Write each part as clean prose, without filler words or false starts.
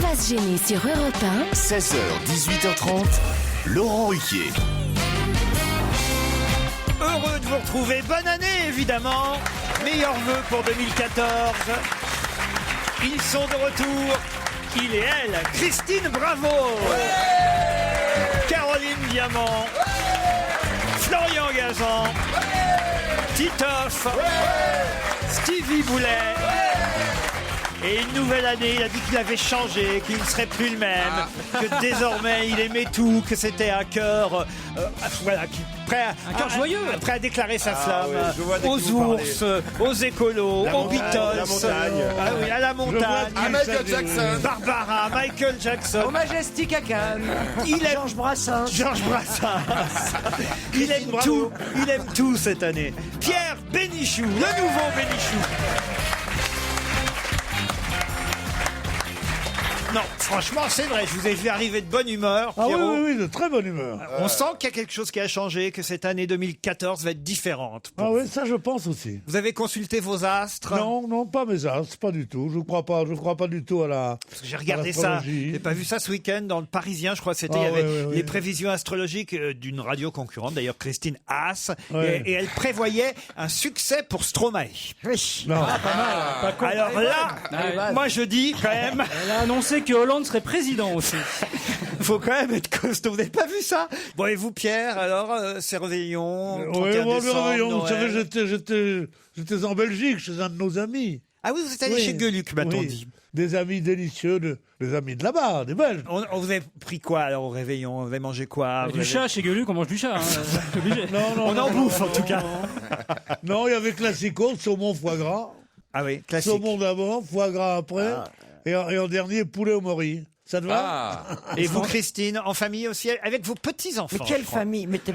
pas se gêner sur Europe 1. 16h, 18h30, Laurent Ruquier. Heureux de vous retrouver. Bonne année, évidemment. Meilleurs vœux pour 2014. Ils sont de retour. Il et elle, Christine Bravo. Caroline Diamant. Florian Gazan. Titoff. Stevie Boulet. Et une nouvelle année, il a dit qu'il avait changé, qu'il ne serait plus le même, que désormais il aimait tout, que c'était un cœur, voilà, un cœur joyeux, prêt à déclarer sa flamme aux ours, aux écolos, aux Beatles, à la montagne, à Michael Jackson, Barbara, Michael Jackson, au Majestic à Cannes, Georges Brassens, il aime tout, cette année. Pierre Bénichou, le nouveau Bénichou. Non, franchement, c'est vrai, je vous ai vu arriver de bonne humeur, Pierrot. Oui, de très bonne humeur. On sent qu'il y a quelque chose qui a changé, que cette année 2014 va être différente. Oui, ça je pense aussi. Vous avez consulté vos astres? Non, pas mes astres, pas du tout. Je crois pas du tout à la. Parce que j'ai regardé ça, j'ai pas vu ça ce week-end dans le Parisien, je crois que c'était, il y avait les prévisions astrologiques d'une radio concurrente, d'ailleurs Christine Haas, et elle prévoyait un succès pour Stromae. Oui. Non. Pas con. Alors là, moi je dis quand même... Elle a annoncé que Hollande serait président aussi. Faut quand même être costaud. Vous n'avez pas vu ça? Bon, et vous, Pierre, alors, ces réveillons? Oui, le réveillon, vous Noël. savez, j'étais en Belgique chez un de nos amis. Ah oui, vous êtes allé chez Gueuluc, m'a-t-on dit. Des amis délicieux, des amis de là-bas, des Belges. On vous avez pris quoi alors au réveillon? Vous avez mangé quoi? Du chat chez Gueuluc, on mange du chat. Hein. C'est obligé. On en bouffe en tout cas. Non, il y avait classico, saumon, foie gras. Ah oui, classique. Saumon d'abord, foie gras après, et en dernier, poulet au mori. Ça te va? Et vous, Christine, en famille aussi, avec vos petits-enfants? Mais quelle famille? Mais t'es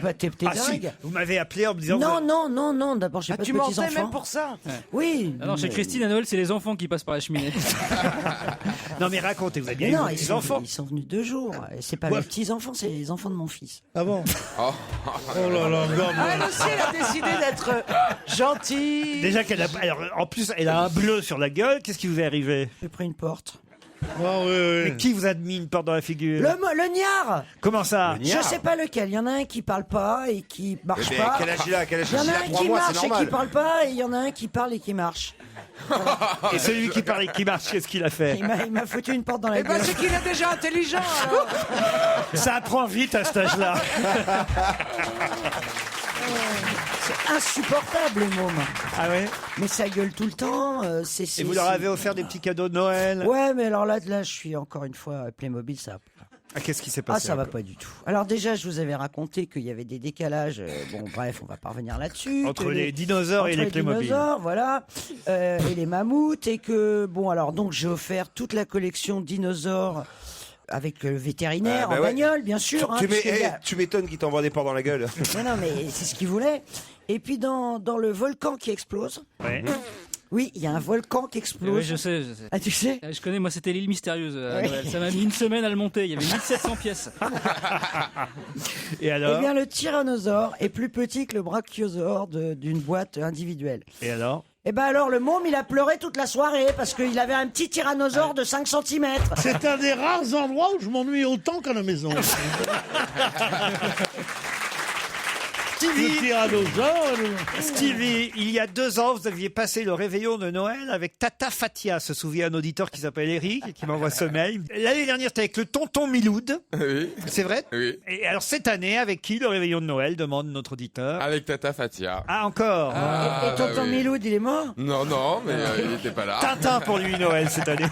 si, dingue. vous m'avez appelé en me disant... Non, d'abord j'ai pas de tu petits-enfants. mentais même pour ça? Oui. Ah non, chez Christine à Noël, c'est les enfants qui passent par la cheminée. Non mais racontez, vous avez bien eu Non, vos petits-enfants? ils sont venus 2 jours. Et c'est pas mes petits-enfants, c'est les enfants de mon fils. Ah bon? Oh là là, Elle aussi, elle a décidé d'être gentille. Déjà qu'elle a... Alors, en plus, elle a un bleu sur la gueule. Qu'est-ce qui vous est arrivé? J'ai pris une porte. Mais qui vous a mis une porte dans la figure? Le niard. Comment ça? Je sais pas lequel. Il y en a un qui parle pas et qui marche pas. Quel âge il a? Il y en a un qui marche et qui parle pas, et il y en a un qui parle et qui marche. Et celui qui parle et qui marche, qu'est-ce qu'il a fait? Il m'a foutu une porte dans la gueule. C'est qu'il est déjà intelligent. Alors. Ça apprend vite à cet âge-là. C'est insupportable, le môme. Ah ouais? Mais ça gueule tout le temps. Et vous leur avez offert des petits cadeaux de Noël? Ouais, mais alors là, je suis encore une fois Playmobil, ça. Ah, qu'est-ce qui s'est passé? Ça va pas du tout. Alors déjà, je vous avais raconté qu'il y avait des décalages. Bon, bref, on va pas revenir là-dessus. Entre les dinosaures et les Playmobil. Dinosaures, voilà, et les mammouths, et que bon, alors donc j'ai offert toute la collection dinosaures. Avec le vétérinaire en bagnole, bien sûr. Tu m'étonnes qu'il t'envoie des porcs dans la gueule. Non, mais c'est ce qu'il voulait. Et puis dans le volcan qui explose. Ouais. Oui, il y a un volcan qui explose. Oui, je sais. Ah, tu sais? Je connais, moi, c'était l'île mystérieuse. Ça m'a mis une semaine à le monter. Il y avait 1700 pièces. Et alors? Eh bien, le tyrannosaure est plus petit que le brachiosaure d'une boîte individuelle. Et alors? Eh ben alors, le môme, il a pleuré toute la soirée parce qu'il avait un petit tyrannosaure de 5 cm. C'est un des rares endroits où je m'ennuie autant qu'à la maison. Stevie, il y a 2 ans, vous aviez passé le réveillon de Noël avec Tata Fatia, se souvient un auditeur qui s'appelle Eric et qui m'envoie ce mail. L'année dernière, c'était avec le tonton Miloud. Oui. C'est vrai? Oui. Et alors cette année, avec qui le réveillon de Noël, demande notre auditeur? Avec Tata Fatia. Ah, encore? Et tonton oui. Miloud, il est mort? Non, mais il n'était pas là. Tintin pour lui, Noël, cette année.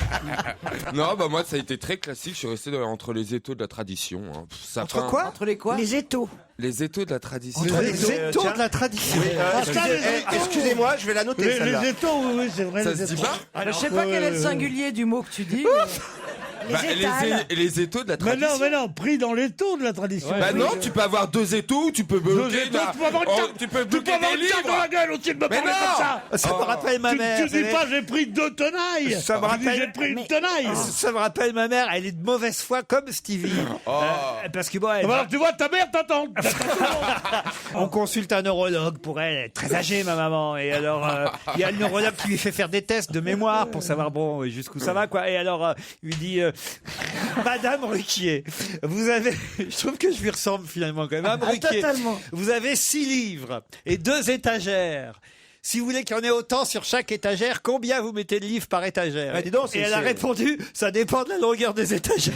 Non, moi, ça a été très classique. Je suis resté entre les étaux de la tradition. Hein. Entre quoi? Entre les quoi? Les étaux. Les étaux de la tradition. Les étaux de la tradition. Excusez-moi, je vais la noter celle-là. Les étaux, oui, c'est vrai. Ça se dit pas? Je sais pas quel est le singulier du mot que tu dis. Les étaux de la tradition. Mais non, pris dans l'étau de la tradition. Bah non, tu peux avoir 2 étaux, tu peux bloquer. Tu peux bloquer des livres. dans la gueule aussi de me parler comme ça. Ça me rappelle ma mère. Tu dis pas j'ai pris 2 tenailles. Ça me rappelle. J'ai pris une tenaille. Ça me rappelle ma mère. Elle est de mauvaise foi comme Stevie. Parce que bon, Alors tu vois ta mère t'attend. on consulte un neurologue pour elle. Elle est très âgée, ma maman. Et alors, il y a le neurologue qui lui fait faire des tests de mémoire pour savoir jusqu'où ça va, quoi. Et alors, il lui dit Madame Ruquier, vous avez, je trouve que je lui ressemble finalement quand même. Madame Ruquier, totalement. vous avez 6 livres et 2 étagères. Si vous voulez qu'il y en ait autant sur chaque étagère, combien vous mettez de livres par étagère? Dis donc, Et elle a répondu, ça dépend de la longueur des étagères.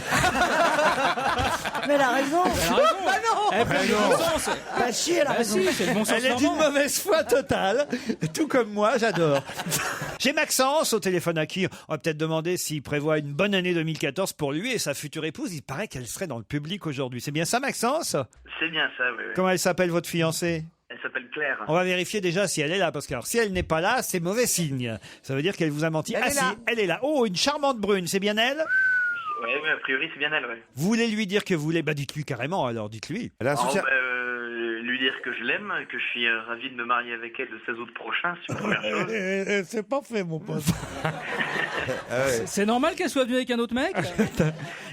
Mais elle a raison. Bah non. Eh, pour le bon sens. Pas chier, elle a Ah raison. si, c'est le bon sens Elle est d'une normand. mauvaise foi totale, tout comme moi, j'adore. J'ai Maxence au téléphone à qui on va peut-être demander s'il prévoit une bonne année 2014 pour lui et sa future épouse. Il paraît qu'elle serait dans le public aujourd'hui. C'est bien ça, Maxence? C'est bien ça, oui. Comment elle s'appelle, votre fiancée? Elle s'appelle Claire. On va vérifier déjà si elle est là, parce que alors, si elle n'est pas là, c'est mauvais signe. Ça veut dire qu'elle vous a menti. Elle est Si, là. elle est là. Oh, une charmante brune, c'est bien elle? Ouais, a priori, c'est bien elle, ouais. Vous voulez lui dire que vous voulez? Bah dites-lui carrément, alors dites-lui. Elle a un soutien. Lui dire que je l'aime, que je suis ravi de me marier avec elle le 16 août prochain, c'est une première chose. C'est pas fait, mon pote. C'est normal qu'elle soit venue avec un autre mec?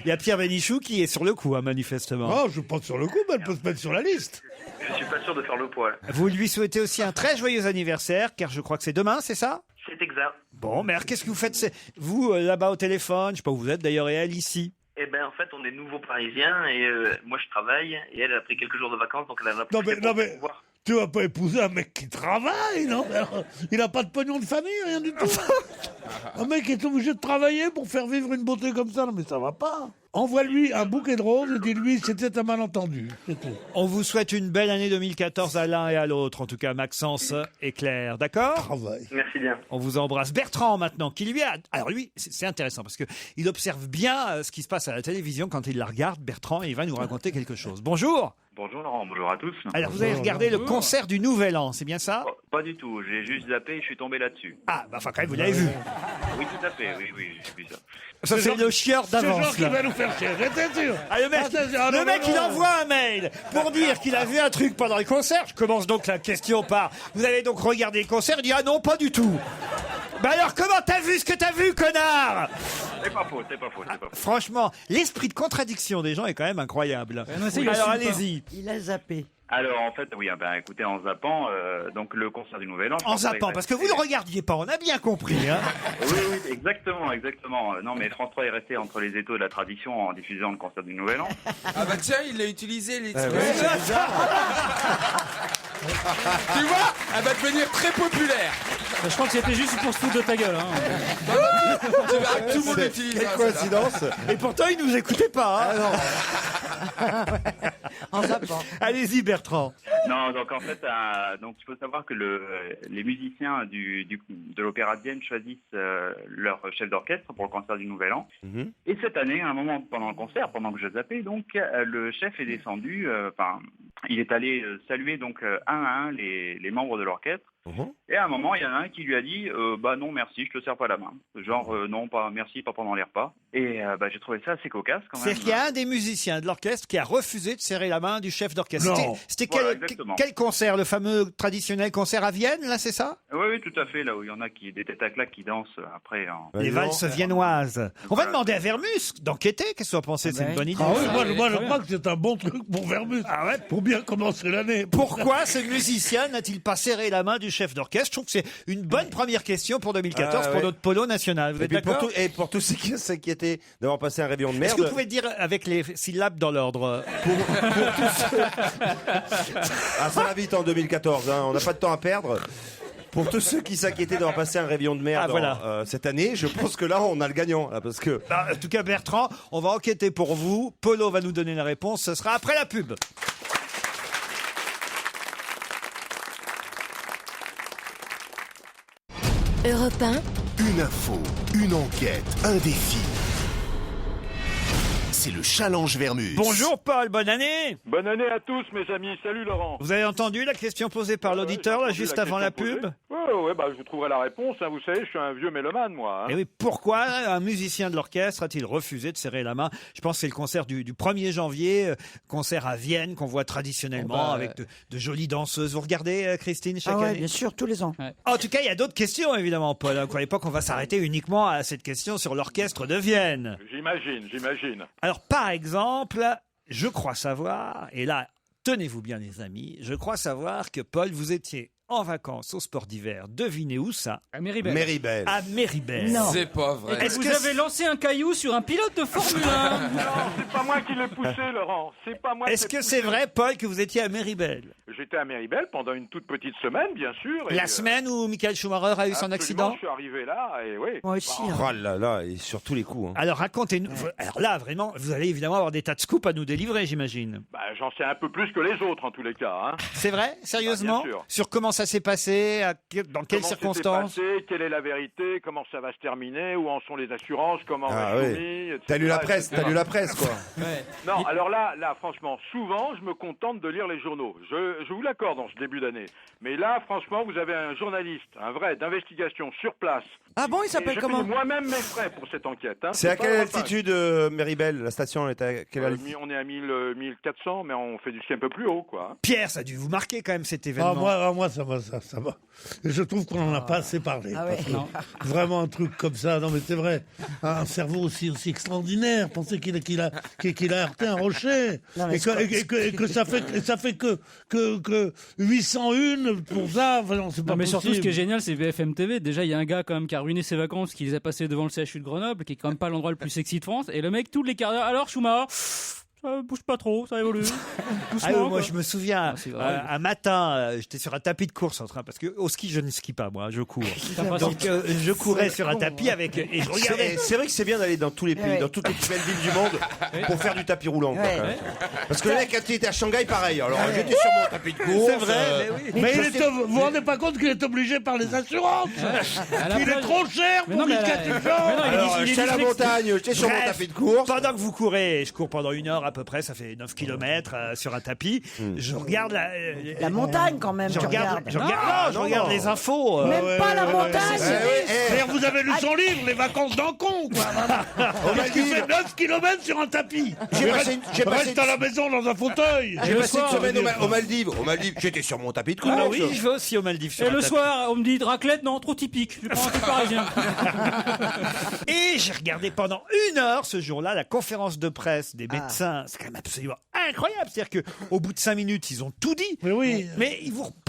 Il y a Pierre Bénichou qui est sur le coup, hein, manifestement. Oh, je pense sur le coup, mais elle peut se mettre sur la liste. Je suis pas sûr de faire le poids. Vous lui souhaitez aussi un très joyeux anniversaire, car je crois que c'est demain, c'est ça? C'est exact. Bon, mais alors, qu'est-ce que vous faites? Vous, là-bas au téléphone, je sais pas où vous êtes d'ailleurs, et elle ici. Eh ben, en fait, on est nouveaux parisiens et moi je travaille et elle a pris quelques jours de vacances, donc elle en a profité pour mais, voir. tu vas pas épouser un mec qui travaille, non? Il a pas de pognon de famille, rien du tout. Un mec est obligé de travailler pour faire vivre une beauté comme ça, non mais ça va pas. Envoie-lui un bouquet de roses et dis-lui c'était un malentendu, c'est tout. On vous souhaite une belle année 2014 à l'un et à l'autre, en tout cas Maxence et Claire, d'accord? Travail. Merci bien. On vous embrasse. Bertrand maintenant, qui lui a... Alors lui, c'est intéressant parce que il observe bien ce qui se passe à la télévision quand il la regarde, Bertrand, et il va nous raconter quelque chose. Bonjour. Bonjour Laurent, bonjour à tous. Alors vous avez regardé le concert du Nouvel An, c'est bien ça? Oh, pas du tout, j'ai juste zappé et je suis tombé là-dessus. Ah, bah enfin quand même, vous l'avez vu. Oui, tout à fait, oui, j'ai vu ça. Ça c'est le chieur C'est d'avance. genre qui là. va nous faire chier, j'étais sûr. Ah, le mec, Attention, ah, le non, mec, non, il non. envoie un mail pour dire qu'il a vu un truc pendant le concert. Je commence donc la question par « Vous avez donc regardé le concert ?» Il dit « Ah non, pas du tout. » Bah alors, comment t'as vu ce que t'as vu, connard? C'est pas faux, c'est pas faux. Franchement, l'esprit de contradiction des gens est quand même incroyable. non, c'est- il Alors assume pas. allez-y. Il a zappé. Alors en fait, oui, ben écoutez, en zappant, donc le concert du Nouvel An... je En pense que ça zappant, est parce que vous resté- ne le regardiez pas, on a bien compris. Hein. Oui, exactement. Non, mais France 3 est resté entre les étaux de la tradition en diffusant le concert du Nouvel An. Ah bah tiens, il l'a utilisé, Ouais, l'expression. c'est bizarre. Tu vois, elle va devenir très populaire. Je crois que c'était juste pour se foutre de ta gueule. Hein. Tu verras que tout le monde utilise. Quelle hein, coïncidence. Et pourtant, ils nous écoutaient pas. Hein. En zappant. Allez-y, Bertrand. Non, donc en fait, donc il faut savoir que les musiciens de l'Opéra de Vienne choisissent leur chef d'orchestre pour le concert du Nouvel An. Mhm. Et cette année, à un moment pendant le concert, pendant que je zappais, donc le chef est descendu. Il est allé saluer donc un à un les membres de l'orchestre. Mhm. Et à un moment, il y en a un qui lui a dit bah non merci, je te serre pas la main. Genre non pas merci, pas pendant les repas. Et j'ai trouvé ça assez cocasse quand même. C'est qu'il y a un des musiciens de l'orchestre qui a refusé de serrer la main du chef d'orchestre. Non. C'était Voilà, quel, exactement. quel concert? Le fameux traditionnel concert à Vienne, là, c'est ça? Oui, tout à fait. Là où il y en a des têtes à claques qui dansent après. Les valses viennoises. On va demander à Vermus d'enquêter. Qu'est-ce que vous en pensez? C'est une bonne idée. Ah oui, moi, oui, moi, très je crois que c'est un bon truc pour Vermus. Ah ouais? Pour bien commencer l'année. Pourquoi ce musicien n'a-t-il pas serré la main du chef d'orchestre? Je trouve que c'est une bonne première question pour 2014 Ah, pour ouais. notre polo national. Vous Et êtes puis d'accord? pour tous ceux qui s'inquiétaient d'avoir passé un réveillon de Est-ce merde. que vous pouvez dire avec les syllabes dans l'ordre? Ah, ça va vite en 2014, hein, on n'a pas de temps à perdre. Pour tous ceux qui s'inquiétaient d'avoir passé un réveillon de merde Ah, voilà. cette année, je pense que là, on a le gagnant. Là, parce que... Bah, en tout cas, Bertrand, on va enquêter pour vous. Polo va nous donner la réponse. Ce sera après la pub. Europe 1, Une info, une enquête, un défi. C'est le challenge Vermus. Bonjour Paul, bonne année. Bonne année à tous mes amis, salut Laurent. Vous avez entendu la question posée par l'auditeur là, juste avant la pub? Ouais, je vous trouverai la réponse, hein, vous savez, je suis un vieux mélomane moi. Hein. Et oui, pourquoi un musicien de l'orchestre a-t-il refusé de serrer la main? Je pense que c'est le concert du 1er janvier, concert à Vienne qu'on voit traditionnellement avec de jolies danseuses. Vous regardez Christine chaque Ah ouais, année? bien sûr, tous les ans. En tout cas, il y a d'autres questions évidemment, Paul. Ne croyez pas qu'on va s'arrêter uniquement à cette question sur l'orchestre de Vienne. J'imagine. Alors, par exemple, je crois savoir, et là, tenez-vous bien les amis, je crois savoir que Paul, vous étiez en vacances au sport d'hiver. Devinez où ça? À Méribel. Méribel. À Méribel. Non. C'est pas vrai. Et que vous avez lancé un caillou sur un pilote de Formule 1. Non, c'est pas moi qui l'ai poussé, Laurent. C'est pas moi. Est-ce que c'est vrai, Paul, que vous étiez à Méribel? J'étais à Méribel pendant une toute petite semaine, bien sûr. La semaine où Michael Schumacher a eu son absolument, accident? Je suis arrivé là, et oui. Moi aussi. hein. Oh là là, et sur tous les coups. Hein. Alors racontez-nous. Alors là, vraiment, vous allez évidemment avoir des tas de scoops à nous délivrer, j'imagine. Bah, j'en sais un peu plus que les autres, en tous les cas. Hein. C'est vrai? Sérieusement? bien sûr. Sur comment ça s'est passé? Dans quelles Comment circonstances? c'était passé, quelle est la vérité, comment ça va se terminer, où en sont les assurances, comment Ah on va oui. soumis, etc., T'as lu la presse, etc. t'as lu la presse, quoi. Non, alors là, franchement, souvent, je me contente de lire les journaux. Je vous l'accorde dans ce début d'année. Mais là, franchement, vous avez un journaliste, un vrai, d'investigation sur place. Ah bon, il s'appelle comment? J'ai payé moi-même mes frais pour cette enquête. Hein. C'est à pas quelle un page. altitude, Méribel? La station, elle est à quelle altitude? On est à 1400, mais on fait du ski un peu plus haut, quoi. hein. Pierre, ça a dû vous marquer quand même cet Ah, événement. moi, ça va. Et je trouve qu'on n'en a pas assez parlé. Ah ouais. Parce que vraiment un truc comme ça, non mais c'est vrai, un cerveau aussi extraordinaire. Pensez qu'il a heurté un rocher Non, mais et que ça fait que 801 pour ça. Enfin, non, c'est pas Non, mais possible. surtout, ce qui est génial, c'est BFM TV. Déjà, il y a un gars quand même qui a ruiné ses vacances, qui les a passées devant le CHU de Grenoble, qui est quand même pas l'endroit le plus sexy de France. Et le mec, tous les quarts d'heure, alors Schumacher, ça bouge pas trop, ça évolue. Doucement, Ah oui, moi quoi. je me souviens, Ah, c'est vrai. un matin, j'étais sur un tapis de course en train, parce que au ski je ne skie pas, moi, je cours. pas Donc je courais sur un tapis avec et je regardais. C'est vrai que c'est bien d'aller dans tous les pays, Ouais. dans toutes les plus belles villes du monde pour faire du tapis roulant. quoi, Ouais. quand même. Parce que le mec, quand il était à Shanghai, pareil. Alors j'étais sur mon tapis de course. C'est vrai, mais oui. Mais vous vous rendez pas compte qu'il est obligé par les assurances? À la Il est plage- trop cher Mais pour non, mais risquer elle- du mais non, genre. il est Alors il est j'étais à la dyslexique. montagne, j'étais sur mon Bref, tapis de course. Pendant que vous courez, je cours pendant 1 heure à peu près, ça fait 9 km sur un tapis. Je regarde La montagne quand même. Je tu regarde, regardes. je regarde, je regarde les infos. Même pas la montagne. D'ailleurs, vous avez lu son livre, Les vacances d'Ancon, quoi. Parce qu'il fait 9 km sur un tapis. J'ai passé Reste à la maison dans un fauteuil. J'ai le passé une soir, semaine aux Maldives. Aux Maldives, j'étais sur mon tapis de course. Ah oui, je vais aussi aux Maldives sur Et un le tapis. soir, on me dit raclette, non, trop typique. Je prends un truc parisien. Et j'ai regardé pendant 1 heure ce jour-là la conférence de presse des médecins. C'est quand même absolument incroyable. C'est-à-dire qu'au bout de 5 minutes, ils ont tout dit. Mais oui. Mais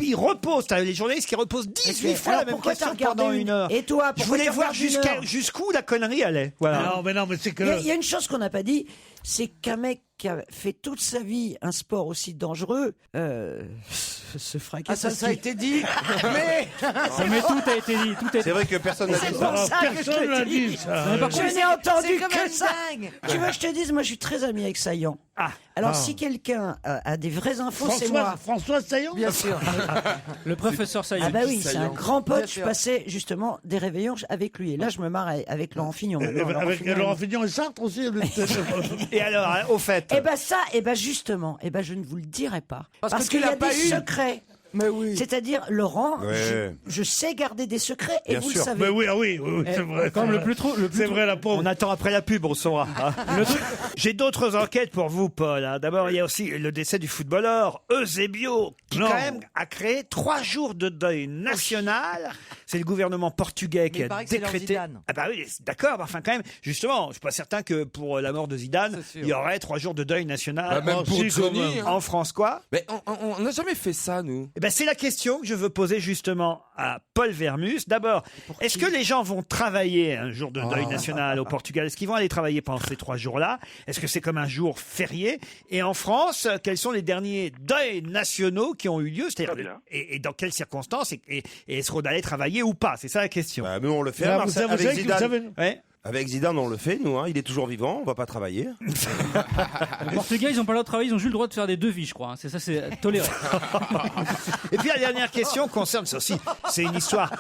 ils reposent. T'as les journalistes qui reposent 18 fois Alors, la même pourquoi question t'as regardé pendant une- 1 heure. Et toi, Je pourquoi voulais t'as voir regardé jusqu'où la connerie allait. Voilà. Non, mais c'est que. Il y a une chose qu'on n'a pas dit, c'est qu'un mec qui a fait toute sa vie un sport aussi dangereux se fracasse. Ça a été dit. Mais Mais tout a été dit. Tout a C'est été... vrai que personne n'a C'est dit pour ça. ça que je Personne te l'a dis. dit, ça. Mais par contre, Je n'ai entendu c'est comme que un ça. dingue. Tu veux que je te dise, moi je suis très ami avec Saillant. Alors si quelqu'un a des vraies infos, c'est moi. François Saillant. Bien sûr. Le professeur Saillant. Ah bah oui, c'est un grand pote. Bien Je sûr. passais justement des réveillons avec lui. Et là, je me marre avec Laurent Fignon. maintenant. Avec Fignon, Laurent Fignon et Sartre aussi. Et alors, hein, au fait. Eh ben ça, eh ben justement, eh ben je ne vous le dirai pas. Parce que tu qu'il y l'as a pas des eu. secrets. Mais oui. C'est-à-dire, Laurent, Ouais. je sais garder des secrets et Bien vous sûr. le savez. Mais oui, ah oui, c'est vrai. Comme le plus C'est vrai, la pauvre. On attend après la pub, on saura. hein. J'ai d'autres enquêtes pour vous, Paul. hein. D'abord, il y a aussi le décès du footballeur Eusebio, qui Non. quand même a créé 3 jours de deuil national. C'est le gouvernement portugais qui il a paraît que c'est leur décrété. Zidane. Ah bah oui, d'accord. Mais enfin, quand même, justement, je suis pas certain que pour la mort de Zidane, C'est sûr. il y aurait 3 jours de deuil national. Bah, même Oh, pour si, quand Johnny. même. hein. En France, quoi? Mais on n'a jamais fait ça, nous. Eh ben, c'est la question que je veux poser justement à Paul Vermus. D'abord, est-ce que les gens vont travailler un jour de deuil national au Portugal? Est-ce qu'ils vont aller travailler pendant ces 3 jours-là? Est-ce que c'est comme un jour férié? Et en France, quels sont les derniers deuils nationaux qui ont eu lieu? Très C'est-à-dire, bien. et dans quelles circonstances? Et est-ce qu'on allait travailler ou pas? C'est ça la question. Bah, nous, on le fait. Là, alors, vous savez- avec vous savez- vous Zidane. savez- Ouais. Avec Zidane, on le fait, nous. Hein. Il est toujours vivant. On va pas travailler. Les Portugais, ils ont pas le droit de travailler, ils ont juste le droit de faire des devis, je crois. hein. C'est ça, c'est toléré. Et puis la dernière question concerne ça aussi. C'est une histoire,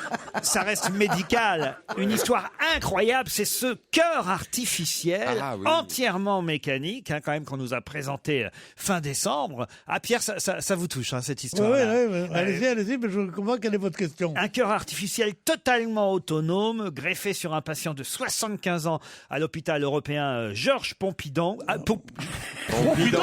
ça reste médical, une histoire incroyable. C'est ce cœur artificiel Ah oui. entièrement mécanique, hein, quand même qu'on nous a présenté fin décembre. Ah Pierre, ça vous touche hein, cette Oui, histoire. allez-y, mais je comprends quelle est votre question. Un cœur artificiel totalement autonome, greffé sur un patient de 75 ans à l'hôpital européen Georges Pompidou. Pompidou.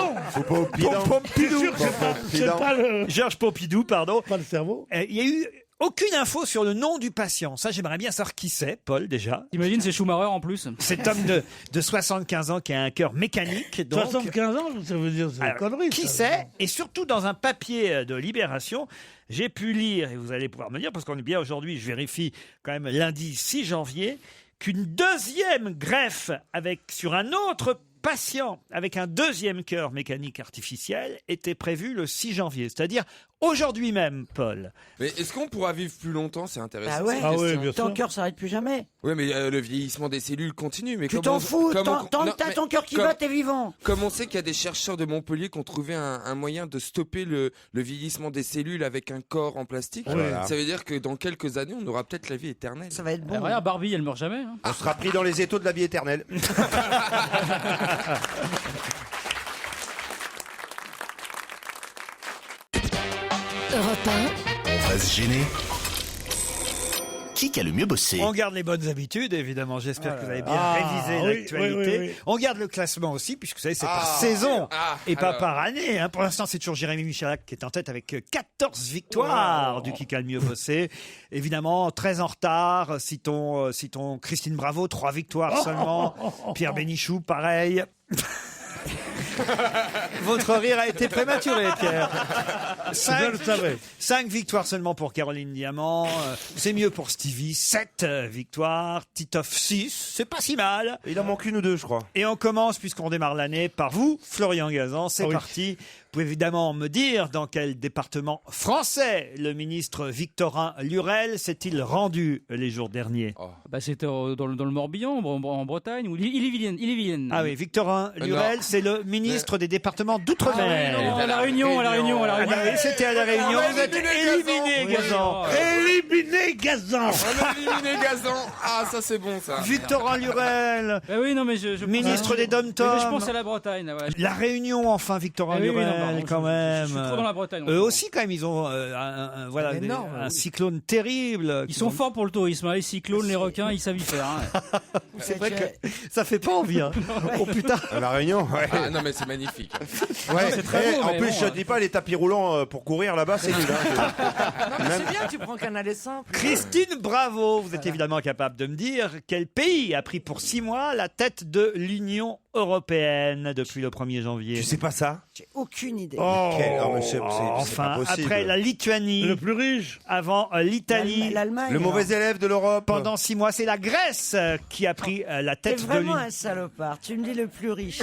Pompidou. C'est sûr que c'est pas le, Georges Pompidou, pardon. pas le cerveau. Il y a eu aucune info sur le nom du patient. Ça, j'aimerais bien savoir qui c'est, Paul, déjà. T'imagines, c'est Schumacher en plus. Cet homme de 75 ans qui a un cœur mécanique. Donc, 75 ans, ça veut dire c'est une connerie. qui ça. c'est? Et surtout, dans un papier de Libération, j'ai pu lire, et vous allez pouvoir me dire, parce qu'on est bien aujourd'hui, je vérifie quand même lundi 6 janvier, qu'une deuxième greffe sur un autre patient avec un deuxième cœur mécanique artificiel était prévue le 6 janvier, c'est-à-dire aujourd'hui même, Paul. Mais est-ce qu'on pourra vivre plus longtemps? C'est intéressant. Ah ouais, cette question. bien ton sûr. cœur s'arrête plus jamais. Ouais, mais le vieillissement des cellules continue. Mais Tu t'en fous, tant que t'as ton cœur qui bat, t'es vivant. Comme on sait qu'il y a des chercheurs de Montpellier qui ont trouvé un moyen de stopper le vieillissement des cellules avec un corps en plastique, ça veut dire que dans quelques années, on aura peut-être la vie éternelle. Ça va être bon. Regarde, Barbie, elle meurt jamais. Hein. On sera pris dans les étaux de la vie éternelle. Europe 1, On va se gêner. Qui a le mieux bossé? On garde les bonnes habitudes, évidemment. J'espère que vous avez bien révisé oui, l'actualité. oui. On garde le classement aussi, puisque vous savez, c'est par saison et pas par année. Hein. Pour l'instant, c'est toujours Jérémy Michalak qui est en tête avec 14 victoires du qui a le mieux bossé. Évidemment, très en retard. Citons Christine Bravo, 3 victoires seulement. Pierre Bénichou, pareil. Votre rire a été prématuré, Pierre. Je le savais. 5 victoires seulement pour Caroline Diamant. C'est mieux pour Stevie. 7 victoires. Titoff 6. C'est pas si mal. Il en manque une ou deux, je crois. Et on commence, puisqu'on démarre l'année, par vous, Florian Gazan. C'est parti. Vous pouvez évidemment me dire dans quel département français le ministre Victorin Lurel s'est-il rendu les jours derniers? Bah, c'était dans le Morbihan, en Bretagne, ou Ille-et-Vilaine. Ah oui, Victorin Lurel, c'est le ministre des départements d'outre-mer. Ah, non, à la Réunion. Ah bah oui, c'était à la Réunion. Vous êtes éliminé, Gazan. Éliminé Gazan. On a éliminé Gazan. Ah, ça c'est bon ça. Victorin Lurel. Bah oui, non, mais je Ministre des Dom-Tom. Je pense à la Bretagne. Là, voilà. La Réunion, enfin, Victorin Lurel, quand même. Je suis trop dans la Bretagne. Eux aussi, quand même, ils ont un cyclone terrible. Ils sont forts pour le tourisme. Hein. Les cyclones, les requins, ils savent y faire. Hein. C'est vrai que ça fait pas envie. Hein. Oh putain. À la Réunion, ouais. Ah non, mais c'est magnifique. Ouais. c'est très beau, En mais plus, bon, je te dis pas, les tapis roulants pour courir là-bas, c'est nul. C'est bien, tu prends qu'un aller simple. Christine Bravo, vous êtes évidemment capable de me dire quel pays a pris pour 6 mois la tête de l'Union européenne depuis le 1er janvier. Tu sais pas ça? J'ai aucune idée. C'est Enfin, pas possible. après la Lituanie, Le plus riche. avant l'Italie, L'Allemagne. Le mauvais élève de l'Europe. pendant 6 mois, c'est la Grèce qui a pris la T'es tête de vraiment l'Union. un salopard. Tu me dis le plus riche.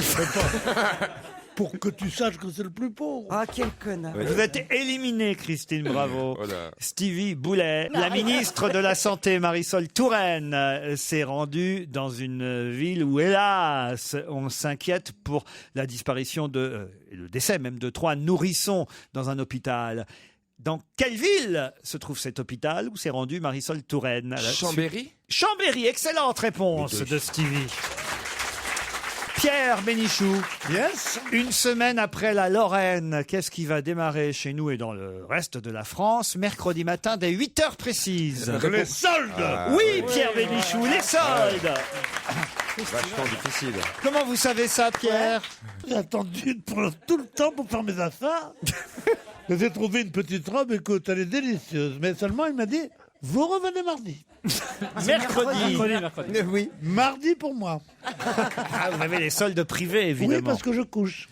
Pour que tu saches que c'est le plus pauvre. Ah, quel connard. Vous êtes éliminé, Christine Bravo. Oh là. Stevie Boulet, la ministre de la Santé, Marisol Touraine, s'est rendue dans une ville où, hélas, on s'inquiète pour la disparition et le décès même de 3 nourrissons dans un hôpital. Dans quelle ville se trouve cet hôpital où s'est rendue Marisol Touraine? Chambéry. Chambéry, excellente réponse de Stevie. Pierre Bénichou. Yes. Une semaine après la Lorraine, qu'est-ce qui va démarrer chez nous et dans le reste de la France mercredi matin dès 8h précises? Les soldes. Oui, Pierre Bénichou, les soldes. Vachement difficile. Comment vous savez ça, Pierre? J'ai attendu pendant tout le temps pour faire mes affaires. J'ai trouvé une petite robe, écoute, elle est délicieuse. Mais seulement, il m'a dit, vous revenez mardi. Mercredi. Oui. Mardi pour moi. Ah, vous avez les soldes privés, Oui, évidemment. parce que je couche.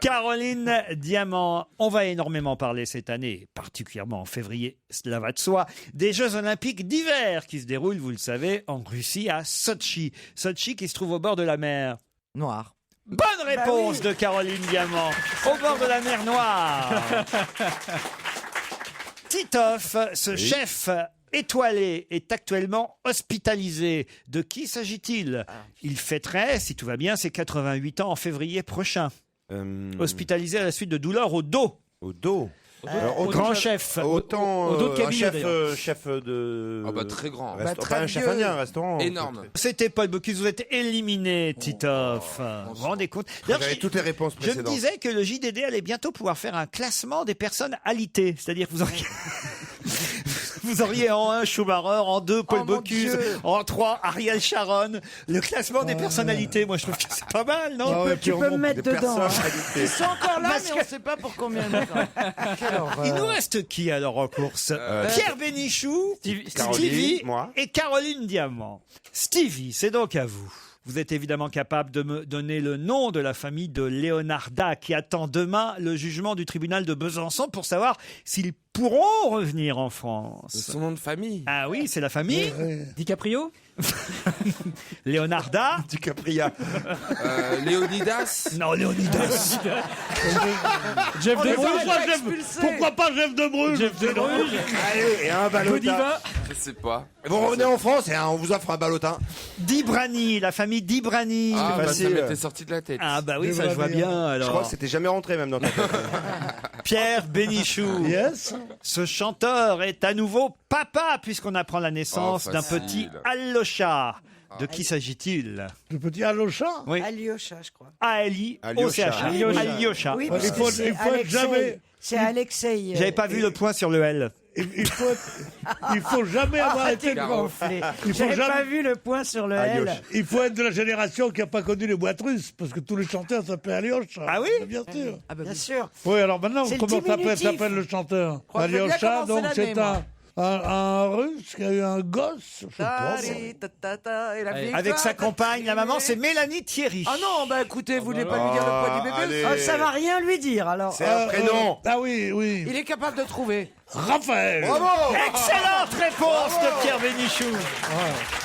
Caroline Diamant, on va énormément parler cette année, particulièrement en février, cela va de soi, des Jeux Olympiques d'hiver qui se déroulent, vous le savez, en Russie, à Sotchi. Sotchi qui se trouve au bord de la mer Noir. Bonne réponse de Caroline Diamant, au bord de la mer Noire. Titoff, ce chef étoilé est actuellement hospitalisé. De qui s'agit-il? Il fêterait, si tout va bien, ses 88 ans en février prochain. Hospitalisé à la suite de douleurs au dos. Au dos. Au grand chef. Autant au dos de un cabinet, chef de. Ah bah très grand. Pas un chef indien, un restaurant. Énorme. C'était Paul Bocuse, vous êtes éliminé, Titoff. Vous vous rendez compte? Vous avez toutes les réponses Je me précédentes. disais que le JDD allait bientôt pouvoir faire un classement des personnes alitées. C'est-à-dire que vous auriez... Vous auriez en 1 Schumacher, en 2 Paul Oh, mon Bocuse, Dieu. en 3 Ariel Sharon. Le classement des personnalités, moi je trouve que c'est pas mal, non? Tu peux me mettre dedans. Ils sont encore là, mais on ne sait pas pour combien de temps. Quelle horreur. Il nous reste qui alors en course? Pierre Bénichou, Stevie Caroline, moi. et Caroline Diamant. Stevie, c'est donc à vous. Vous êtes évidemment capable de me donner le nom de la famille de Leonarda qui attend demain le jugement du tribunal de Besançon pour savoir s'ils pourront revenir en France. Son nom de famille. Ah oui, c'est la famille. DiCaprio Leonarda. DiCaprio. Léonidas. Non, Léonidas. Jeff de Pourquoi pas Jeff de Bruges? Jeff de Bruges. Allez, et un ballotin. Godiva. Je sais pas. Vous revenez en France et on vous offre un ballotin. Dibrani, la famille Dibrani. Ah, C'est bah, ça facile. m'était sorti de la tête. Ah bah oui, ça je vois bien alors. Je crois que c'était jamais rentré même dans ta tête. Pierre Bénichou. Yes. Ce chanteur est à nouveau papa puisqu'on apprend la naissance Oh, d'un facile. petit Allocha. De qui s'agit-il? Le petit Alocha. Oui. Aliocha, je crois. A-L-I-O-C-H. Alyosha. Oui, Il parce que faut c'est être jamais. Alexei. C'est Alexei. J'avais pas vu le point sur le L. Il faut jamais avoir Arrêtez été. de gonfler. Il faut J'avais jamais- pas vu le point sur le Aliocha. L. Il faut être de la génération qui n'a pas connu les boîtes russes, parce que tous les chanteurs s'appelaient Aliocha. Ah oui? Bien sûr. Bien sûr. Oui, alors maintenant, C'est le comment diminutif. s'appelle le chanteur? Crois que je vais bien Aliocha, commencer donc l'année, c'est moi. un russe qui a eu un gosse, je pense. Tari, ta, ta, ta, et la victoire, Avec sa ta, ta, compagne, la maman, ta, c'est Mélanie Thierry. Ah non, bah écoutez, vous voulez pas lui dire le poids du bébé allez. Ça va rien lui dire, alors. C'est un prénom. Ah oui, oui. Il est capable de trouver. Raphaël. Bravo. Excellente réponse de Pierre Bénichou.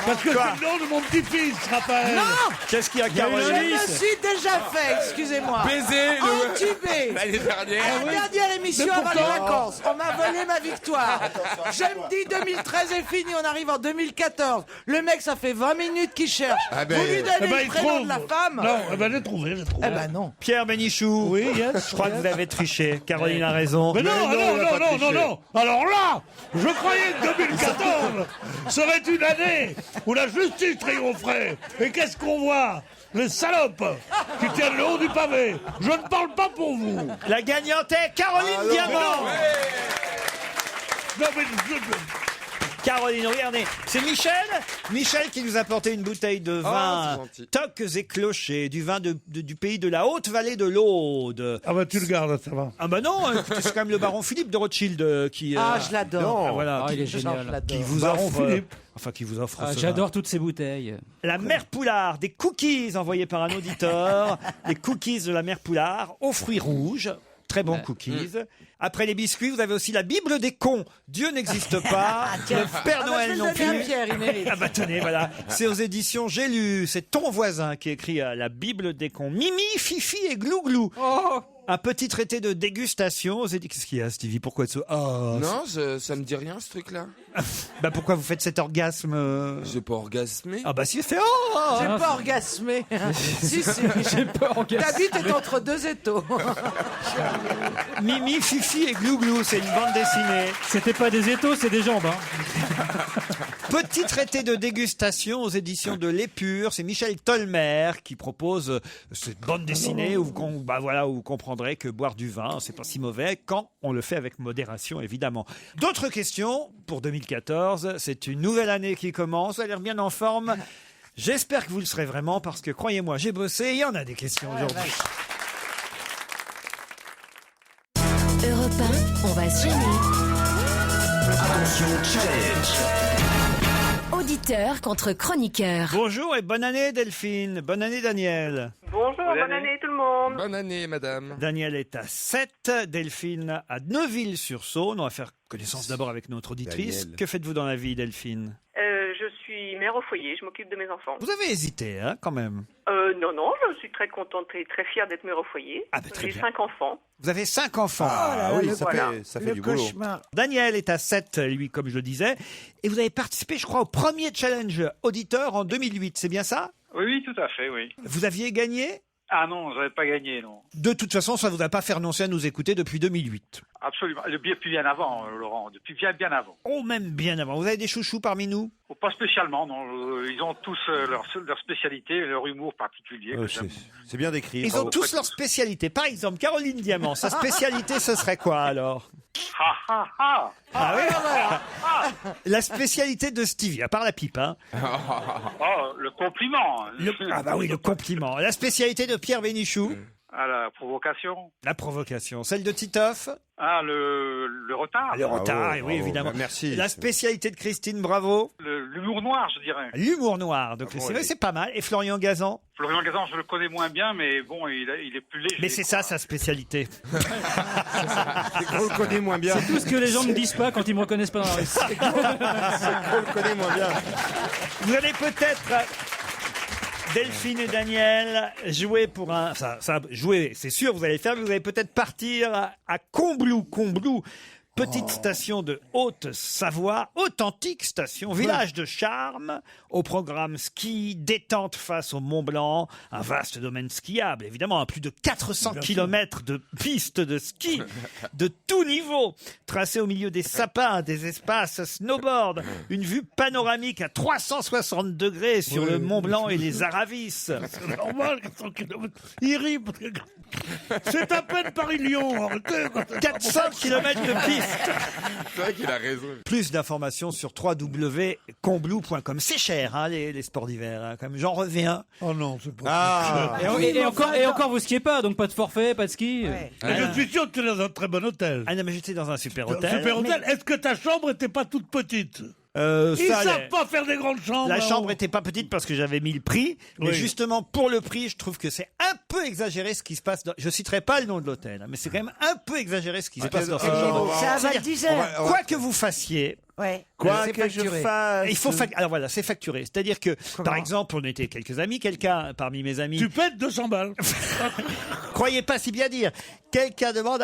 Parce que Quoi c'est le nom de mon petit-fils, Raphaël. Non, Qu'est-ce qu'il y a, je Caroline? me suis déjà fait, excusez-moi. Baiser le. Entubé. L'année dernière. La dernière émission Mais avant les pourtant- vacances, on m'a volé ma victoire. Je me dis 2013 est fini, on arrive en 2014. Le mec, ça fait 20 minutes qu'il cherche. Ah ben- Vous lui Eh donnez ben, le il prénom trouve. de la femme. Non, eh ben, j'ai trouvé. Eh ben non. Pierre Bénichou. Oui, yes. Je crois que vous avez triché. Caroline a raison. Mais non, non, non, il a non, pas non, triché. non. Alors là, je croyais que 2014 serait une année où la justice triompherait. Et qu'est-ce qu'on voit? Les salopes qui tiennent le haut du pavé. Je ne parle pas pour vous. La gagnante est Caroline Diamant. Non, mais Caroline, regardez, c'est Michel qui nous a apporté une bouteille de vin, c'est gentil. toques et clochers, du vin du pays de la Haute-Vallée de l'Aude. Ah bah tu le gardes, ça va. Ah bah non, écoutez, c'est quand même le baron Philippe de Rothschild qui Ah, je l'adore. ah, voilà, Ah, il est qui, génial. Je l'adore. qui vous Baron offre Philippe. enfin qui vous offre Ah, ce j'adore vin. toutes ces bouteilles. La mère Poulard, des cookies envoyés par un auditeur, les cookies de la mère Poulard aux fruits rouges. Très bons cookies. Après les biscuits, vous avez aussi la Bible des cons. Dieu n'existe pas. Le Père Ah bah, je Noël vais le non donner à plus. Pierre, il mérite. Ah bah tenez, voilà. C'est aux éditions J'ai lu. C'est ton voisin qui écrit la Bible des cons. Mimi, Fifi et Glouglou. Oh. Un petit traité de dégustation. Qu'est-ce qu'il y a, Stevie? Pourquoi Non, ça me dit rien ce truc-là. Bah pourquoi vous faites cet orgasme J'ai pas orgasmé. Ah bah si, fait J'ai pas orgasmé. Si, si. J'ai pas orgasmé. Ta bite est entre deux étaux. Mimi, Fifi et Glouglou. C'est une bande dessinée. C'était pas des étaux, c'est des jambes. Hein. Petit traité de dégustation aux éditions de l'Épure. C'est Michel Tolmer qui propose cette bande dessinée où vous comprendrez que boire du vin, c'est pas si mauvais quand on le fait avec modération, évidemment. D'autres questions pour 2014. C'est une nouvelle année qui commence. Vous avez l'air bien en forme. J'espère que vous le serez vraiment parce que croyez-moi, j'ai bossé. Il y en a des questions aujourd'hui. Europe 1, on va se gêner. Attention, challenge. Auditeur contre chroniqueur. Bonjour et bonne année Delphine. Bonne année Daniel. Bonjour, bonne année tout le monde. Bonne année, madame. Daniel est à 7, Delphine à Neuville-sur-Saône. On va faire connaissance d'abord avec notre auditrice. Daniel. Que faites-vous dans la vie, Delphine? Je suis mère au foyer, je m'occupe de mes enfants. Vous avez hésité, hein, quand même. Non, je suis très contente et très fière d'être mère au foyer. Ah, bah, très J'ai bien. 5 enfants. Vous avez 5 enfants. Ah oui, ça voilà. fait Le du boulot. cauchemar. Daniel est à 7, lui, comme je le disais. Et vous avez participé, je crois, au premier challenge auditeur en 2008. C'est bien ça? Oui, tout à fait, oui. Vous aviez gagné? Ah non, j'avais pas gagné, non. De toute façon, ça ne vous a pas fait renoncer à nous écouter depuis 2008. Absolument. Depuis bien avant, Laurent. Depuis bien avant. Oh, même bien avant. Vous avez des chouchous parmi nous? Oh, pas spécialement, non. Ils ont tous leur spécialité, leur humour particulier. que j'aime. C'est bien décrit. Ils ont tous leur spécialité. Par exemple, Caroline Diamant, sa spécialité, ce serait quoi alors? Ah oui. La spécialité de Stevie, à part la pipe. Hein. Oh, le compliment. Ah bah oui, le compliment. La spécialité de Pierre Bénichou. À la provocation. La provocation. Celle de Titoff. Ah, le retard. Le retard, oui, évidemment. Merci. La spécialité de Christine Bravo. L'humour noir, je dirais. L'humour noir de Christine. oui. C'est pas mal. Et Florian Gazan. Florian Gazan, je le connais moins bien, mais bon, il est plus léger. Mais c'est ça sa spécialité. C'est qu'on le connaît moins bien. C'est tout ce que les gens ne disent pas quand ils me reconnaissent pas dans la rue. C'est qu'on le connaît moins bien. Vous allez peut-être, Delphine et Daniel, jouer pour un... Ça, jouer, c'est sûr, vous allez faire, mais vous allez peut-être partir à Combloux. Combloux, petite station de Haute-Savoie, authentique station, village de charme, au programme ski, détente face au Mont-Blanc, un vaste domaine skiable, évidemment, à plus de 400 km de pistes de ski de tout niveau, tracées au milieu des sapins, des espaces snowboard, une vue panoramique à 360 degrés sur le Mont-Blanc et les Aravis. C'est normal, 400 km. Il rit, parce que c'est à peine Paris-Lyon. 400 km de piste. C'est vrai qu'il a raison. Plus d'informations sur www.combloux.com. C'est cher, hein, les sports d'hiver. Hein, quand même. J'en reviens. Oh non, c'est pas Et encore, vous skiez pas, donc pas de forfait, pas de ski. Mais je suis sûr que tu es dans un très bon hôtel. Ah non, mais j'étais dans un super hôtel. Super hôtel. Est-ce que ta chambre était pas toute petite? Ils savent pas faire des grandes chambres. La chambre était pas petite parce que j'avais mis le prix, mais Oui. justement pour le prix, je trouve que c'est un peu exagéré ce qui se passe. Je citerai pas le nom de l'hôtel, hein, mais c'est quand même un peu exagéré ce qui se passe dans cette chambre. C'est à Val C'est-à-dire, d'Isère. quoi que vous fassiez. Ouais. Quoi C'est que je facturé. fasse. Il faut alors voilà, c'est facturé. C'est-à-dire que, par exemple, on était quelques amis, quelqu'un parmi mes amis. Tu pètes 200 balles. Croyez pas si bien dire. Quelqu'un demande,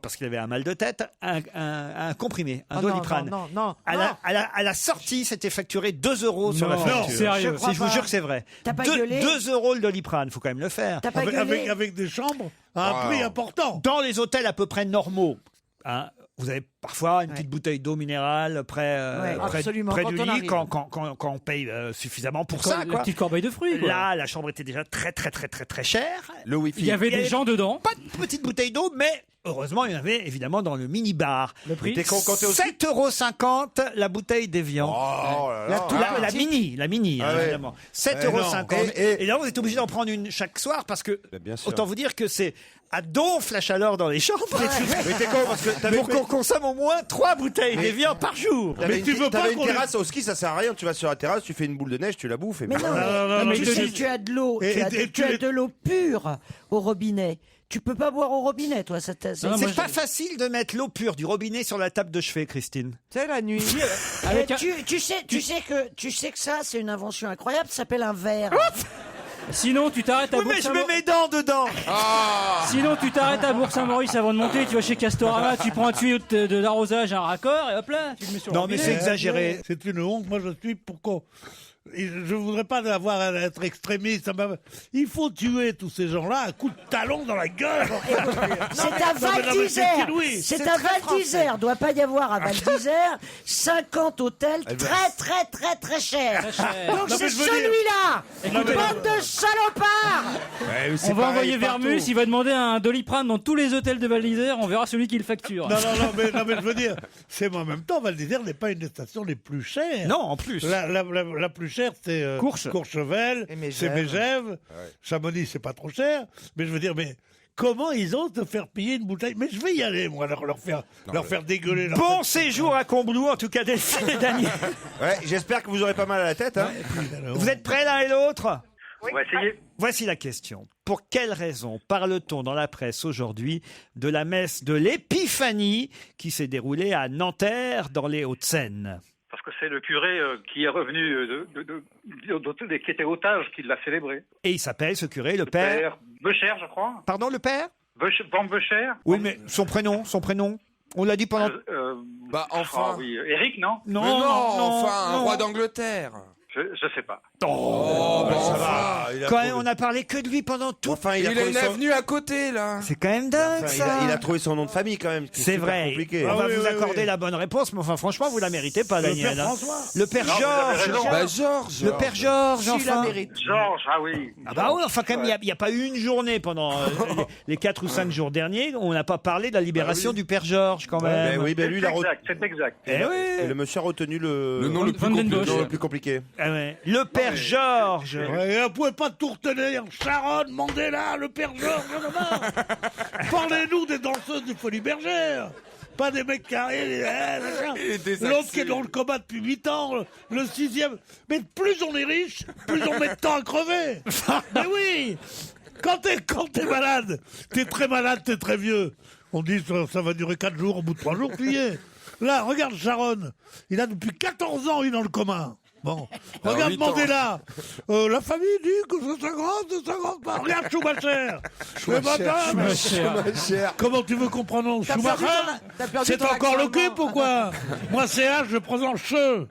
parce qu'il avait un mal de tête, un comprimé, un Doliprane. Non. À la sortie, c'était facturé 2 € sur la facture. Sérieux. Je vous jure que c'est vrai. T'as pas gueulé 2 € le Doliprane, faut quand même le faire. T'as pas gueulé Avec des chambres à un prix important. Dans les hôtels à peu près normaux, hein, vous avez parfois une petite bouteille d'eau minérale près absolument, du quand on lit arrive. quand on paye suffisamment pour ça. La Quoi. petite corbeille de fruits, quoi. Là, la chambre était déjà très chère. Le Wi-Fi. Il y avait des gens dedans. Pas de petite bouteille d'eau, mais heureusement, il y en avait évidemment dans le mini-bar. Le prix, 7,50 € la bouteille d'Evian. Oh là là. La mini, Ah ouais. évidemment. 7,50 €. Et là, vous êtes obligé d'en prendre une chaque soir parce que, bien sûr. autant vous dire que c'est à donf la chaleur dans les chambres. Mais t'es con parce que Pour qu'on consomme au moins 3 bouteilles d'Evian par jour. T'avais tu veux pas une qu'on terrasse au ski, ça sert à rien. Tu vas sur la terrasse, tu fais une boule de neige, tu la bouffes. Et Mais puis non, voilà. non, tu je sais dis- que tu as de l'eau, Et- tu as et tu as de l'eau pure au robinet. Tu peux pas boire au robinet, toi. C'est pas facile de mettre l'eau pure du robinet sur la table de chevet, Christine. C'est la nuit. Avec un- tu sais que ça, c'est une invention incroyable. Ça s'appelle un verre. Sinon, tu t'arrêtes à Oui, mais je mets Bourg-Saint-Maurice. mes dents dedans. Sinon, tu t'arrêtes à Bourg-Saint-Maurice avant de monter. Tu vas chez Castorama, tu prends un tuyau de l'arrosage, un raccord, et hop là, tu le mets sur le Non, mais robinet. c'est exagéré. C'est une honte. Moi, je suis pour qu'on. Et je voudrais pas avoir à être extrémiste. Il faut tuer tous ces gens-là à coups de talon dans la gueule. C'est à Val d'Isère. C'est à Val d'Isère. Doit pas y avoir à Val d'Isère 50 hôtels très chers. Donc Non, c'est mais je veux dire- celui-là. Écoutez- Bande de salopards. On va envoyer Vermus, il va demander un Doliprane dans tous les hôtels de Val d'Isère, on verra celui qui le facture. Non, mais je veux dire, c'est en même temps, Val d'Isère n'est pas une des stations les plus chères. Non, en plus. La plus chère, c'est Courchevel, Et Mégève. c'est Mégève. Chamonix, c'est pas trop cher. Mais je veux dire, mais comment ils osent te faire payer une bouteille? Mais je vais y aller, moi, leur faire dégueuler. Bon séjour à Combloux, en tout cas, Delphine et Daniel. Ouais, j'espère que vous aurez pas mal à la tête. Hein. Vous êtes prêts l'un et l'autre? On va essayer. Voici la question. Pour quelle raison parle-t-on dans la presse aujourd'hui de la messe de l'Épiphanie qui s'est déroulée à Nanterre, dans les Hauts-de-Seine? Parce que c'est le curé qui est revenu qui était otage qui l'a célébré. Et il s'appelle, ce curé, le père... Père Becher, je crois. Pardon, le père? Van Becher. Oui, mais son prénom. On l'a dit pendant... Bah, enfin. Ah oui, Eric, non? Mais non, enfin, un roi d'Angleterre. Je sais pas. Oh, ça va. Quand même, on a parlé que de lui pendant tout. Enfin, Il a une avenue à côté, là. C'est quand même dingue, Enfin, ça. il a trouvé son nom de famille quand même. C'est vrai. Compliqué. On va vous accorder la bonne réponse, mais enfin, franchement, vous la méritez pas, Le Daniel. père hein. François. Le père Non, vous avez Georges. raison. Bah, Georges. Le père Georges, Si, il la enfin. mérite. Georges, ah oui. Ah bah oui, enfin quand même, il n'y a pas eu une journée pendant les 4 ou 5 jours derniers, on n'a pas parlé de la libération du père Georges quand même. Ben oui, ben lui, il a C'est exact. Eh oui. Et le monsieur a retenu le nom le plus compliqué. le plus compliqué. Ah ouais. Le père Georges. Ouais, vous pouvez pas tout retenir. Sharon, Mandela, le père Georges, j'en ai marre. Parlez-nous des danseuses du Folie Bergère. Pas des mecs carrés, l'autre qui est dans le coma depuis 8 ans, le 6e. Mais plus on est riche, plus on met de temps à crever. Mais oui, quand t'es malade, t'es très malade, t'es très vieux. On dit ça va durer 4 jours, au bout de 3 jours, tu y es. Là, regarde Sharon, il a depuis 14 ans, il est dans le coma. Bon, regarde 8 ans. Mandela. La famille dit que ça s'agrande pas. Regarde Schumacher. Mais madame, Schumacher. comment tu veux comprendre Schumacher? C'est encore le cul, pourquoi? Moi, c'est H, je présente che.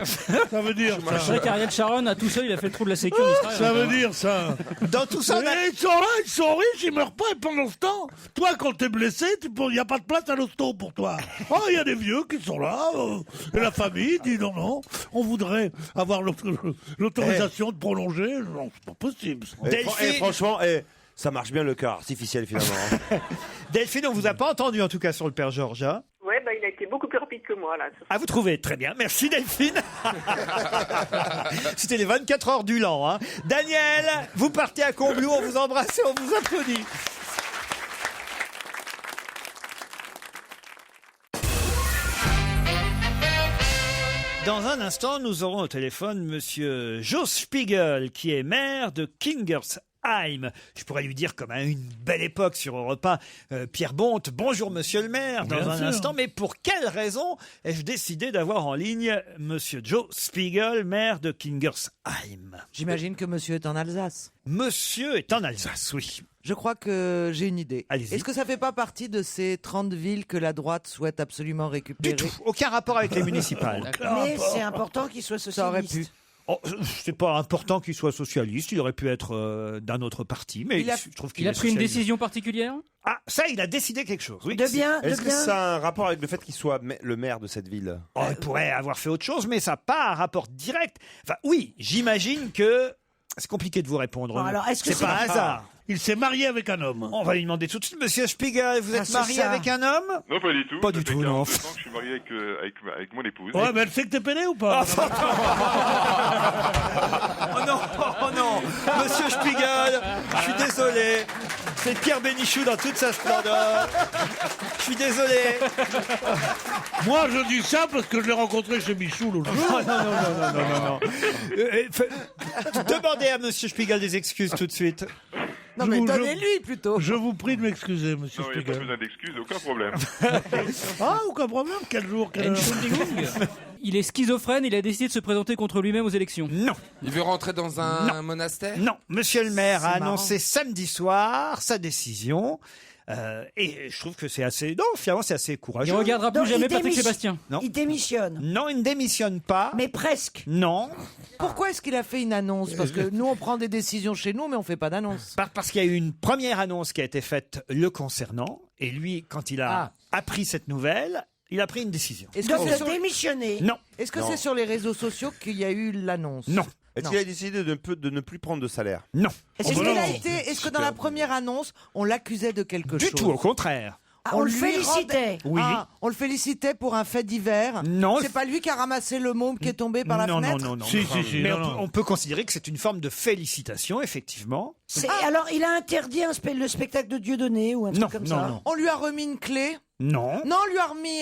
Ça veut dire C'est ça. vrai qu'Ariel Sharon, à tout seul, il a fait le trou de la sécu. Ça veut dire ça. Dans tout ça, on a- Et ils sont là, ils sont riches, ils meurent pas. Et pendant ce temps, toi, quand t'es blessé, il n'y a pas de place à l'hosto pour toi. Oh, il y a des vieux qui sont là. Et la famille dit non, on voudrait avoir l'autorisation de prolonger. Non, c'est pas possible. ça. Et franchement, ça marche bien le cœur artificiel finalement. Delphine, on vous a pas entendu en tout cas sur le père Georges. Hein. Ouais, bah, il a été beaucoup plus rapide que moi, là. Ah, vous trouvez très bien. Merci Delphine. C'était les 24 heures du Lan. Hein. Daniel, vous partez à Combloux, on vous embrasse et on vous applaudit. Dans un instant, nous aurons au téléphone monsieur Joe Spiegel, qui est maire de Kingersheim. Je pourrais lui dire, comme à une belle époque sur Europe 1, Pierre Bonte, bonjour monsieur le maire, dans Bien un sûr. instant. Mais pour quelle raison ai-je décidé d'avoir en ligne monsieur Joe Spiegel, maire de Kingersheim? J'imagine que monsieur est en Alsace. Monsieur est en Alsace, oui. Je crois que j'ai une idée. Allez-y. Est-ce que ça fait pas partie de ces 30 villes que la droite souhaite absolument récupérer? Du tout. Aucun rapport avec les municipales. Mais c'est important qu'il soit Ça aurait socialiste. pu. Oh, c'est pas important qu'il soit socialiste, il aurait pu être d'un autre parti, mais je trouve qu'il Il a est pris une socialiste. décision particulière? Ah, ça, il a décidé quelque chose, oui. De bien, de Est-ce que bien. ça a un rapport avec le fait qu'il soit le maire de cette ville? Oh, il pourrait avoir fait autre chose, mais ça n'a pas un rapport direct. Enfin, oui, j'imagine que... C'est compliqué de vous répondre. Bon, alors, est-ce que c'est pas un hasard. Il s'est marié avec un homme. On va lui demander tout de suite, monsieur Spiegel, vous êtes c'est marié ça. avec un homme? Non, pas du tout. Pas Ça du fait tout, 42 non. ans que je suis marié avec mon épouse. Ouais, mais elle sait que t'es pédé ou pas? Oh non, monsieur Spiegel, je suis désolé. C'est Pierre Bénichou dans toute sa splendeur. Je suis désolé. Moi, je dis ça parce que je l'ai rencontré chez Michou l'autre jour. Non. Demandez à monsieur Spiegel des excuses tout de suite. Non, mais donnez-lui plutôt. Je vous prie de m'excuser, monsieur Non, il n'y a pas Spiegel. besoin d'excuses, aucun problème. Ah, aucun problème. Quel jour, quelle heure? Il est schizophrène, il a décidé de se présenter contre lui-même aux élections. Non. Il veut rentrer dans un monastère? Non, monsieur le maire a C'est marrant. annoncé samedi soir sa décision. Et je trouve que c'est assez... Non, finalement, c'est assez courageux. Il regardera plus Donc, jamais il Patrick démission- Sébastien. Non. Il démissionne. Non, il ne démissionne pas. Mais presque. Non, Pourquoi est-ce qu'il a fait une annonce? Parce que nous, on prend des décisions chez nous, mais on fait pas d'annonce. parce qu'il y a eu une première annonce qui a été faite le concernant. Et lui, quand il a appris cette nouvelle, il a pris une décision. Est-ce Donc, que il c'est a sur... démissionné. Non, est-ce que Non. c'est sur les réseaux sociaux qu'il y a eu l'annonce? non, Est-ce Non. qu'il a décidé de ne plus prendre de salaire? non. Est-ce Oh, bah qu'il non. a été... Est-ce que dans la première annonce, on l'accusait de quelque Du chose? tout, au contraire. Ah, on le lui félicitait. Oui. Ah, on le félicitait pour un fait divers. Non. C'est pas lui qui a ramassé le môme qui est tombé par la non, fenêtre? non. Si. Mais non, on, non. Peut, on peut considérer que c'est une forme de félicitation, effectivement. Alors, il a interdit le spectacle de Dieudonné ou un truc Non, comme non, ça. non. On lui a remis une clé? Non. Non, on lui a remis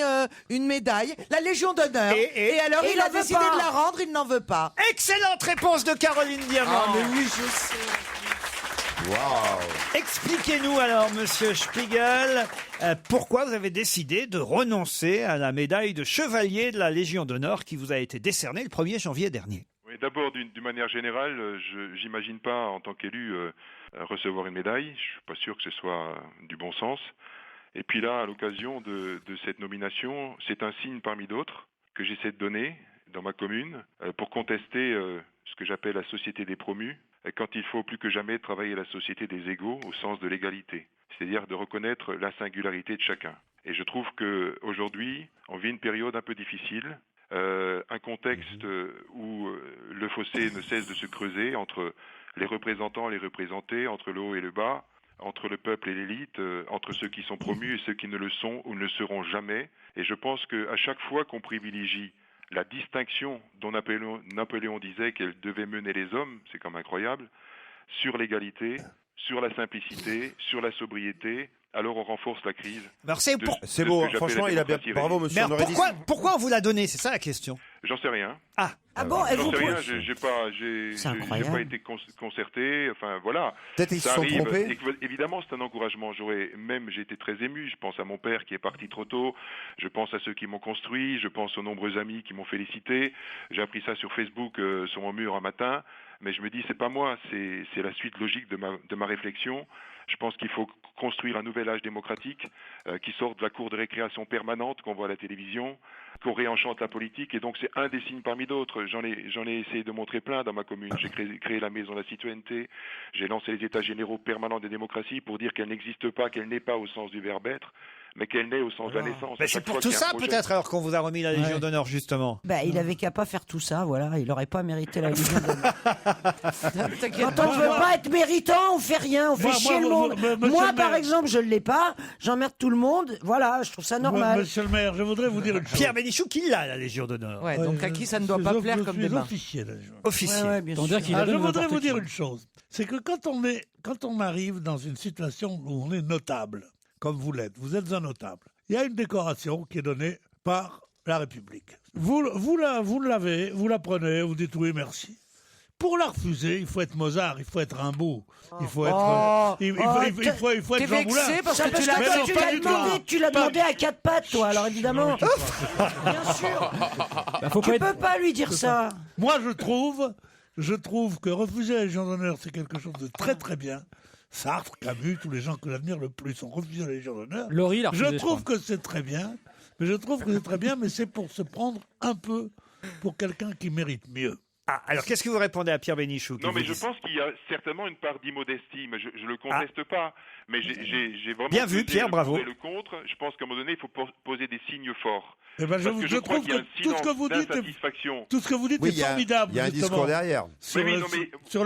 une médaille, la Légion d'honneur. Et alors, il il a n'en veut décidé pas. de la rendre, il n'en veut pas. Excellente réponse de Caroline Diamant. Ah, mais oui, je sais. Expliquez-nous alors, monsieur Spiegel, pourquoi vous avez décidé de renoncer à la médaille de chevalier de la Légion d'honneur qui vous a été décernée le 1er janvier dernier. Oui, d'abord, d'une manière générale, j'imagine pas, en tant qu'élu, recevoir une médaille. Je suis pas sûr que ce soit du bon sens. Et puis là, à l'occasion de cette nomination, c'est un signe parmi d'autres que j'essaie de donner dans ma commune pour contester ce que j'appelle la société des promus, quand il faut plus que jamais travailler la société des égaux au sens de l'égalité, c'est-à-dire de reconnaître la singularité de chacun. Et je trouve qu'aujourd'hui, on vit une période un peu difficile, un contexte où le fossé ne cesse de se creuser entre les représentants et les représentés, entre le haut et le bas, entre le peuple et l'élite, entre ceux qui sont promus et ceux qui ne le sont ou ne le seront jamais. Et je pense qu'à chaque fois qu'on privilégie la distinction dont Napoléon disait qu'elle devait mener les hommes, c'est quand même incroyable, sur l'égalité, sur la simplicité, sur la sobriété, alors on renforce la crise. Alors c'est beau, franchement, il a bien. Bravo, monsieur. Mais alors, pourquoi on vous l'a donné? C'est ça la question. J'en sais rien. Ah bon, j'en sais rien, j'ai pas été concerté, enfin voilà. Peut-être ils se sont trompés. Évidemment, c'est un encouragement. J'ai été très ému. Je pense à mon père qui est parti trop tôt. Je pense à ceux qui m'ont construit. Je pense aux nombreux amis qui m'ont félicité. J'ai appris ça sur Facebook, sur mon mur un matin. Mais je me dis, c'est pas moi, c'est la suite logique de ma réflexion. Je pense qu'il faut construire un nouvel âge démocratique qui sorte de la cour de récréation permanente qu'on voit à la télévision, qu'on réenchante la politique. Et donc c'est un des signes parmi d'autres. J'en ai essayé de montrer plein dans ma commune. J'ai créé la maison de la citoyenneté. J'ai lancé les états généraux permanents des démocraties pour dire qu'elle n'existe pas, qu'elle n'est pas au sens du verbe être, mais qu'elle naît au sens de la naissance. Ben c'est pour tout ça peut-être alors qu'on vous a remis la Légion d'honneur justement. Il avait qu'à pas faire tout ça, voilà, il aurait pas mérité la Légion d'honneur. Quand on ne veut pas être méritant, on fait rien, on fait chier le monde. Moi par exemple, je ne l'ai pas, j'emmerde tout le monde, voilà, je trouve ça normal. Monsieur le maire, je voudrais vous dire une chose. Pierre Bénichou qui l'a la Légion d'honneur. Ouais, donc à qui ça ne doit pas plaire comme débat. Officier, la Légion. Officier. Bien sûr. Je voudrais vous dire une chose, c'est que quand on arrive dans une situation où on est notable, comme vous l'êtes, vous êtes un notable. Il y a une décoration qui est donnée par la République. Vous l'avez, vous la prenez, vous dites oui, merci. Pour la refuser, il faut être Mozart, il faut être Rimbaud, il faut être, il faut être Jean Moulin. Parce que tu l'as demandé à quatre pattes, toi, alors évidemment. Bien sûr. Tu peux pas lui dire ça. Moi, je trouve que refuser la Légion d'honneur, c'est quelque chose de très très bien. Sartre, Camus, tous les gens que j'admire le plus ont refusé la Légion d'honneur. Je trouve que c'est très bien, mais c'est pour se prendre un peu pour quelqu'un qui mérite mieux. Ah, alors qu'est-ce que vous répondez à Pierre Bénichou? Non, mais je pense qu'il y a certainement une part d'immodestie, mais je le conteste pas. Mais j'ai vraiment bien vu, Pierre, bravo. Le contre. Je pense qu'à un moment donné, il faut poser des signes forts. Eh ben, je trouve que tout ce que vous dites est formidable. Il y a un discours derrière. Sur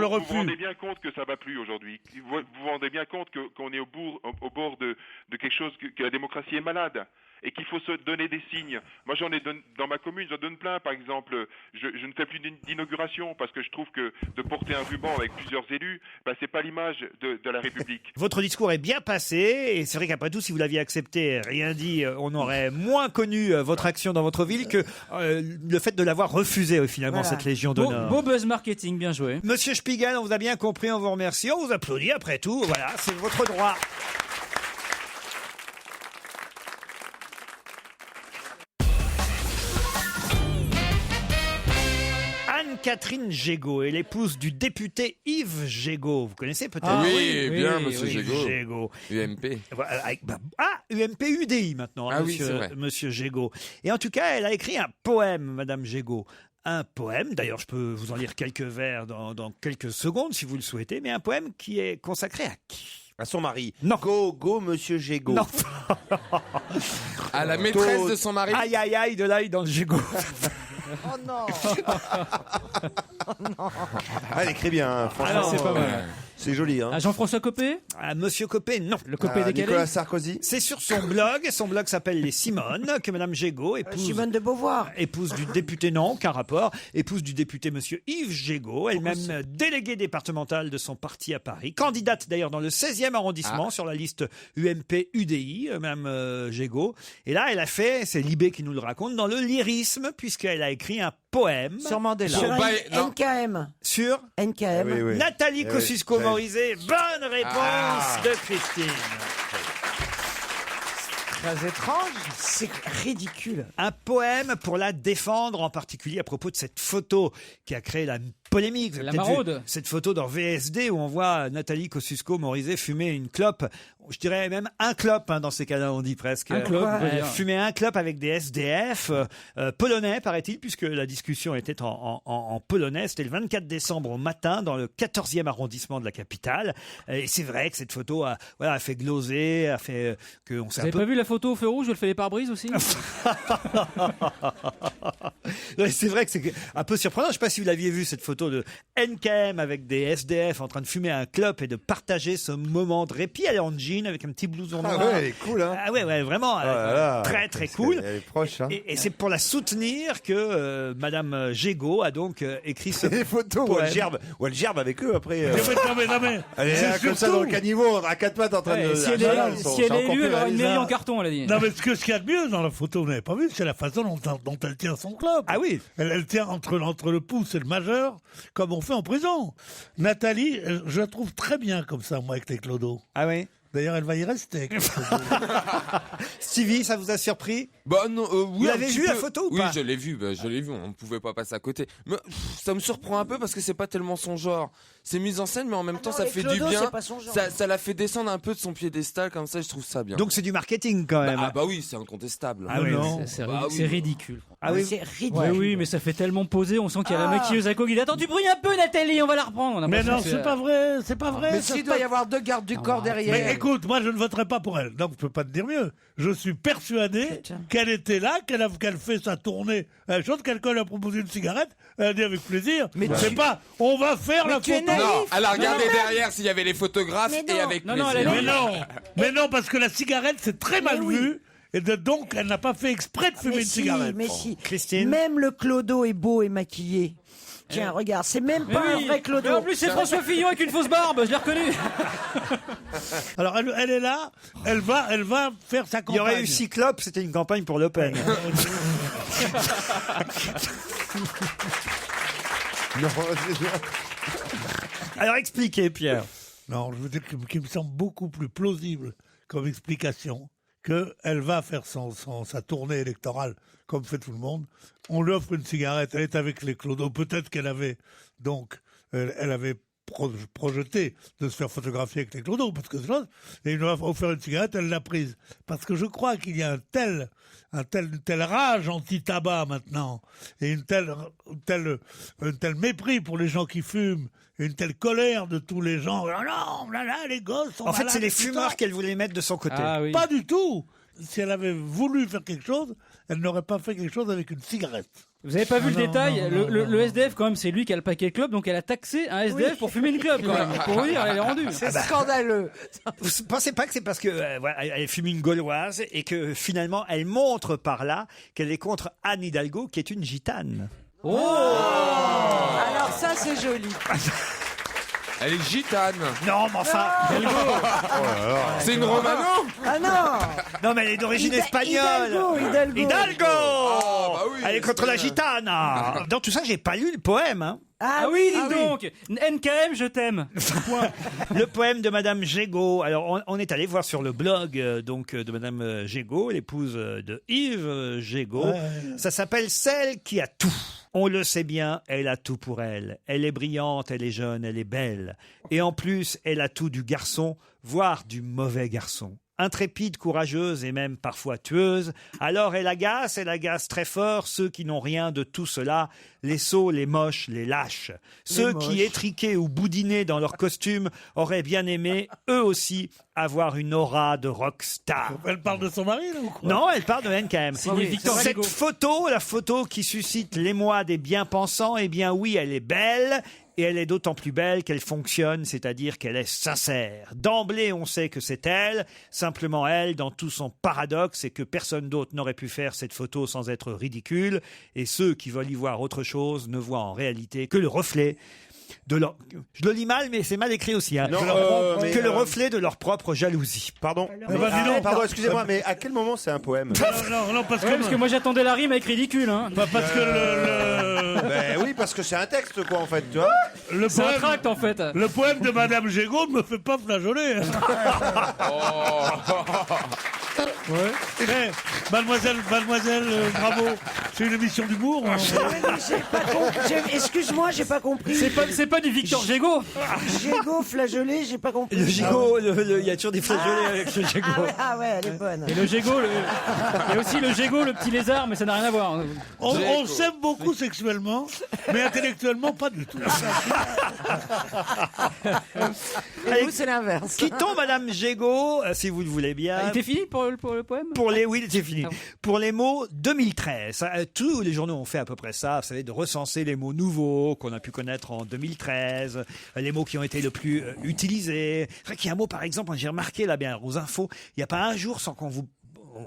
le refus. Vous vous rendez bien compte que ça va plus aujourd'hui. Vous vous rendez bien compte qu'on est au bord de quelque chose que la démocratie est malade. Et qu'il faut se donner des signes. Moi, j'en ai dans ma commune, j'en donne plein. Par exemple, je ne fais plus d'inauguration parce que je trouve que de porter un ruban avec plusieurs élus, c'est pas l'image de la République. Votre discours est bien passé et c'est vrai qu'après tout, si vous l'aviez accepté, rien dit, on aurait moins connu votre action dans votre ville que le fait de l'avoir refusé finalement cette Légion d'honneur. Beau buzz marketing, bien joué. Monsieur Spiegel, on vous a bien compris, on vous remercie, on vous applaudit après tout. Voilà, c'est votre droit. Catherine Gégaud est l'épouse du député Yves Gégaud. Vous connaissez peut-être? Oui, bien, monsieur Gégaud. UMP. UMP UDI maintenant, monsieur Gégaud. Et en tout cas, elle a écrit un poème, Madame Gégaud. Un poème, d'ailleurs je peux vous en lire quelques vers dans quelques secondes si vous le souhaitez, mais un poème qui est consacré à qui? À son mari. Non. Go, monsieur Gégaud. Non. À la maîtresse de son mari. Aïe, aïe, aïe, de l'ail dans le Gégaud. Oh non. Oh non. Elle écrit bien, franchement. C'est pas mal. C'est joli, hein. À Jean-François Copé? À Monsieur Copé, non. Le Copé décalé? Nicolas Sarkozy? C'est sur son blog. Son blog s'appelle Les Simones, que Madame Gégaud, épouse. Simone de Beauvoir. Épouse du député, non, aucun rapport. Épouse du député Monsieur Yves Gégaud, elle-même déléguée départementale de son parti à Paris. Candidate d'ailleurs dans le 16e arrondissement sur la liste UMP-UDI, Madame Gégaud. Et là, elle a fait, c'est Libé qui nous le raconte, dans le lyrisme, puisqu'elle a écrit un poème. Sur Mandela. Sur NKM. Sur NKM. Oui. Nathalie Kosciusko-Morizet. Bonne réponse de Christine. Très étrange. C'est ridicule. Un poème pour la défendre, en particulier à propos de cette photo qui a créé la polémique. Vous avez La peut-être vu maraude. cette photo dans VSD où on voit Nathalie Kosciusko-Morizet fumer une clope. Je dirais même un clope, dans ces cas-là, on dit presque. Un clope, on peut dire. Fumer un clope avec des SDF polonais, paraît-il, puisque la discussion était en polonais. C'était le 24 décembre au matin, dans le 14e arrondissement de la capitale. Et c'est vrai que cette photo a fait gloser, a fait qu'on Vous s'est avez pas vu la photo au feu rouge, je le fais les pare-brises aussi Ouais, c'est vrai que c'est un peu surprenant. Je ne sais pas si vous l'aviez vu, cette photo de NKM avec des SDF en train de fumer un clope et de partager ce moment de répit. Elle est en jean avec un petit blouson noir. Ah ouais, elle est cool, hein. Ah ouais, vraiment. Très, très cool. Elle est proche, hein. Et c'est pour la soutenir que Madame Gégaud a donc écrit ce des photos où elle gerbe avec eux après. Non, mais, elle est là, comme ça dans le caniveau, à quatre pattes en train de. Si elle est élue, elle aura une mairie en carton, elle a dit. Non, mais ce qu'il y a de mieux dans la photo, vous n'avez pas vu, c'est la façon dont elle tient son club. Ah oui. Elle tient entre le pouce et le majeur, comme on fait en prison. Nathalie, je la trouve très bien comme ça, moi, avec les clodos. Ah oui. D'ailleurs, elle va y rester. Stevie, ça vous a surpris? Bah non, oui. Vous l'avez vu la photo ou oui, pas? je l'ai vu, on ne pouvait pas passer à côté. Mais ça me surprend un peu parce que c'est pas tellement son genre. C'est mise en scène, mais en même temps, ça fait du bien. Ça l'a fait descendre un peu de son piédestal, comme ça, je trouve ça bien. Donc c'est du marketing quand même. Ah bah oui, c'est incontestable. Ah oui, non. C'est ridicule. Ah oui, c'est ridicule. Ouais, oui, mais ça fait tellement posé, on sent qu'il y a la maquilleuse à co qui dit attends, tu brouilles un peu, Nathalie, on va la reprendre. Mais non, c'est pas vrai, c'est pas vrai. Mais s'il doit y avoir 2 gardes du corps derrière. Mais écoute, moi je ne voterai pas pour elle, donc je peux pas te dire mieux. Je suis persuadé qu'elle était là, qu'elle fait sa tournée, qu'elle a proposé une cigarette, elle a dit avec plaisir. Mais c'est pas, on va faire la photo. Non, elle a regardé derrière s'il y avait les photographes et avec plaisir. Mais non, parce que la cigarette c'est très mal vu. Et donc, elle n'a pas fait exprès de fumer une cigarette. Mais si, Christine. même le clodo est beau et maquillé. Tiens, regarde, c'est même pas un vrai clodo. Mais en plus, c'est François Fillon avec une fausse barbe, je l'ai reconnu. Alors, elle est là, elle va faire sa campagne. Il y aurait eu 6 clopes, c'était une campagne pour Le Pen. Non, Alors expliquez, Pierre. Non, je veux dire qu'il me semble beaucoup plus plausible comme explication qu'elle va faire sa tournée électorale comme fait tout le monde. On lui offre une cigarette, elle est avec les clodos. Peut-être qu'elle avait elle avait projeté de se faire photographier avec les clodos, parce que et il lui a offert une cigarette, elle l'a prise. Parce que je crois qu'il y a une telle rage anti-tabac maintenant, et un tel mépris pour les gens qui fument, et une telle colère de tous les gens. Non, les gosses sont En fait, malades, c'est les tout fumeurs ça. qu'elle voulait mettre de son côté. Ah oui. Pas du tout. Si elle avait voulu faire quelque chose, elle n'aurait pas fait quelque chose avec une cigarette. Vous avez pas vu le non, détail? non, Le SDF, quand même, c'est lui qui a le paquet de club, donc elle a taxé un SDF pour fumer une club, quand même. Pour vous dire, elle est rendue. C'est scandaleux. Vous pensez pas que c'est parce que voilà, elle fume une gauloise et que finalement elle montre par là qu'elle est contre Anne Hidalgo, qui est une gitane. Oh Alors ça, c'est joli. Elle est gitane. Non, mais enfin, C'est une romano. Ah non. non, mais elle est d'origine espagnole. Hidalgo. Ah, bah oui, elle est contre la gitane. Dans tout ça, j'ai pas lu le poème. Hein. Ah oui, dis donc. NKM, je t'aime. Le poème de Madame Gégaud. Alors, on est allé voir sur le blog de Madame Gégaud, l'épouse de Yves Gégaud. Ça s'appelle Celle qui a tout. On le sait bien, elle a tout pour elle. Elle est brillante, elle est jeune, elle est belle. Et en plus, elle a tout du garçon, voire du mauvais garçon. Intrépide, courageuse et même parfois tueuse, alors elle agace très fort ceux qui n'ont rien de tout cela, les sots, les moches, les lâches. Ceux qui, étriqués ou boudinés dans leur costume, auraient bien aimé, eux aussi, avoir une aura de rockstar. Elle parle de son mari, là, ou quoi? Non, elle parle de NKM. Cette photo, la photo qui suscite l'émoi des bien-pensants, eh bien oui, elle est belle. Et elle est d'autant plus belle qu'elle fonctionne, c'est-à-dire qu'elle est sincère. D'emblée, on sait que c'est elle, simplement elle, dans tout son paradoxe, et que personne d'autre n'aurait pu faire cette photo sans être ridicule. Et ceux qui veulent y voir autre chose ne voient en réalité que le reflet de leur... Je le lis mal, mais c'est mal écrit aussi. Hein. Non, que le reflet de leur propre jalousie. Pardon. Pardon, Excusez-moi, mais à quel moment c'est un poème? Non, parce Parce que moi j'attendais la rime avec ridicule. Hein. parce que Ben oui, parce que c'est un texte, quoi, en fait, tu vois. C'est un tract, en fait. Le poème de Madame Gégaud ne me fait pas flageoler. Eh, mademoiselle, bravo. C'est une émission d'humour. Hein. Excuse-moi, j'ai pas compris. C'est pas du Victor Gégaud. Gégaud, flageolet, j'ai pas compris. Le gigot, il y a toujours des flageolets avec le gigot. Ah ouais, elle est bonne. Et le Gégaud, il y a aussi le Gégaud, le petit lézard, mais ça n'a rien à voir. On s'aime beaucoup sexuellement, mais intellectuellement pas du tout. Et vous, c'est l'inverse. Quittons Madame Gégaud, si vous le voulez bien. Il était fini pour le poème? Oui, c'est fini. Pour les mots 2013, tous les journaux ont fait à peu près ça, vous savez, de recenser les mots nouveaux qu'on a pu connaître en 2013, les mots qui ont été le plus utilisés. C'est vrai qu'il y a un mot, par exemple, j'ai remarqué là bien aux infos, il n'y a pas un jour sans qu'on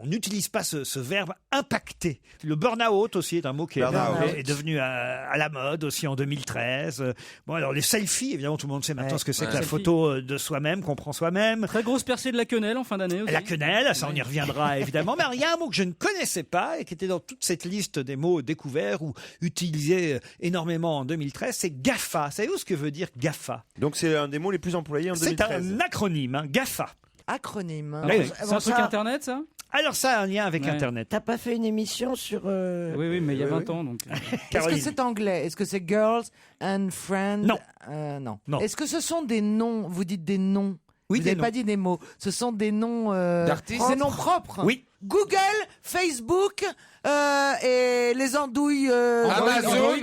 on n'utilise pas ce verbe impacter. Le burn-out aussi est un mot qui est devenu à la mode aussi en 2013. Bon, alors les selfies, évidemment, tout le monde sait maintenant ce que c'est que la photo de soi-même, qu'on prend soi-même. Très grosse percée de la quenelle en fin d'année aussi. La quenelle, ça on y reviendra évidemment. Mais il y a un mot que je ne connaissais pas et qui était dans toute cette liste des mots découverts ou utilisés énormément en 2013, c'est GAFA. Savez-vous ce que veut dire GAFA? Donc c'est un des mots les plus employés en 2013. C'est un acronyme, hein, GAFA. Acronyme. Oui. C'est un truc internet, ça? Alors ça a un lien avec Internet. T'as pas fait une émission sur... Oui, mais il y a 20 ans, donc... Est-ce que c'est anglais? Est-ce que c'est Girls and Friends? Non. Non. Est-ce que ce sont des noms? Vous dites des noms. Oui, vous n'avez pas dit des mots. Ce sont des noms... d'artistes? Des noms propres. Oui. Google, Facebook et les andouilles... Amazon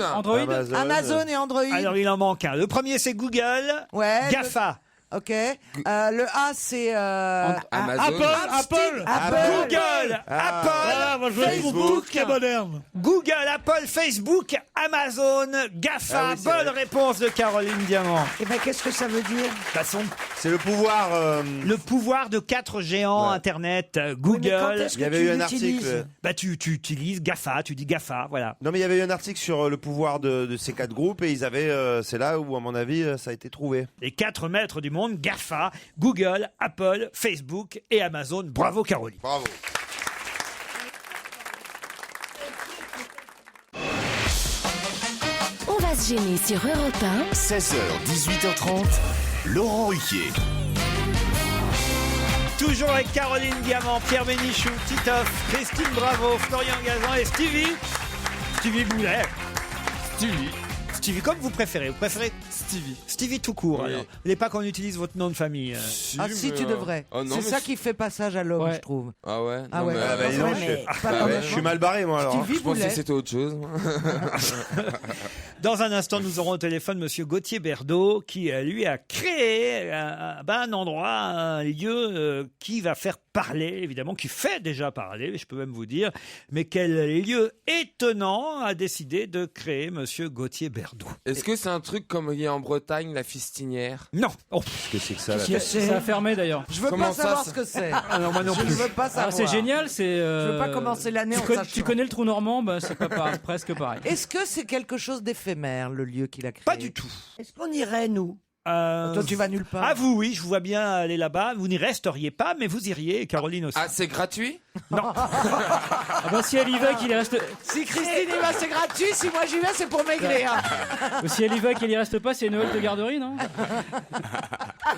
et Android. Alors il en manque un. Le premier c'est Google. Ouais. GAFA. Ok. Le A, c'est... Amazon. Apple. Google, Apple, Facebook, qui est moderne. Google, Apple, Facebook, Amazon, GAFA. Bonne réponse de Caroline Diamant. Et ben qu'est-ce que ça veut dire? C'est le pouvoir. Le pouvoir de 4 géants Internet, Google. Il y avait eu un article. Tu utilises GAFA, tu dis GAFA, voilà. Non mais il y avait eu un article sur le pouvoir de ces 4 groupes et ils avaient. C'est là où à mon avis ça a été trouvé. Les 4 maîtres du monde, GAFA, Google, Apple, Facebook et Amazon. Bravo Caroline. Bravo. On va se gêner sur Europe 1. 16h, 18h30, Laurent Ruquier. Toujours avec Caroline Diamant, Pierre Bénichou, Titoff, Christine Bravo, Florian Gazan et Stevie Boulet. Stevie, comme vous préférez. Vous préférez Stevie. Stevie tout court. Oui. Alors. Vous voulez pas qu'on utilise votre nom de famille Si, tu devrais. Oh, non, c'est ça qui fait passage à l'homme, je trouve. Ah ouais. Ah ouais. Je suis mal barré moi alors. Je pensais que c'était autre chose. Dans un instant, nous aurons au téléphone Monsieur Gauthier Berdaud qui, lui, a créé un endroit, un lieu qui va faire parler, évidemment, qui fait déjà parler, je peux même vous dire, mais quel lieu étonnant a décidé de créer Monsieur Gauthier Berdaud. Est-ce que c'est un truc comme il y a en Bretagne, la fistinière? Non. Qu'est-ce que c'est que ça? Ça a fermé d'ailleurs. Je veux pas savoir ce que c'est. Non, moi non plus. Je veux pas savoir. C'est génial, c'est... Je veux pas commencer l'année en sachant. Tu connais le trou normand, c'est presque pareil. Est-ce que c'est quelque chose d'éphémère, le lieu qu'il a créé? Pas du tout. Est-ce qu'on irait, nous? Toi, tu vas nulle part. Ah, vous, oui, je vous vois bien aller là-bas. Vous n'y resteriez pas, mais vous iriez, et Caroline aussi. Ah, c'est gratuit? Non. Si elle y va, qu'il y reste... Si Christine y va, c'est gratuit. Si moi j'y vais, c'est pour maigrir. Si elle y va, qu'elle y reste pas, c'est Noël de garderie, non?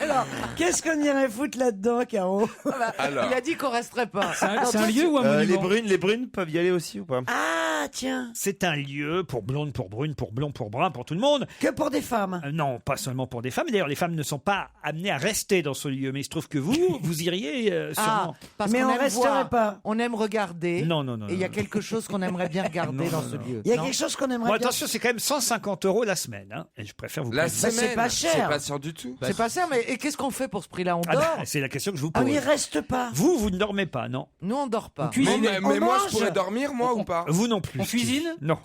Alors, qu'est-ce qu'on irait foutre là-dedans, Caro? Alors. Il a dit qu'on resterait pas. C'est un lieu ou un monument? Les brunes peuvent y aller aussi ou pas? Ah, tiens. C'est un lieu pour blonde, pour brune, pour blond, pour brun, pour tout le monde. Que pour des femmes? Non, pas seulement pour des femmes. D'ailleurs, les femmes ne sont pas amenées à rester dans ce lieu. Mais il se trouve que vous iriez sûrement. Parce mais on resterait pas. On aime regarder. Non. Et il y a quelque chose qu'on aimerait bien regarder dans ce lieu. Il y a quelque chose qu'on aimerait Bon, bien... attention, c'est quand même 150 € la semaine. Hein, et je préfère vous La préciser. semaine? c'est pas cher. C'est pas cher du tout. C'est pas cher, mais et qu'est-ce qu'on fait pour ce prix-là? On dort? C'est la question que je vous On pose. n'y reste pas. Vous ne dormez pas, non? Nous, on dort pas. Non, mais On moi, mange. je pourrais dormir, moi, ou pas? Vous non plus. On cuisine? Non.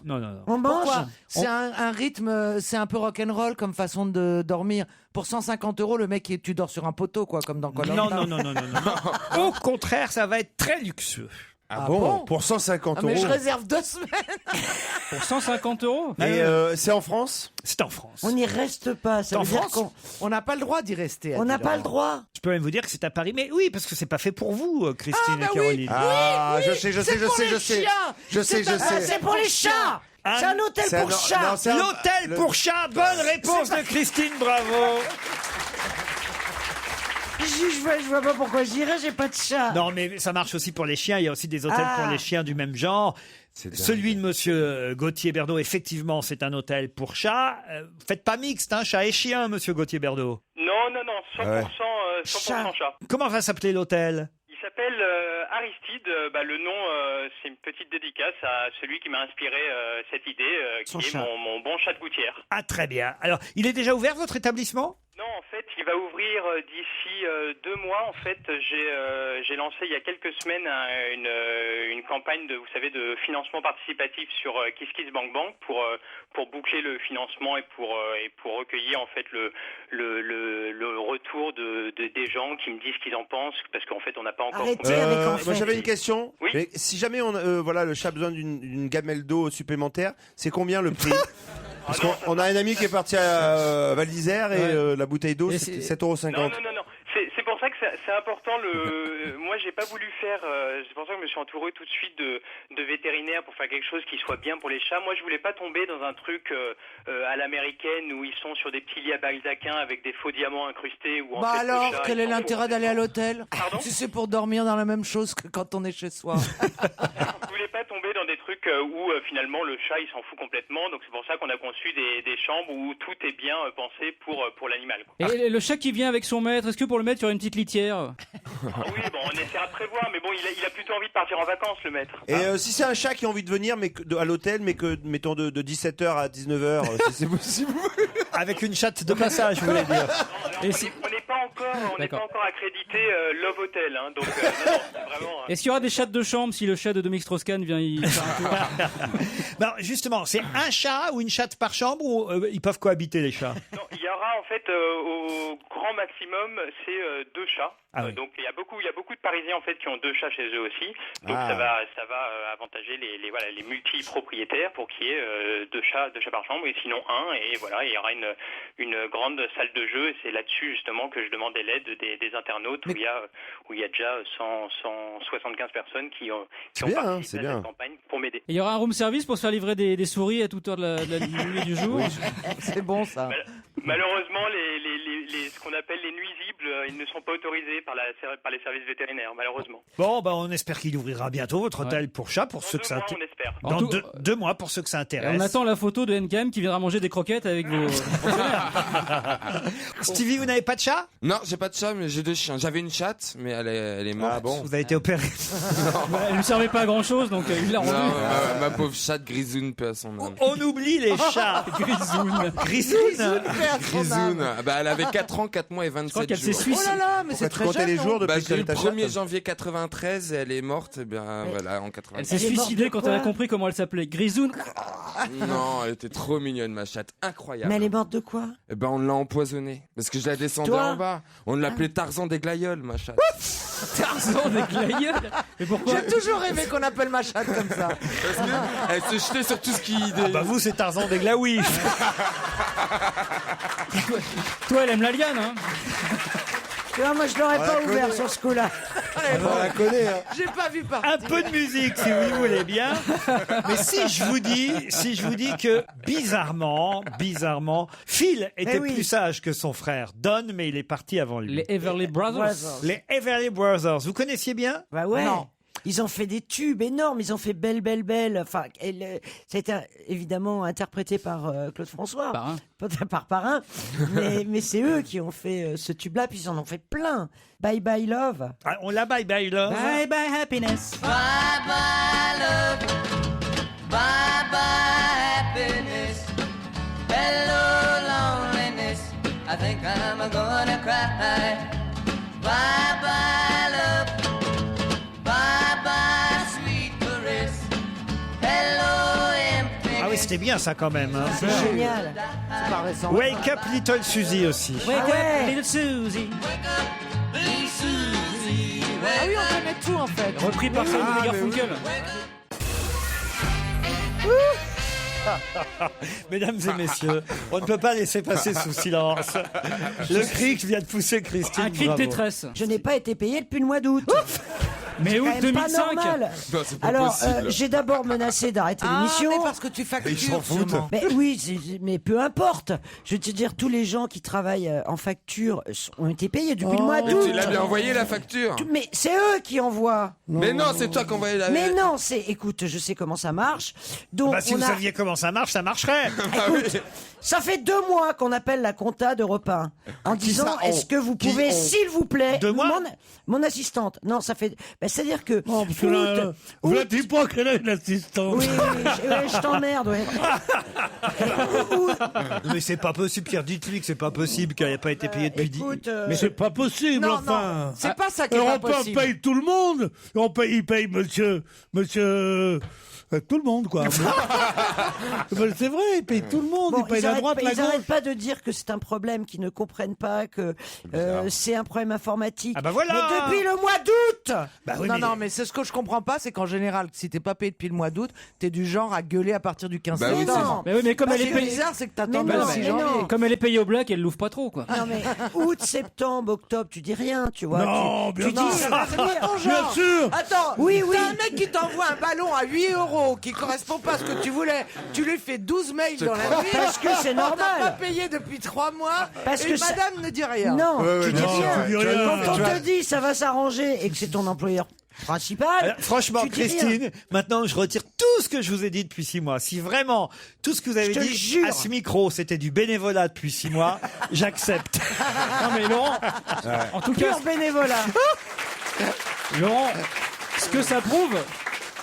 On mange. Pourquoi? C'est un rythme, c'est un peu rock'n'roll comme façon de dormir. Pour 150 €, le mec, tu dors sur un poteau, quoi, comme dans Koh-Lanta. Non. Au contraire, ça va être très luxueux. Ah bon? Pour 150 Mais je €. réserve 2 semaines. Pour 150 €? Et c'est en France? C'est en France. On n'y reste pas. Ça En veut dire France On n'a pas le droit d'y rester. qu'on n'a pas le droit. Je peux même vous dire que c'est à Paris. Mais oui, parce que c'est pas fait pour vous, Christine et Caroline. Ah, je sais. Je sais. C'est pour les chats. C'est un hôtel pour chats. L'hôtel pour chats. Bonne réponse de Christine, bravo. Je vois pas pourquoi j'irais, j'ai pas de chat. Non, mais ça marche aussi pour les chiens. Il y a aussi des hôtels pour les chiens du même genre. Celui de monsieur Gauthier Berdo, effectivement, c'est un hôtel pour chats. Faites pas mixte, hein, chat et chien, monsieur Gauthier Berdo. Non, 100% chat. Comment va s'appeler l'hôtel? Il s'appelle Aristide. Le nom, c'est une petite dédicace à celui qui m'a inspiré cette idée, qui est mon bon chat de gouttière. Ah, très bien. Alors, il est déjà ouvert, votre établissement? Non, en fait, il va ouvrir d'ici 2 mois. En fait, j'ai lancé il y a quelques semaines une campagne de financement participatif sur KissKissBankBank pour boucler le financement et pour recueillir en fait le retour des gens qui me disent ce qu'ils en pensent, parce qu'en fait, on n'a pas encore. Moi, j'avais une question. Oui. Mais si jamais le chat a besoin d'une gamelle d'eau supplémentaire, c'est combien le prix? Parce qu'on a un ami qui est parti à Val d'Isère et la bouteille d'eau, c'était 7,50 €. Non. C'est pour ça que c'est important. Moi, j'ai pas voulu faire. C'est pour ça que je me suis entouré tout de suite de vétérinaires pour faire quelque chose qui soit bien pour les chats. Moi, je voulais pas tomber dans un truc à l'américaine où ils sont sur des petits lits à baldaquin avec des faux diamants incrustés. Où, quel est l'intérêt d'aller à l'hôtel? Pardon? Si c'est pour dormir dans la même chose que quand on est chez soi. Je voulais pas tomber dans des trucs où finalement le chat il s'en fout complètement. Donc c'est pour ça qu'on a conçu des chambres où tout est bien pensé pour l'animal. Et le chat qui vient avec son maître, est-ce que pour le mettre sur une petite litière? Oui, on essaiera de prévoir, mais bon, il a plutôt envie de partir en vacances, le maître. Et si c'est un chat qui a envie de venir à l'hôtel, mais que, mettons, de 17h à 19h, si c'est possible. Avec une chatte de passage, vous voulez dire. On n'est pas encore accrédité Love Hotel, hein, donc vraiment. Est-ce qu'il y aura des chats de chambre si le chat de Dominique Strauss-Kahn vient y faire un tour? Non, justement, c'est un chat ou une chatte par chambre ou ils peuvent cohabiter les chats? Non, il y aura en fait au grand maximum c'est 2 chats. Ah oui. Donc il y a beaucoup de Parisiens en fait qui ont 2 chats chez eux aussi. Donc ça va avantager les multi-propriétaires pour qu'il y ait 2 chats par chambre, et sinon un, et voilà, il y aura une grande salle de jeu, et c'est là-dessus justement que je demandais l'aide des internautes où il y a déjà 175 personnes qui ont participé à cette campagne pour m'aider. Il y aura un room service pour se faire livrer des souris à toute heure de la nuit du jour. C'est bon ça. Malheureusement, ce qu'on appelle les nuisibles, ils ne sont pas autorisés par les services vétérinaires, malheureusement. Bon, on espère qu'il ouvrira bientôt votre hôtel pour chats, pour ceux que ça intéresse. Dans 2 mois, pour ceux que ça intéresse. On attend la photo de NKM qui viendra manger des croquettes avec vos Stevie, vous n'avez pas de chat? Non, j'ai pas de chat, mais j'ai 2 chiens. J'avais une chatte, mais elle est morte. Ah bon? Vous avez été opéré? Elle lui servait pas à grand chose, donc il l'a rendu. Ma pauvre chatte Grisoun, paix à son âme. On oublie les chats. Grisoun. Elle avait 4 ans, 4 mois et 27 jours. Je crois qu'elle s'est suicidée. Oh là là, mais c'est très jeune. les jours depuis le 1er janvier 93, et elle est morte, voilà, en 93. Elle s'est suicidée quand elle a compris comment elle s'appelait. Grisoun. Non, elle était trop mignonne, ma chatte, incroyable. Mais elle est morte de quoi? On l'a empoisonnée, parce que je la descendais en bas. On l'appelait Tarzan des Glaïeuls, ma chatte. Tarzan des Glaïeuls? Mais pourquoi? J'ai toujours rêvé qu'on appelle ma chatte comme ça. Parce qu'elle se jetait sur tout ce qui... vous, c'est Tarzan des Glaouis. Toi, elle aime la liane, hein? Moi, je l'aurais pas ouvert sur ce coup-là. On la connaît, hein. J'ai pas vu partir. Un peu de musique, si vous voulez bien. Mais si je vous dis que bizarrement, Phil était plus sage que son frère Don, mais il est parti avant lui. Les Everly Brothers. Les Everly Brothers. Vous connaissiez bien? Bah ouais. Non. Ils ont fait des tubes énormes, ils ont fait Belle, Belle, Belle. Enfin, ça a été évidemment interprété par Claude François. Par Parrain. mais c'est eux qui ont fait ce tube-là, puis ils en ont fait plein. Bye Bye Love. Ah, on l'a Bye Bye Love. Bye Bye Happiness. Bye bye love. Bye bye happiness. Hello loneliness. I think I'm gonna cry. Bye bye love. Ah oui, c'était bien ça quand même. Hein. C'est génial. C'est pas récent. Wake Up Little Susie aussi. Wake up Little Susie. Ah oui, on connaît tout en fait. Repris par Simon & Garfunkel. Mesdames et messieurs, on ne peut pas laisser passer sous silence le cri que vient de pousser Christine. Un cri de détresse. Je n'ai pas été payé depuis le mois d'août. Mais C'est août quand même pas 2005. normal. Non, c'est pas Alors, possible. j'ai d'abord menacé d'arrêter l'émission. mais parce que tu factures. Ils s'en foutent. sûrement. Mais oui, mais peu importe. Je veux te dire, tous les gens qui travaillent en facture ont été payés depuis le mois Mais d'août. tu l'as bien envoyé la facture. Mais c'est eux qui envoient. Mais non, c'est toi qui envoyé la. Mais non, écoute, je sais comment ça marche. Donc, Bah, si on vous a- saviez comment ça marche, ça marcherait. Écoute, ça fait 2 mois qu'on appelle la compta d'Europe 1 en Qui disant ça, on est-ce que vous Qui pouvez, on s'il vous plaît, 2 mois mon assistante. Non, ça fait. C'est-à-dire que. Non, parce que là, vous ne dites pas qu'elle a une assistante. Oui, je t'emmerde, ouais. Mais c'est pas possible, Pierre. Dites-lui que c'est pas possible qu'elle n'ait pas été payée depuis 10. Mais c'est pas possible, Non, enfin. non, c'est pas ça qui est pas Europe 1 possible. paye tout le monde. Il paye monsieur tout le monde, quoi. Mais c'est vrai, il paye tout le monde. Bon, il paye la droite, la ils gauche. n'arrêtent pas de dire que c'est un problème, qu'ils ne comprennent pas que c'est un problème informatique. Ah bah voilà. Mais depuis le mois d'août. Bah oui, Non, mais c'est ce que je comprends pas, c'est qu'en général, si t'es pas payé depuis le mois d'août, t'es du genre à gueuler à partir du 15 Bah oui, septembre. Mais oui, mais comme Bah, elle est c'est payée. bizarre, c'est que t'attends Mais le non, 6 mais janvier. non. Comme elle est payée au black, elle l'ouvre pas trop, quoi. Non mais août, septembre, octobre, tu dis rien, tu vois. Non, tu bien dis sûr. ça va venir. Ton Bien genre. sûr. Attends, Oui, oui. t'as un mec qui t'envoie un ballon à 8 € qui correspond pas à ce que tu voulais. Tu lui fais 12 mails dans la nuit. Parce que c'est On t'a pas normal. payé depuis 3 mois. Parce et que ça- madame ne dit rien. Non, Ouais, tu dis non, rien. tu dis rien. Quand on Tu te vas- dit ça va s'arranger et que c'est ton employeur principal. Alors, franchement, tu dis rien. Christine, maintenant je retire tout ce que je vous ai dit depuis 6 mois. Si vraiment tout ce que vous avez Je te dit jure. à ce micro c'était du bénévolat depuis 6 mois, j'accepte. Non mais Laurent, en tout cas, Pur bénévolat. Laurent, ce que ça prouve,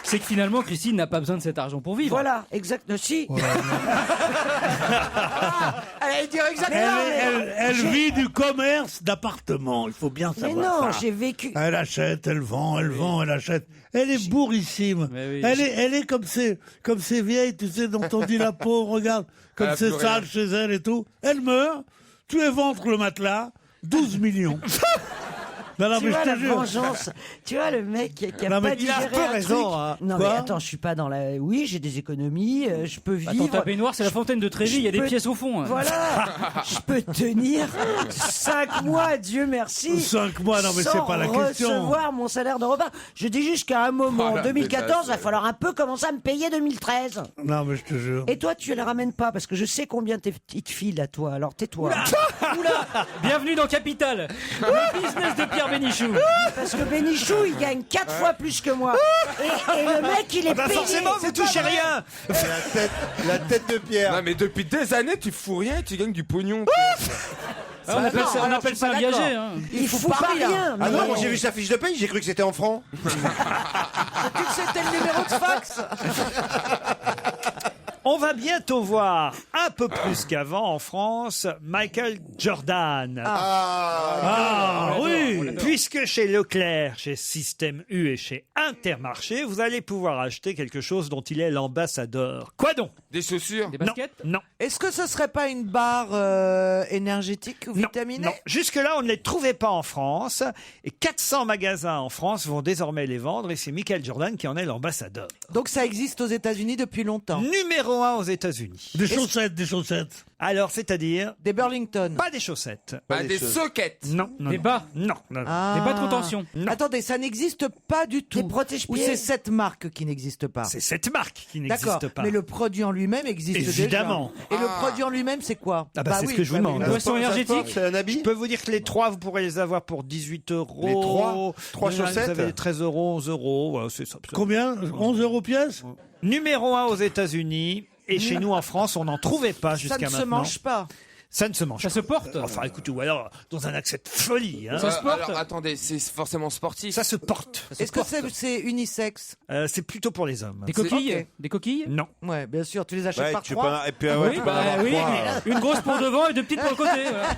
c'est que finalement Christine n'a pas besoin de cet argent pour vivre. Voilà, exact. Si. Elle dire exactement. Elle vit du commerce d'appartements, il faut bien Mais savoir non, ça. j'ai vécu. Elle achète, elle vend, elle achète. Elle est bourrissime. Mais oui. Elle est comme ces vieilles, tu sais, dont on dit la peau, regarde, comme Elle a c'est plus sale rien. chez elle et tout. Elle meurt, tu éventres le matelas, 12 millions. Non, Tu mais vois je la te jure. vengeance. Tu vois le mec qui a Non, mais pas il a digéré un peu un raison, truc. hein. Non Quoi mais attends, je suis pas dans la. Oui, j'ai des économies, je peux Attends, vivre. ta baignoire, c'est la fontaine de Trévis, il y a des peux- pièces au fond. hein. Voilà, je peux tenir 5 mois, Dieu merci. 5 mois, non, mais c'est sans pas la question. recevoir mon salaire de repas. Je dis juste qu'à un moment, Oh, en la 2014, dédasse. il va falloir un peu commencer à me payer 2013. Non, mais je te jure. Et toi, tu les ramènes pas parce que je sais combien il te file à toi. Alors tais-toi. Oula, bienvenue dans Capital, le business de Pierre Bénichou. Parce que Bénichou, il gagne 4 fois plus que moi. Et le mec, il est Bah payé. forcément, vous C'est touchez pas vrai. rien. La tête de Pierre. Non, mais depuis des années, tu fous rien et tu gagnes du pognon. Ah, on appelle ça, on appelle ça un viager. Hein. Il fout pas rien. Ah non, mais- moi j'ai vu sa fiche de paye, j'ai cru que c'était en francs. Tu sais, c'était le numéro de fax. On va bientôt voir un peu plus qu'avant en France Michael Jordan. Ah, oui. Puisque chez Leclerc, chez Système U et chez Intermarché, vous allez pouvoir acheter quelque chose dont il est l'ambassadeur. Quoi donc? Des chaussures. Des baskets. Non. Est-ce que ce serait pas une barre énergétique ou vitaminée? Non, jusque-là, on ne les trouvait pas en France. Et 400 magasins en France vont désormais les vendre. Et c'est Michael Jordan qui en est l'ambassadeur. Donc ça existe aux États-Unis depuis longtemps. Numéro 1 aux États-Unis. Des chaussettes, des chaussettes. Alors, c'est-à-dire Des Burlington. pas des chaussettes. Bah, des sockets. Non, non. Des non. bas. Non, non. Ah. Des bas de contention. Attendez, ça n'existe pas du tout. Des protège-pieds. Ou c'est cette marque qui n'existe pas? C'est cette marque qui D'accord, n'existe pas. mais le produit en lui-même existe Évidemment. déjà. Et le produit en lui-même, c'est quoi? Ah bah, c'est oui, ce que je vous demande. oui. Boisson énergétique. C'est un habit. Je peux vous dire que les 3, vous pourrez les avoir pour 18 euros. Les trois Vous chaussettes avez 13 euros, 11 euros. Voilà, c'est ça. Combien 11 € pièce? Numéro 1 aux États-Unis. Et chez nous en France, on n'en trouvait pas Ça jusqu'à ne maintenant. se mange pas. Ça ne se mange Ça pas. se porte. Enfin, écoutez, ou alors dans un accès de folie. Hein. Ça se porte. Alors, attendez, c'est forcément sportif. Ça se porte. Est-ce que c'est unisexe? C'est plutôt pour les hommes. Des coquilles. Ok. Des coquilles. Non. Ouais, bien sûr, tu les achètes Ouais, par tu trois. peux, et puis, ouais, Oui, tu peux bah en avoir oui, trois. une grosse pour devant et deux petites pour le côté. voilà.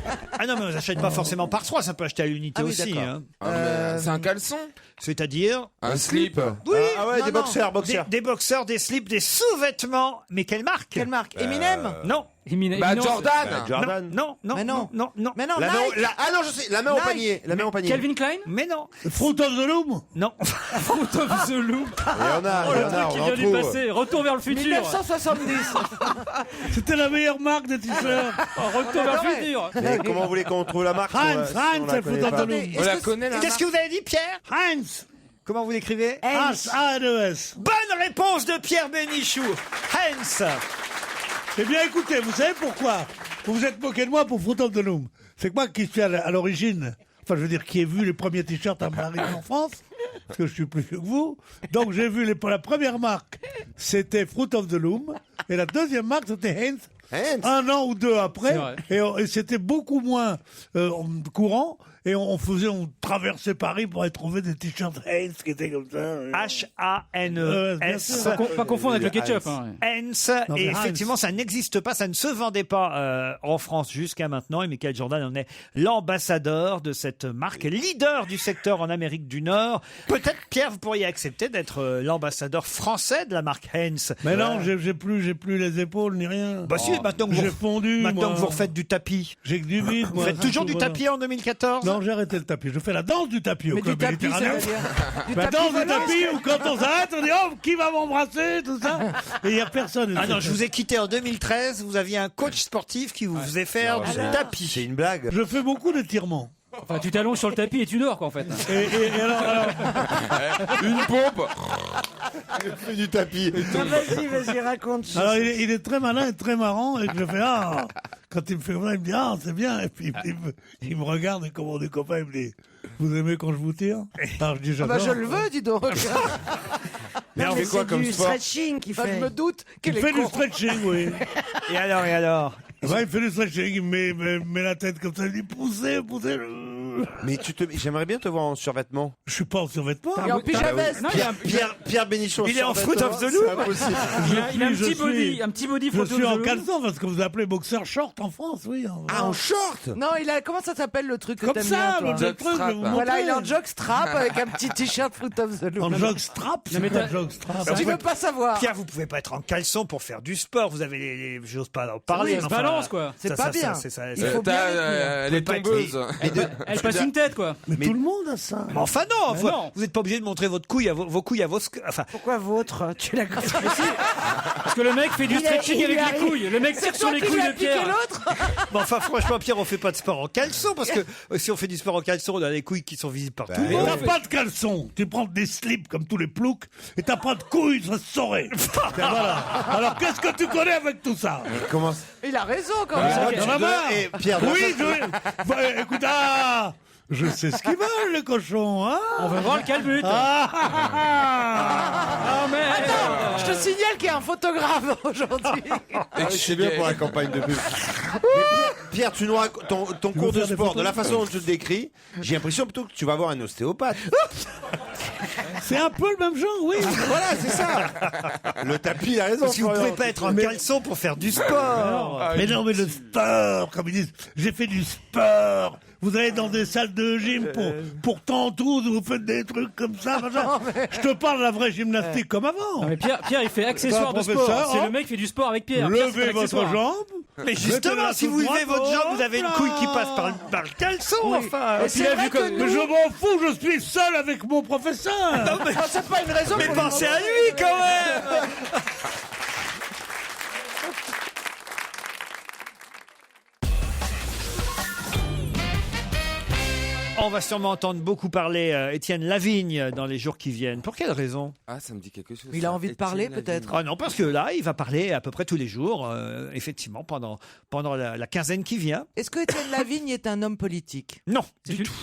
Ah non, mais on n'achète pas forcément par 3, ça peut acheter à l'unité Ah oui, aussi. d'accord. Hein. Ah, mais c'est un caleçon. C'est-à-dire Un slip. Oui, Ah ouais, non, des non. boxers, boxers. des boxeurs, des slips, des sous-vêtements. Mais quelle marque? Quelle marque? Eminem? Non. Bah, Éminence. Jordan. Jordan. Non, non, Mais non. non, non. Mais non, La main, Nike. ah non, je sais, la main au Nike. panier. La main au panier. Calvin Klein. Mais non. Fruit of the Loom? Non. Fruit of the Loom. Il y en a, Oh, il y le en a, truc on qui en vient du trouve. passé. Retour vers le futur. 1970. C'était la meilleure marque de t-shirt. Oh, retour vers le futur. Mais comment vous voulez qu'on trouve la marque Heinz, si on Heinz, la elle connaît fout dans pas ta Attendez, loom. On la connaît, la Qu'est-ce que vous avez dit, Pierre? Heinz. Comment vous l'écrivez? H-A-N-E-S. Bonne réponse de Pierre Bénichou. Heinz. Eh bien, écoutez, vous savez pourquoi vous vous êtes moqué de moi pour Fruit of the Loom? C'est que moi qui suis à l'origine, enfin, je veux dire, qui ai vu les premiers t-shirts à Paris en France, parce que je suis plus vieux que vous. Donc, j'ai vu la première marque, c'était Fruit of the Loom, et la deuxième marque, c'était Heinz. Un an ou deux après, et c'était beaucoup moins courant. Et on traversait Paris pour aller trouver des t-shirts Heinz qui étaient comme ça. H-A-N-E-S. Pas confondre avec le ketchup. Hein. Heinz. Et effectivement, ça n'existe pas, ça ne se vendait pas en France jusqu'à maintenant. Et Michael Jordan en est l'ambassadeur de cette marque, leader du secteur en Amérique du Nord. Peut-être, Pierre, vous pourriez accepter d'être l'ambassadeur français de la marque Heinz. Mais non, j'ai plus les épaules ni rien. Bah si, maintenant que j'ai fondu. Maintenant que vous refaites du tapis. J'ai que du vide. Vous faites toujours du tapis en 2014? Non, j'ai arrêté le tapis. Je fais la danse du tapis au club méditerranéen. La danse du tapis où quand on s'arrête, on dit oh qui va m'embrasser, tout ça. Et il n'y a personne. Ah non, je vous ai quitté en 2013. Vous aviez un coach sportif qui vous faisait faire du tapis. C'est une blague. Je fais beaucoup d'étirements. Enfin, tu t'allonges sur le tapis et tu dors, quoi, en fait. Et alors... Une pompe. Il fait du tapis. Vas-y, raconte. Alors, il est très malin et très marrant. Et je fais quand il me fait ça, il me dit c'est bien. Et puis il me regarde et comme on est copains, il me dit vous aimez quand je vous tire? Alors je dis j'adore. Je le veux, dis donc. Mais on fait quoi comme sport? Stretching qu'il fait. Je me doute qu'il fait du stretching, oui. Et alors il fait du stretching, il met la tête comme ça, il dit poussez. Mais j'aimerais bien te voir en survêtement. Je suis pas en survêtement. Et en pyjama. Pierre Bénichon. Il est en Fruit of the Loom. Il a un petit body Je suis en caleçon parce que vous appelez boxer short en France, oui. Ah, en short? Non, comment ça s'appelle le truc que comme t'aimes ça, bien, toi? le truc. Voilà, il est en joggstrap avec un petit t-shirt Fruit of the Loom. En joggstrap? C'est quoi joggstrap? Tu veux pas savoir. Pierre, vous pouvez pas être en caleçon pour faire du sport. Vous avez les j'ose pas en parler. Ça se balance, quoi. C'est pas bien. Il faut bien les tombeuses. Elle passe une tête, quoi. Mais tout le monde a ça. Mais enfin non, vous n'êtes pas obligé de montrer votre couille vos couilles à vos... Enfin, pourquoi votre? Tu l'as compris. Parce que le mec fait du stretching avec les couilles. Le mec tire sur les couilles de Pierre. Mais enfin, franchement, Pierre, on fait pas de sport en caleçon parce que si on fait du sport en caleçon, on a les couilles qui sont visibles partout. Mais t'as pas de caleçon. Tu prends des slips comme tous les ploucs et t'as pas de couilles, ça se saurait. Voilà. Alors qu'est-ce que tu connais avec tout ça? Il a raison quand même. Pierre, oui, écoute, je sais ce qu'ils veulent, les cochons, hein? On va voir le calbut. Attends, je te signale qu'il y a un photographe aujourd'hui. C'est bien pour la campagne de pub. Pierre, tu nous racontes ton cours de sport, de la façon dont tu le décris, j'ai l'impression plutôt que tu vas voir un ostéopathe. C'est un peu le même genre, oui. Voilà, c'est ça. Le tapis, il a raison. Parce que vous pouvez pas être en caleçon pour faire du sport. Mais non, mais le sport, comme ils disent, j'ai fait du sport. Vous allez dans des salles de gym pour tantouze, vous faites des trucs comme ça, machin. Je te parle de la vraie gymnastique comme avant. Non, mais Pierre, il fait accessoire de sport. C'est le mec qui fait du sport avec Pierre. Levez votre jambe. Mais justement, si vous levez votre jambe, vous avez une couille qui passe par le caleçon, enfin. Et c'est vrai que mais je m'en fous, je suis seul avec mon professeur. Non, mais c'est pas une raison. Mais pensez à lui quand même. On va sûrement entendre beaucoup parler Étienne Lavigne dans les jours qui viennent. Pour quelle raison? Ah, ça me dit quelque chose. Il a envie de parler peut-être. Ah non, parce que là, il va parler à peu près tous les jours, effectivement, pendant la quinzaine qui vient. Est-ce que Étienne Lavigne est un homme politique? Non.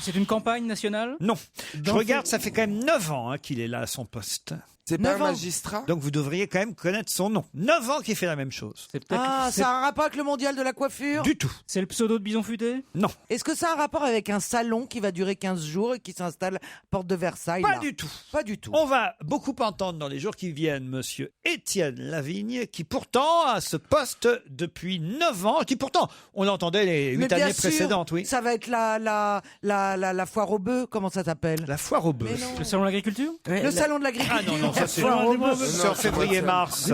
C'est une campagne nationale? Non. Je regarde, ça fait quand même 9 ans qu'il est là à son poste. C'est pas un magistrat? Donc vous devriez quand même connaître son nom. 9 ans qu'il fait la même chose. Ça a un rapport avec le mondial de la coiffure? Du tout. C'est le pseudo de Bison Futé? Non. Est-ce que ça a un rapport avec un salon qui va durer 15 jours et qui s'installe porte de Versailles? Pas du tout. Pas du tout. On va beaucoup entendre dans les jours qui viennent monsieur Étienne Lavigne, qui pourtant a ce poste depuis 9 ans, qui pourtant, on l'entendait les 8 années précédentes, oui. Ça va être la foire aux bœufs, comment ça s'appelle? La foire aux bœufs. Le salon de l'agriculture? Le salon de l'agriculture. Ah non, ça c'est en février-mars.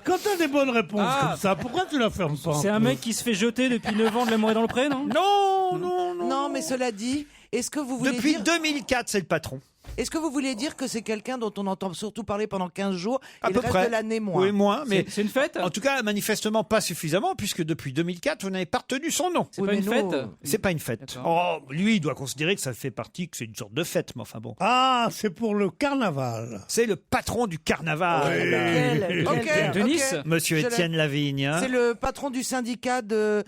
Quand t'as des bonnes réponses comme ça, pourquoi tu la fermes pas? C'est un mec qui se fait jeter depuis 9 ans de l'amour est dans le pré, non? Non. Non, mais cela dit, est-ce que vous voulez Depuis dire... 2004, c'est le patron. Est-ce que vous voulez dire que c'est quelqu'un dont on entend surtout parler pendant 15 jours et À le peu reste près. de l'année moins? Oui, moins. Mais C'est une fête? En tout cas, manifestement pas suffisamment, puisque depuis 2004, vous n'avez pas retenu son nom. C'est pas une fête? C'est pas une fête. Oh, lui, il doit considérer que ça fait partie, que c'est une sorte de fête, mais enfin bon. Ah, c'est pour le carnaval. C'est le patron du carnaval. Ok, De Nice? ok. Monsieur Je Étienne l'ai. Lavigne. hein. C'est le patron du syndicat de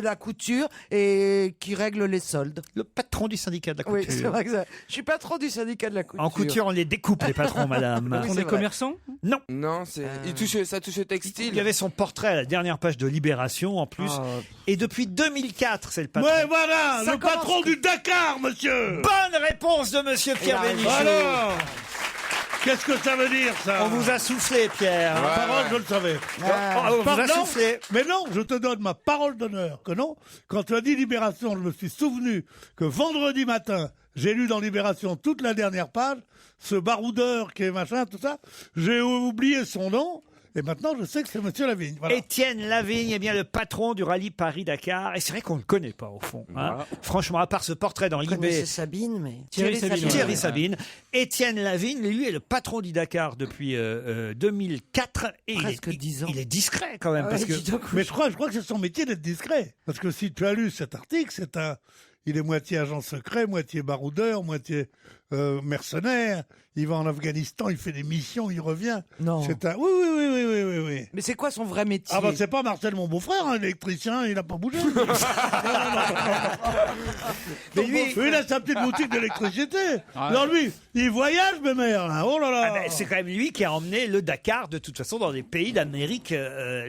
la couture et qui règle les soldes. Le patron du syndicat de la Oui, couture. c'est vrai que ça. Je suis patron du syndicat de la couture. En couture, on les découpe, les patrons, madame. Oui, Sont c'est des vrai. commerçants? Non. Non, ça touche au textile. Il y avait son portrait à la dernière page de Libération, en plus. Et depuis 2004, c'est le patron. Ouais, voilà, Ça le commence- patron du Dakar, monsieur. Bonne réponse de monsieur Pierre Il a Bénichou. Alors, qu'est-ce que ça veut dire, ça? On vous a soufflé, Pierre. Ma parole, je le savais. On vous a Pardon soufflé. Mais non, je te donne ma parole d'honneur que non. Quand tu as dit Libération, je me suis souvenu que vendredi matin, j'ai lu dans Libération toute la dernière page, ce baroudeur qui est machin, tout ça. J'ai oublié son nom. Et maintenant, je sais que c'est Monsieur Lavigne. Voilà. Étienne Lavigne est bien le patron du rallye Paris-Dakar. Et c'est vrai qu'on ne le connaît pas, au fond. hein. Franchement, à part ce portrait dans Je connaissais Libé. Sabine, mais... Thierry Sabine. Étienne Lavigne, lui, est le patron du Dakar depuis 2004. Et Presque 10 ans. Il est discret, quand même. Ah parce ouais, que dis donc. Mais je crois que c'est son métier d'être discret. Parce que si tu as lu cet article, il est moitié agent secret, moitié baroudeur, moitié mercenaire. Il va en Afghanistan, il fait des missions, il revient. Non. Oui. Mais c'est quoi son vrai métier? Ah bah c'est pas Marcel, mon beau-frère, un électricien, il n'a pas bougé. Non. Mais lui- Il a sa petite boutique d'électricité. Ouais. Non, lui, il voyage, mes mères, là. Oh là là. Ah ben, c'est quand même lui qui a emmené le Dakar, de toute façon, dans des pays d'Amérique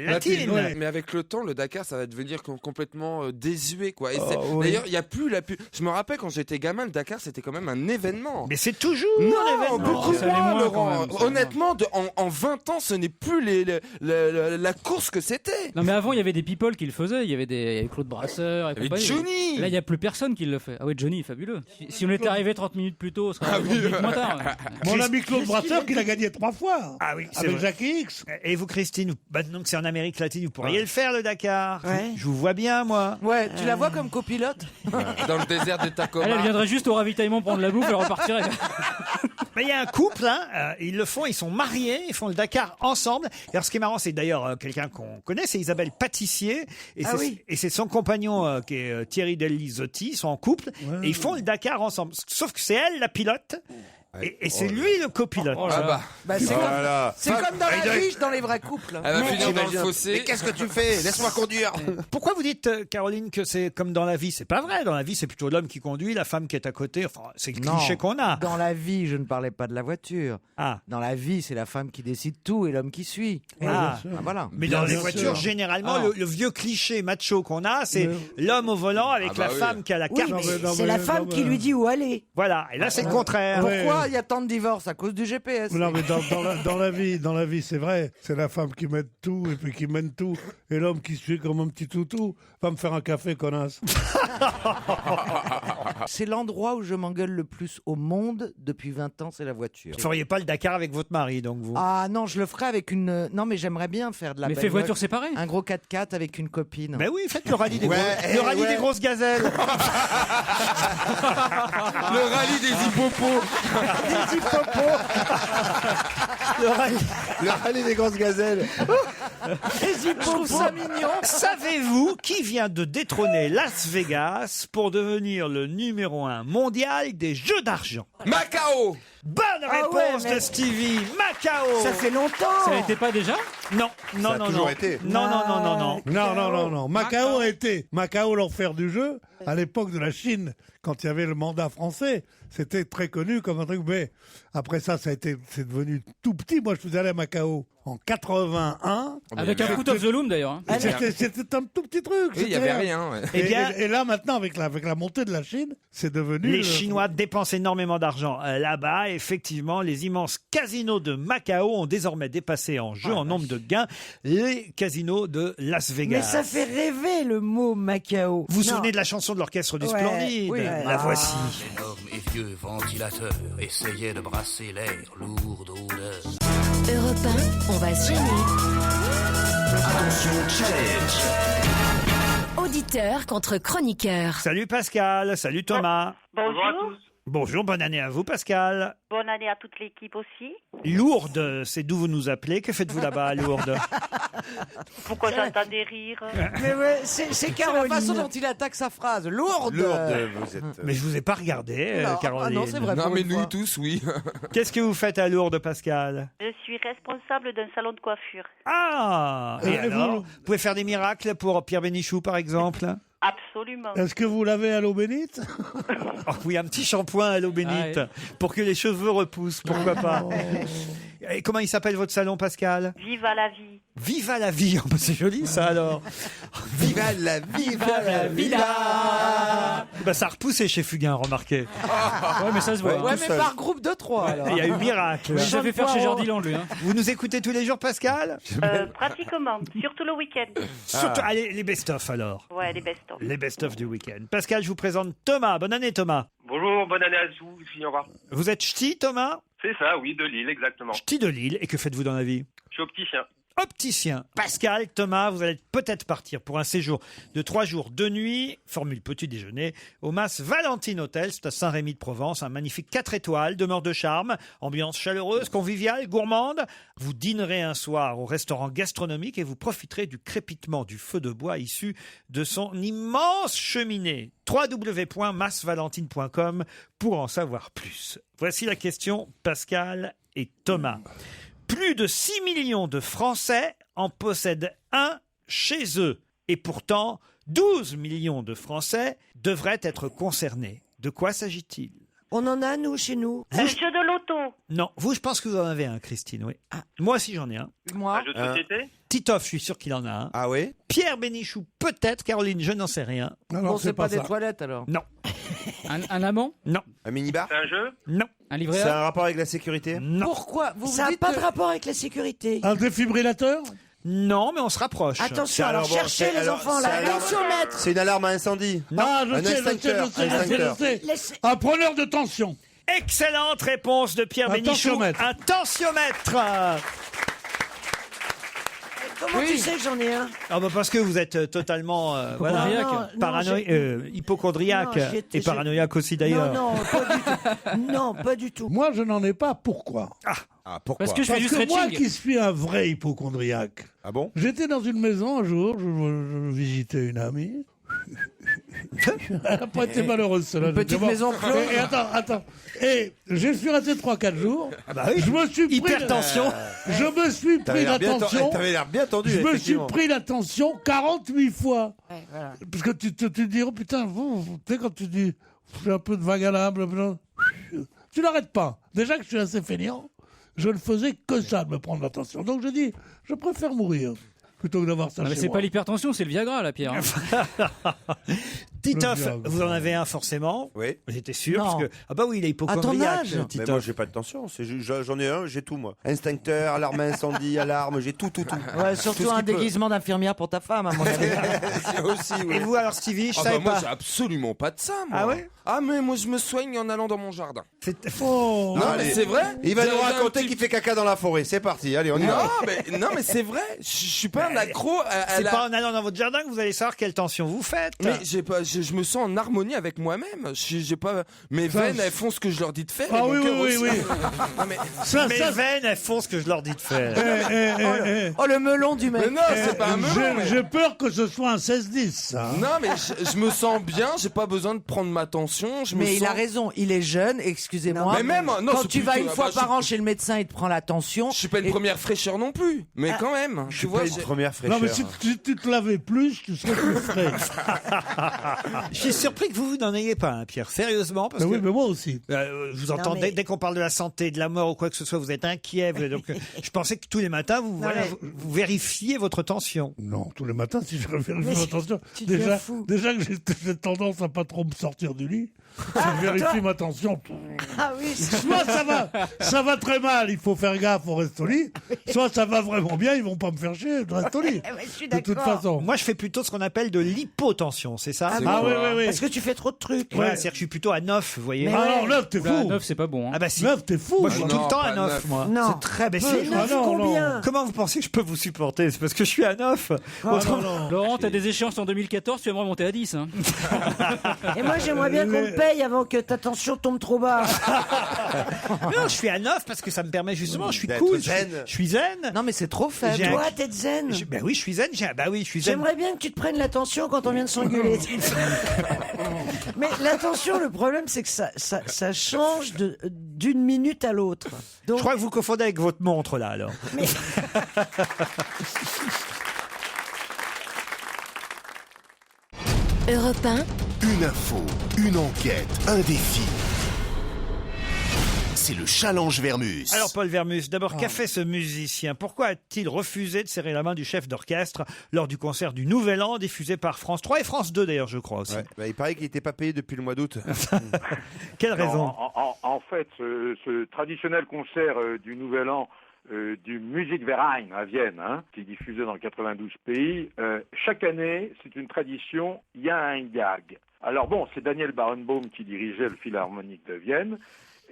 latine. Mais avec le temps, le Dakar, ça va devenir complètement désuet, quoi. Et oui. D'ailleurs, il y a plus la Je me rappelle quand j'étais gamin, le Dakar, c'était quand même un événement. Mais c'est toujours non, un événement. beaucoup Ça l'est moins, moins, Laurent. quand même, ça Honnêtement, en 20 ans, ce n'est plus la course que c'était. Non mais avant il y avait des people qui le faisaient, il y avait Claude Brasseur et Il y avait compagnie. Johnny. Là il n'y a plus personne qui le fait. Ah oui Johnny, fabuleux. Si on était arrivé 30 minutes plus tôt, on serait arrivé 30 minutes moins tard. Mon ami Claude Brasseur, qu'il a gagné 3 fois. Ah oui, c'est Avec vrai. Jackie X. Et vous, Christine, maintenant que c'est en Amérique latine, vous pourriez le faire, le Dakar. Ouais. Je vous vois bien, moi. Ouais, tu la vois comme copilote? Dans le désert de Tacoma. Elle viendrait juste au ravitaillement prendre la bouffe, elle repartirait. Mais il y a un couple, hein, ils le font, ils sont mariés, ils font le Dakar ensemble. Et alors, ce qui est marrant, c'est d'ailleurs quelqu'un qu'on connaît, c'est Isabelle Pâtissier. Et Ah c'est oui. et c'est son compagnon qui est Thierry Delisotti, ils sont en couple. Et ils font le Dakar ensemble. Sauf que c'est elle la pilote. Et c'est lui le copilote. Ah bah. C'est Voilà. comme dans la riche, dans les vrais couples. Elle va finir dans le fossé. Mais qu'est-ce que tu fais? Laisse-moi conduire. Pourquoi vous dites, Caroline, que c'est comme dans la vie? C'est pas vrai. Dans la vie, c'est plutôt l'homme qui conduit, la femme qui est à côté. Enfin, c'est le Non. cliché qu'on a. Dans la vie, je ne parlais pas de la voiture. Ah. Dans la vie, c'est la femme qui décide tout et l'homme qui suit. Ah. Ah, voilà. Mais Bien dans les sûr. voitures, généralement, Ah. le vieux cliché macho qu'on a, c'est l'homme au volant avec Ah bah la oui. femme qui a la Oui, carte. mais c'est la femme qui lui dit où aller. Voilà. Et là, c'est le contraire. Ouais. Pourquoi il y a tant de divorces? À cause du GPS. Non, mais dans la vie, c'est vrai. C'est la femme qui mène tout et puis qui mène tout. Et l'homme qui suit comme un petit toutou. Va me faire un café, connasse. C'est l'endroit où je m'engueule le plus au monde depuis 20 ans, c'est la voiture. Vous feriez pas le Dakar avec votre mari, donc vous. Ah non, je le ferai avec une... Non, mais j'aimerais bien faire de la Mais belle fais voiture voiture. séparée. Un gros 4x4 avec une copine. Ben oui, faites le rallye des, Ouais, le rallye ouais. des grosses gazelles. Le rallye des hippopos. Des hippopos. Le rallye des grosses gazelles. Je trouve ça mignon. Savez-vous qui vient de détrôner Las Vegas pour devenir le numéro 1 mondial des jeux d'argent? Macao. Bonne Ah réponse ouais, mais- de Stevie. Macao. Ça fait longtemps. Ça n'était pas déjà? Non, non, Ça a non, toujours non. été. Non, non, non, non, non. Non. Macao a été. Macao, l'enfer du jeu, à l'époque de la Chine, quand il y avait le mandat français, c'était très connu comme un truc. Mais après ça, c'est devenu tout petit. Moi, je suis allé à Macao en 81. Avec un foot of the loom d'ailleurs. hein. C'était un tout petit truc. Oui, il y avait rien. Ouais. Eh bien- Et là, maintenant, avec la montée de la Chine, c'est devenu... Les Chinois dépensent énormément d'argent là-bas. Effectivement, les immenses casinos de Macao ont désormais dépassé en jeu, en nombre de gains, les casinos de Las Vegas. Mais ça fait rêver le mot Macao. Vous vous Non. souvenez de la chanson de l'orchestre du Ouais, Splendide? oui. La voici. Énorme et vieux ventilateur essayait de brasser l'air lourd d'odeur. Europe 1, on va se gêner. Attention, challenge. Auditeur contre chroniqueur. Salut Pascal, salut Thomas. Bonjour. Bonjour, bonne année à vous, Pascal. Bonne année à toute l'équipe aussi. Lourdes, c'est d'où vous nous appelez. Que faites-vous là-bas à Lourdes? Pourquoi j'entends des rires? Mais ouais, c'est Caroline. la façon dont il attaque sa phrase. Lourde. Vous êtes. Mais je vous ai pas regardé, Non. Caroline. Ah non, c'est vrai. Non, pour mais une nous fois. tous, oui. Qu'est-ce que vous faites à Lourdes, Pascal? Je suis responsable d'un salon de coiffure. Ah! Et alors, vous pouvez faire des miracles pour Pierre Bénichou, par exemple? Absolument. Est-ce que vous l'avez à l'eau bénite? Oh oui, un petit shampoing à l'eau bénite pour que les cheveux repoussent, pourquoi pas. Et comment il s'appelle votre salon, Pascal? Viva la vie. Viva la vie. Oh, bah, c'est joli ça alors. Viva la vida. Bah, ça a repoussé chez Fugain, remarquez. Ouais, mais ça se voit. Ouais, tout mais seul. par groupe de 3 alors. Il y a eu miracle. Il s'est fait faire chez Jardiland, lui. Hein. Vous nous écoutez tous les jours, Pascal? Pratiquement, surtout le week-end. Surtout, allez, les best-of alors. Ouais, les best-of. Les best-of du week-end. Pascal, je vous présente Thomas. Bonne année, Thomas. Bonjour, bonne année à vous, au revoir. Vous êtes ch'ti, Thomas? C'est ça, oui, de Lille, exactement. Ch'ti de Lille. Et que faites-vous dans la vie? Je suis opticien. Opticien. Pascal, Thomas, vous allez peut-être partir pour un séjour de 3 jours, 2 nuits, formule petit déjeuner, au Mas Valentine Hotel, c'est à Saint-Rémy-de-Provence, un magnifique 4 étoiles, demeure de charme, ambiance chaleureuse, conviviale, gourmande. Vous dînerez un soir au restaurant gastronomique et vous profiterez du crépitement du feu de bois issu de son immense cheminée. www.masvalentine.com pour en savoir plus. Voici la question, Pascal et Thomas. Plus de 6 millions de Français en possèdent un chez eux. Et pourtant, 12 millions de Français devraient être concernés. De quoi s'agit-il? On en a, nous, chez nous. Un jeu de loto. Non, vous, je pense que vous en avez un, Christine, oui. Moi aussi, j'en ai un. Moi. Un jeu de société? Titoff, je suis sûr qu'il en a un. Ah oui? Pierre Bénichou, peut-être. Caroline, je n'en sais rien. Bon, c'est pas des toilettes alors. Non. Un amant? Non. Un minibar? C'est un jeu? Non. Un livret C'est A? un rapport avec la sécurité? Non. Pourquoi vous Ça n'a dites pas que- de rapport avec la sécurité. Un défibrillateur? Non, mais on se rapproche. Attention, alors bon, cherchez c'est- les alors, enfants, c'est là. alors- Tensiomètre. C'est une alarme à incendie. Ah, Un extincteur, un extincteur. Un preneur de tension. Excellente réponse de Pierre Un Bénichou. tensiomètre. Un tensiomètre. Comment tu sais que j'en ai un? Ah bah parce que vous êtes totalement Hypochondriaque. hypochondriaque Non, j'étais- et paranoïaque aussi d'ailleurs. Non, pas du tout. Non, pas du tout. Moi, je n'en ai pas. Pourquoi? Ah, pourquoi? Parce que je fais Parce du que moi stretching. qui suis un vrai hypochondriaque, Ah bon? j'étais dans une maison un jour, je visitais une amie. Elle n'a pas été malheureuse, cela. Une petite maison close. Et attends. Et je suis resté 3-4 jours. Ah bah oui. Je me suis pris Hypertension. Je me suis pris la tension. T'avais l'air bien tendu, Je me suis effectivement. pris la tension 48 fois. Ouais, voilà. Parce que tu te dis, oh putain, tu sais, quand tu dis, je fais un peu de vague à l'âme, tu n'arrêtes pas. Déjà que je suis assez feignant, je ne faisais que ça, de me prendre la tension. Donc je dis, je préfère mourir plutôt que d'avoir ça Ah, mais chez c'est moi. pas l'hypertension, c'est le Viagra, là, Pierre. hein. Titoff, Le diable. vous en avez un forcément. Oui. J'étais sûr. Non. Parce que... Ah bah oui, il est À ton hypochondriaque. âge. Mais Titoff. moi, j'ai pas de tension. J'en ai un, j'ai tout, moi. Instincteur, alarme incendie, alarme, j'ai tout. Ouais, Tout surtout ce un qui peut. déguisement d'infirmière pour ta femme, à mon avis. C'est aussi, oui. Et vous alors, Stevie, je Ah bah savais moi, pas. j'ai absolument pas de ça, moi. Ah ouais? Ah, mais moi, je me soigne en allant dans mon jardin. Oh, Non, Allez. mais c'est vrai. Il va J'ai- nous j'ai un raconter petit- qu'il fait caca dans la forêt. C'est parti, allez, on y va. Non, mais c'est vrai. Je suis pas un accro à C'est la... pas en allant dans votre jardin que vous allez savoir quelle tension vous faites. Mais j'ai pas, je me sens en harmonie avec moi-même. J'ai pas, mes veines, elles font ce que je leur dis de faire. Ah et mon oui, cœur oui, aussi. oui. Non, mais, Mes veines, elles font ce que je leur dis de faire. Oh, le melon du mec. mais non, c'est pas un melon. mais- J'ai peur que ce soit un 16-10, ça. hein. Non, mais je me sens bien. J'ai pas besoin de prendre ma tension. Je me Mais il sens... a raison, il est jeune, excusez-moi. Mais même, non, quand c'est tu vas plutôt- une fois bah, par je- an chez le médecin, il te prend la tension. Je suis pas une Et- première fraîcheur non plus, mais quand même. Je Tu suis vois, pas une première fraîcheur. Non, mais si tu te lavais plus, tu serais plus frais. Je suis surpris que vous n'en ayez pas, hein, Pierre. Sérieusement, parce Mais que oui, mais moi aussi. je vous entends mais- dès qu'on parle de la santé, de la mort ou quoi que ce soit, vous êtes inquiet. Donc, je pensais que tous les matins, mais- vous vérifiez votre tension. Non, tous les matins, si je vérifie Mais attention. tu deviens Déjà, fou. déjà que j'ai tendance à pas trop me sortir du lit, si je vérifie ma tension. Ah oui, Soit ça va très mal, il faut faire gaffe, on reste au lit. Soit ça va vraiment bien, ils vont pas me faire chier, je reste au lit. je suis De toute d'accord. façon. Moi, je fais plutôt ce qu'on appelle de l'hypotension, c'est ça? Ah oui. Parce que tu fais trop de trucs. Ouais, c'est-à-dire que je suis plutôt à 9, vous voyez. Mais Ah ouais. non, 9, t'es fou. 9, c'est pas bon. Hein. Ah bah si. 9, t'es fou. Moi, je suis tout Non, le temps à pas 9, 9. moi. Non. C'est très baissé. Mais neuf, non, combien? Comment vous pensez que je peux vous supporter? C'est parce que je suis à 9. Laurent, t'as des échéances en 2014, tu aimerais monter à 10. Hein. Et moi, j'aimerais bien qu'on me paye avant que ta tension tombe trop bas. Non, je suis à 9 parce que ça me permet justement, je suis D'être cool. zen. Je suis zen. Non, mais c'est trop faible. J'ai un- Toi, t'es zen. Ben oui, je suis zen. Bah oui, je suis zen. J'aimerais bien que tu te prennes l'attention quand on vient de s'engueuler. Mais l'attention, le problème, c'est que ça change d'une minute à l'autre. Je crois que vous confondez avec votre montre là alors. Europe 1, Une info, une enquête, un défi. C'est le challenge Vermus. Alors Paul Vermus, d'abord, qu'a fait ce musicien? Pourquoi a-t-il refusé de serrer la main du chef d'orchestre lors du concert du Nouvel An diffusé par France 3 et France 2 d'ailleurs, je crois aussi? Ouais, bah, il paraît qu'il n'était pas payé depuis le mois d'août. Quelle raison? En fait, ce traditionnel concert du Nouvel An du Musikverein à Vienne, qui est diffusé dans 92 pays, chaque année, c'est une tradition, il y a un gag. Alors bon, c'est Daniel Barenboim qui dirigeait le Philharmonique de Vienne,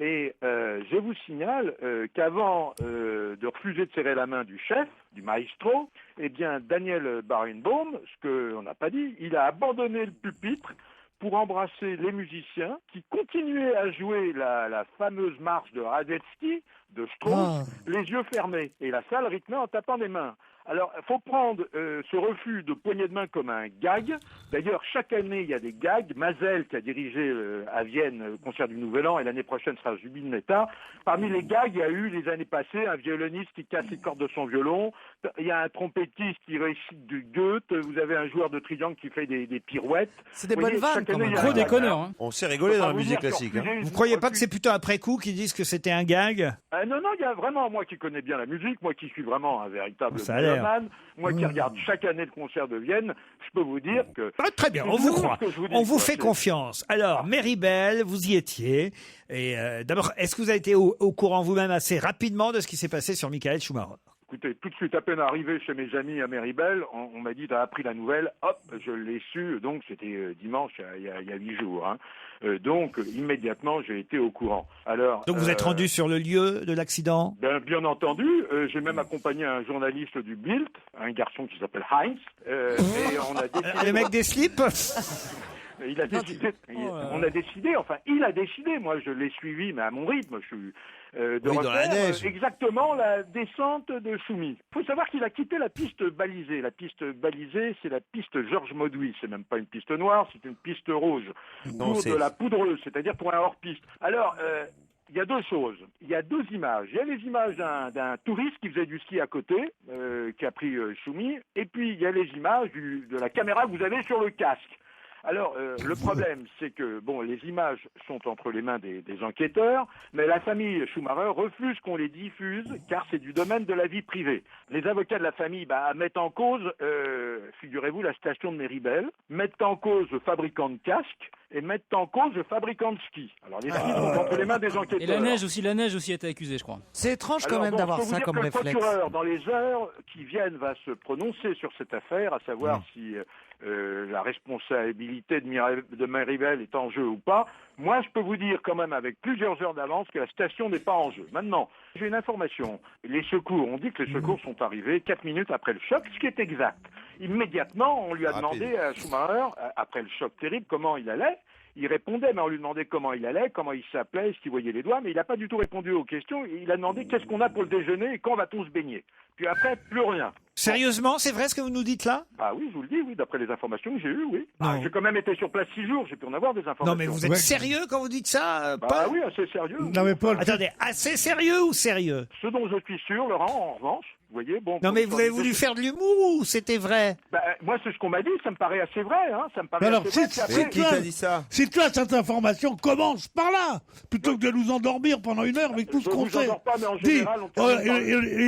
et je vous signale qu'avant de refuser de serrer la main du chef, du maestro, eh bien Daniel Barenboim, ce qu'on n'a pas dit, il a abandonné le pupitre pour embrasser les musiciens qui continuaient à jouer la fameuse marche de Radetzky, de Strauss, les yeux fermés, et la salle rythmée en tapant des mains. Alors, il faut prendre ce refus de poignée de main comme un gag. D'ailleurs, chaque année, il y a des gags. Mazel, qui a dirigé à Vienne le concert du Nouvel An, et l'année prochaine sera Zubin Mehta. Parmi les gags, il y a eu, les années passées, un violoniste qui casse les cordes de son violon. Il y a un trompettiste qui récite du Goethe. Vous avez un joueur de triangle qui fait des pirouettes. C'est des bonnes vannes, quand même. Gros déconneur. Hein. On s'est rigolé dans la musique classique. Vous croyez pas que c'est plutôt après coup qu'ils disent que c'était un gag? Non, il y a vraiment, moi qui connais bien la musique, moi qui suis vraiment un véritable Ça a l'air. mélomane, moi qui regarde chaque année le concert de Vienne, je peux vous dire que... Ah, très bien, on vous croit. On vous fait confiance. Alors, Méribel, vous y étiez. Et d'abord, est-ce que vous avez été au courant vous-même assez rapidement de ce qui s'est passé sur Michael Schumacher? Écoutez, tout de suite, à peine arrivé chez mes amis à Méribel, on m'a dit, t'as appris la nouvelle, hop, je l'ai su, donc c'était dimanche, il y a 8 jours. Donc, immédiatement, j'ai été au courant. Alors, Donc vous êtes rendu sur le lieu de l'accident? Bien entendu, j'ai même accompagné un journaliste du Bild, un garçon qui s'appelle Heinz, et on a décidé... Le mec des slips? Il a décidé, on a décidé, enfin, il a décidé, moi je l'ai suivi, mais à mon rythme, je suis de Oui, dans la refaire neige. exactement la descente de Choumi. Il faut savoir qu'il a quitté la piste balisée. La piste balisée, c'est la piste Georges Mauduit. C'est même pas une piste noire, c'est une piste rouge. Non, pour c'est- de la poudreuse, c'est-à-dire pour un hors-piste. Alors, il y a deux choses. Il y a deux images. Il y a les images d'un touriste qui faisait du ski à côté, qui a pris Choumi, et puis il y a les images de la caméra que vous avez sur le casque. Alors, le problème, c'est que, bon, les images sont entre les mains des enquêteurs, mais la famille Schumacher refuse qu'on les diffuse, car c'est du domaine de la vie privée. Les avocats de la famille mettent en cause, figurez-vous, la station de Méribel, mettent en cause le fabricant de casques, et mettent en cause le fabricant de skis. Alors, les skis sont entre les mains des enquêteurs. Et la neige aussi a été accusée, je crois. C'est étrange quand Alors, même bon, d'avoir je peux vous ça dire comme que réflexe. Le procureur, dans les heures qui viennent, va se prononcer sur cette affaire, à savoir si la responsabilité de Méribel est en jeu ou pas. Moi, je peux vous dire quand même avec plusieurs heures d'avance que la station n'est pas en jeu. Maintenant, j'ai une information. Les secours, on dit que les secours sont arrivés 4 minutes après le choc, ce qui est exact. Immédiatement, on lui a demandé à Schumacher, après le choc terrible, comment il allait. Il répondait, mais on lui demandait comment il allait, comment il s'appelait, est-ce qu'il voyait les doigts, mais il n'a pas du tout répondu aux questions. Il a demandé qu'est-ce qu'on a pour le déjeuner et quand va-t-on se baigner. Puis après, plus rien. Sérieusement, c'est vrai ce que vous nous dites là? Ah oui, je vous le dis, oui, d'après les informations que j'ai eues, oui. Non. J'ai quand même été sur place 6 jours, j'ai pu en avoir des informations. Non mais vous êtes sérieux quand vous dites ça, Paul? Ah oui, assez sérieux. Non mais Paul, Attendez, assez sérieux ou sérieux? Ce dont je suis sûr, Laurent, en revanche, vous voyez, bon... Non mais vous avez voulu faire de l'humour ou c'était vrai? Moi, c'est ce qu'on m'a dit, ça me paraît assez vrai, hein, ça me paraît alors, assez vrai. Puis après- Qui t'a dit ça? si tu as cette information, commence par là, plutôt que de nous endormir pendant une heure avec tout ce Je qu'on vous sait. endors pas, mais en Dis, général, on termine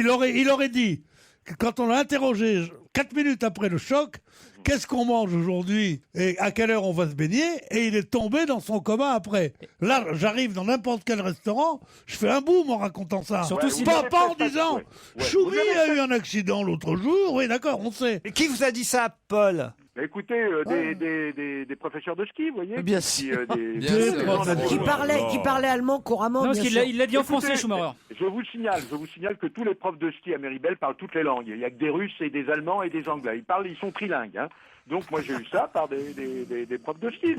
par- il aurait dit que quand on l'a interrogé 4 minutes après le choc, qu'est-ce qu'on mange aujourd'hui et à quelle heure on va se baigner, et il est tombé dans son coma après. Là, j'arrive dans n'importe quel restaurant, je fais un boom en racontant ça. Surtout si pas en disant Choumi a eu un accident l'autre jour, oui d'accord, on sait. Et qui vous a dit ça, Paul? Écoutez, des professeurs de ski, vous voyez. Bien sûr. Qui parlait allemand couramment. Non, bien parce qu'il sûr. il l'a dit en Écoutez, français, Schumacher. Je vous signale que tous les profs de ski à Méribel parlent toutes les langues. Il n'y a que des Russes et des Allemands et des Anglais. Ils sont trilingues. Hein. Donc moi j'ai eu ça par des profs de ski.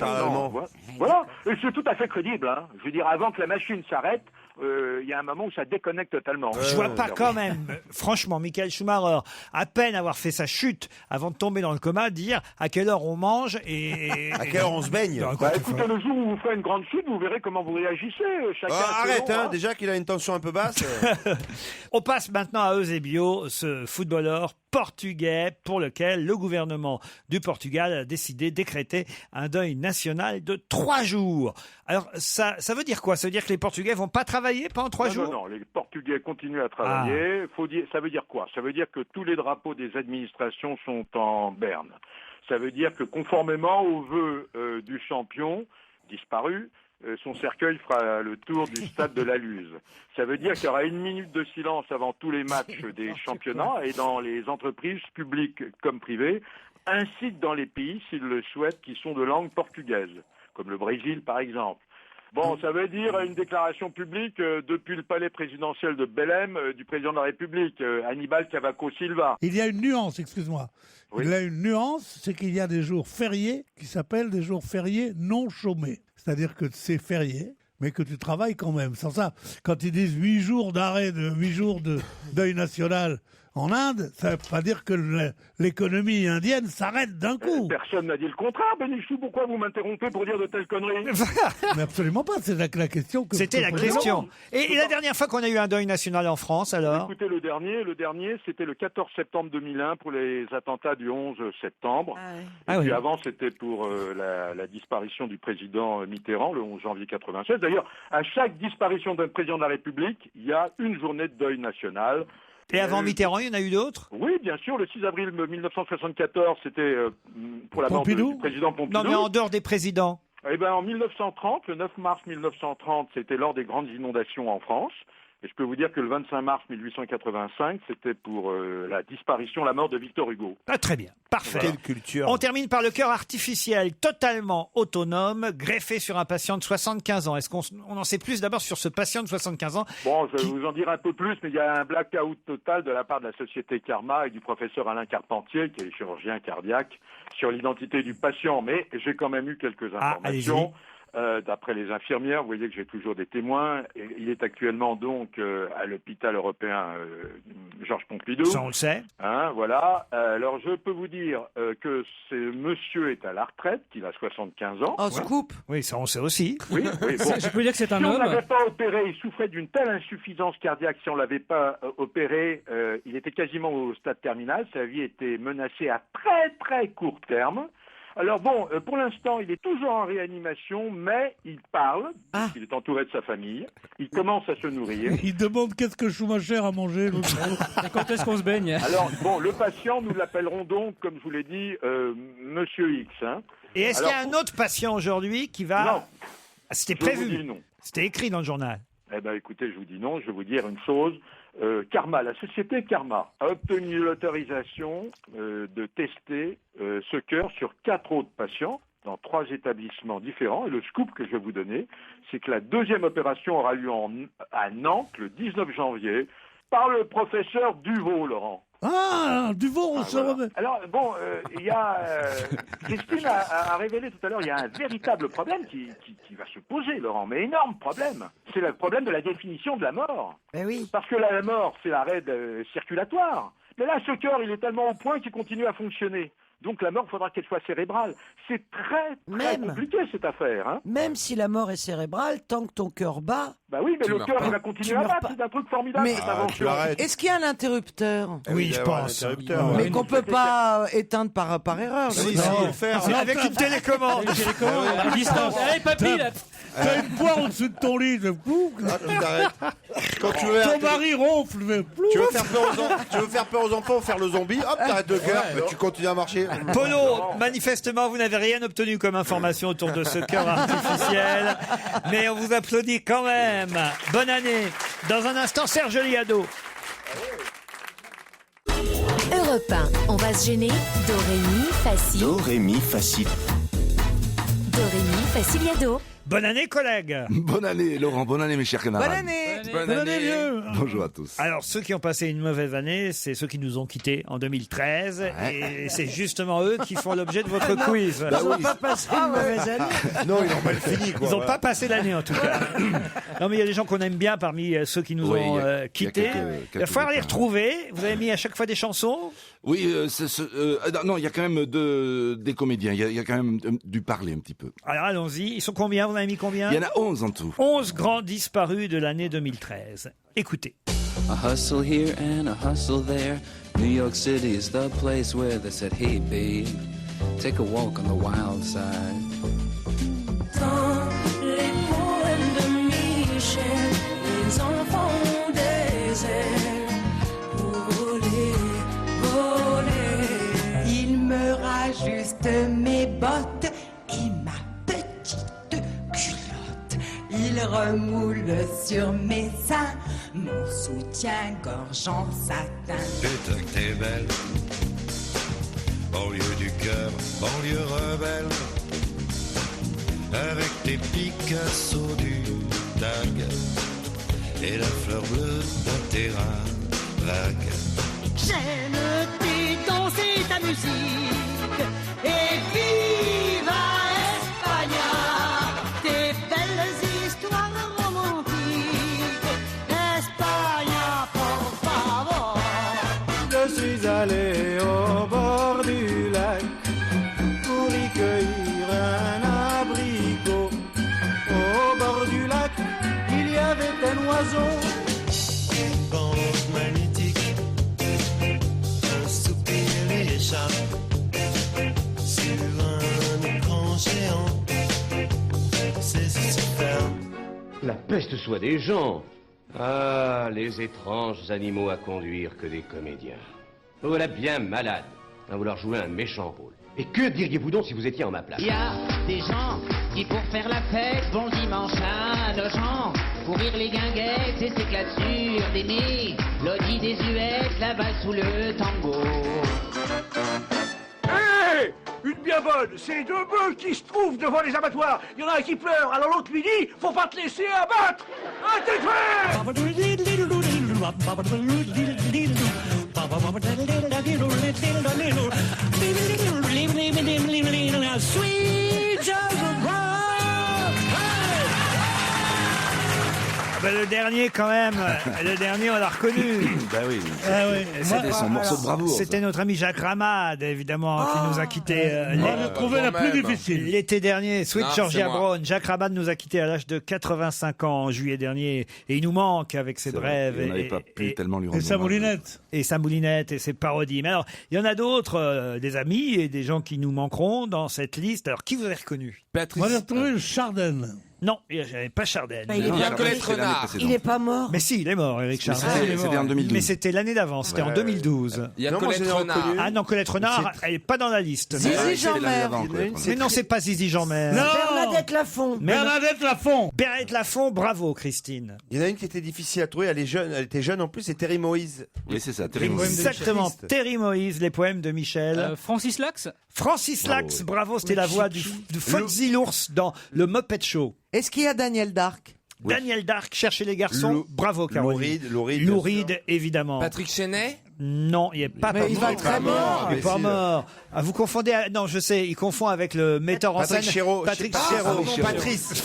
Voilà. Et c'est tout à fait crédible. Hein. Je veux dire, avant que la machine s'arrête, il y a un moment où ça déconnecte totalement. Je vois pas quand même, franchement, Michael Schumacher, à peine avoir fait sa chute avant de tomber dans le coma, dire à quelle heure on mange et à quelle heure on se baigne. Écoutez, le jour où vous ferez une grande chute, vous verrez comment vous réagissez. Chacun arrête, selon, déjà qu'il a une tension un peu basse. On passe maintenant à Eusebio, ce footballeur portugais pour lequel le gouvernement du Portugal a décidé, décréter un deuil national de 3 jours. Alors, ça veut dire quoi? Ça veut dire que les Portugais vont pas travailler pendant 3 jours? Non, les Portugais continuent à travailler. Ça veut dire quoi? Ça veut dire que tous les drapeaux des administrations sont en berne. Ça veut dire que conformément aux vœux du champion disparu, son cercueil fera le tour du stade de la Luz. Ça veut dire qu'il y aura 1 minute de silence avant tous les matchs des championnats et dans les entreprises publiques comme privées, ainsi que dans les pays, s'ils le souhaitent, qui sont de langue portugaise, comme le Brésil par exemple. Bon, ça veut dire une déclaration publique depuis le palais présidentiel de Belém du président de la République, Aníbal Cavaco Silva. Il y a une nuance, excuse-moi. Oui. Il y a une nuance, c'est qu'il y a des jours fériés qui s'appellent des jours fériés non chômés. C'est-à-dire que c'est férié, mais que tu travailles quand même. Sans ça, quand ils disent 8 jours d'arrêt, 8 jours de deuil national en Inde, ça ne veut pas dire que l'économie indienne s'arrête d'un coup. Personne n'a dit le contraire, Bénichou. Pourquoi vous m'interrompez pour dire de telles conneries? Mais absolument pas, c'est la question que... C'était la question. Et la dernière fois qu'on a eu un deuil national en France, alors? Écoutez, le dernier, c'était le 14 septembre 2001 pour les attentats du 11 septembre. Et puis avant, c'était pour la disparition du président Mitterrand, le 11 janvier 96. D'ailleurs, à chaque disparition d'un président de la République, il y a une journée de deuil national. Et avant Mitterrand, il y en a eu d'autres? Oui, bien sûr. Le 6 avril 1974, c'était pour la mort du président Pompidou. Non, mais en dehors des présidents. Eh ben, en 1930, le 9 mars 1930, c'était lors des grandes inondations en France. Et je peux vous dire que le 25 mars 1885, c'était pour la mort de Victor Hugo. Ah, très bien, parfait. Quelle culture. On termine par le cœur artificiel, totalement autonome, greffé sur un patient de 75 ans. Est-ce qu'on en sait plus d'abord sur ce patient de 75 ans? Bon, je vais vous en dire un peu plus, mais il y a un blackout total de la part de la société Karma et du professeur Alain Carpentier, qui est chirurgien cardiaque, sur l'identité du patient. Mais j'ai quand même eu quelques informations. D'après les infirmières, vous voyez que j'ai toujours des témoins. Et il est actuellement donc à l'hôpital européen Georges Pompidou. Ça, on le sait. Hein, voilà. Alors, je peux vous dire que ce monsieur est à la retraite, qu'il a 75 ans. Oh, scoop. Oui, ça, on sait aussi. Oui, bon. Je peux dire que c'est un si homme. on l'avait pas opéré, il souffrait d'une telle insuffisance cardiaque. Si on l'avait pas opéré, il était quasiment au stade terminal. Sa vie était menacée à très très court terme. Alors bon, pour l'instant, il est toujours en réanimation, mais il parle, il est entouré de sa famille, il commence à se nourrir. Il demande qu'est-ce que Schumacher a mangé l'autre jour. Quand est-ce qu'on se baigne? Alors bon, le patient, nous l'appellerons donc, comme je vous l'ai dit, Monsieur X. Hein. Et est-ce qu'il y a un autre patient aujourd'hui qui va... Non. C'était Je vous prévu. dis non. C'était écrit dans le journal. Eh ben écoutez, je vous dis non, je vais vous dire une chose. Karma, la société Karma a obtenu l'autorisation de tester ce cœur sur 4 autres patients dans 3 établissements différents. Et le scoop que je vais vous donner, c'est que la deuxième opération aura lieu à Nantes le 19 janvier par le professeur Duvaux, Laurent. Ah, Duvaux, on se remet. Alors, bon, il y a... Christine a révélé tout à l'heure, il y a un véritable problème qui va se poser, Laurent, mais énorme problème. C'est le problème de la définition de la mort. Mais oui. Parce que la mort, c'est l'arrêt circulatoire. Mais là, ce cœur, il est tellement au point qu'il continue à fonctionner. Donc la mort, il faudra qu'elle soit cérébrale. C'est très compliqué, cette affaire. Hein. Même si la mort est cérébrale, tant que ton cœur bat... Bah oui, mais le cœur, il va continuer à battre. C'est un truc formidable, cette invention. Est-ce qu'il y a un interrupteur? Oui, je pense. Mais qu'on peut pas éteindre par erreur. Si, il faut le faire. Avec une télécommande. À distance. Allez, papy, là. T'as une poire au-dessus de ton lit, de plouk. Quand tu veux, Ton mari ronfle, mais plouk. tu veux faire peur aux enfants, faire le zombie, hop, t'arrêtes de cœur, mais tu continues à marcher. Polo, manifestement, vous n'avez rien obtenu comme information autour de ce cœur artificiel, mais on vous applaudit quand même. Bonne année. Dans un instant, Serge Liado. Europe 1, on va se gêner. Do, ré, mi, facile. Do, ré, mi, facile. Do, ré, mi, faciliado. Bonne année, collègues. Bonne année, Laurent. Bonne année, mes chers camarades. Bonne année. Bonne année, vieux. Bonjour à tous. Alors, ceux qui ont passé une mauvaise année, c'est ceux qui nous ont quittés en 2013. Et c'est justement eux qui font l'objet de votre quiz. Ils n'ont pas passé une mauvaise année. Non, ils ont mal fini, quoi. Ils n'ont pas passé l'année, en tout cas. Non, mais il y a des gens qu'on aime bien parmi ceux qui nous ont quittés. Il va falloir les retrouver. Vous avez mis à chaque fois des chansons? Oui, non, il y a quand même des comédiens. Il y a quand même du parler un petit peu. Alors, allons-y. Ils sont combien? Vous en avez mis combien? Il y en a 11 en tout. 11 grands disparus de l'année 2013. Écoutez. A hustle here and a hustle there. New York City is the place where they said, hey babe, take a walk on the wild side. Dans les poèmes de Michel, les enfants ont des ailes pour voler, voler. Il me rajuste mes bottes et ma petite culotte. Il remoule sur mes seins mon soutien-gorge en satin. Putain que t'es belle, banlieue du cœur, banlieue rebelle, avec tes Picasso du tag et la fleur bleue d'un terrain vague. J'aime tes danses et ta musique, et viva España, tes belles histoires romantiques. España, por favor. Je suis allé au bord du lac pour y cueillir un abricot. Au bord du lac, il y avait un oiseau. Une bande magnétique, un soupir échappe sur un écran géant. C'est super. La peste soit des gens. Ah, les étranges animaux à conduire que des comédiens. Vous voilà bien malade à vouloir jouer un méchant rôle. Et que diriez-vous donc si vous étiez en ma place? Il y a des gens qui pour faire la fête vont le dimanche à Nogent, pour rire les guinguettes et s'éclatent sur des mélodies désuètes là-bas sous le tango. Hé, une bien bonne, c'est deux bœufs qui se trouvent devant les abattoirs. Il y en a un qui pleure, alors l'autre lui dit, faut pas te laisser abattre. Un t'es Ben, le dernier, quand même, le dernier, on l'a reconnu. Ben oui. Ah oui. C'était son morceau de bravoure. C'était notre ami Jacques Ramade, évidemment, qui nous a quittés. On a trouvé la plus difficile. L'été dernier, Sweet Non, Georgia c'est moi. Brown. Jacques Ramade nous a quittés à l'âge de 85 ans en juillet dernier. Et il nous manque avec ses brèves. On n'avait pas pu tellement lui rendre Et sa hommage. moulinette. Et sa moulinette et ses parodies. Mais alors, il y en a d'autres, des amis et des gens qui nous manqueront dans cette liste. Alors, qui vous avez reconnu? Moi, j'ai retrouvé le Chardin. Non, j'avais pas Chardin. Il est Il y a pas- Colette Renard. Il n'est pas mort. Mais si, il est mort, Eric Chardin. C'était en 2012. Mais c'était l'année d'avant, c'était en 2012. Il y a Non, moi, Colette je l'ai Renard. reconnu. Ah non, Colette Renard, elle est pas dans la liste. Zizi Ah, c'est Jean-Mer. l'année d'avant, Colette. Mais non, c'est pas Zizi Jean-Mer. Non. Bernadette Lafont. Bernadette Lafont. Bernadette Lafont, bravo Christine. Il y en a une qui était difficile à trouver, elle est jeune, elle était jeune en plus, c'est Terry Moïse. Oui, c'est ça. Les Terrible. poèmes de Exactement, Michel. Terry Moïse, les poèmes de Michel. Francis Lax. Francis Bravo, Lax, oui. bravo, c'était la voix du Fonzie l'ours dans le Muppet Show. Est-ce qu'il y a Daniel Dark? Oui. Daniel Dark, cherchez les garçons, bravo Caroline. Louride, Lou Reed, évidemment. Patrick Chenet. Non, il est pas Mais il va mort. très mort. Il est pas mort. Ah, vous confondez. Non, je sais, il confond avec le metteur en Patrick scène. Chéreau. Patrick Ah, Chéreau. pardon,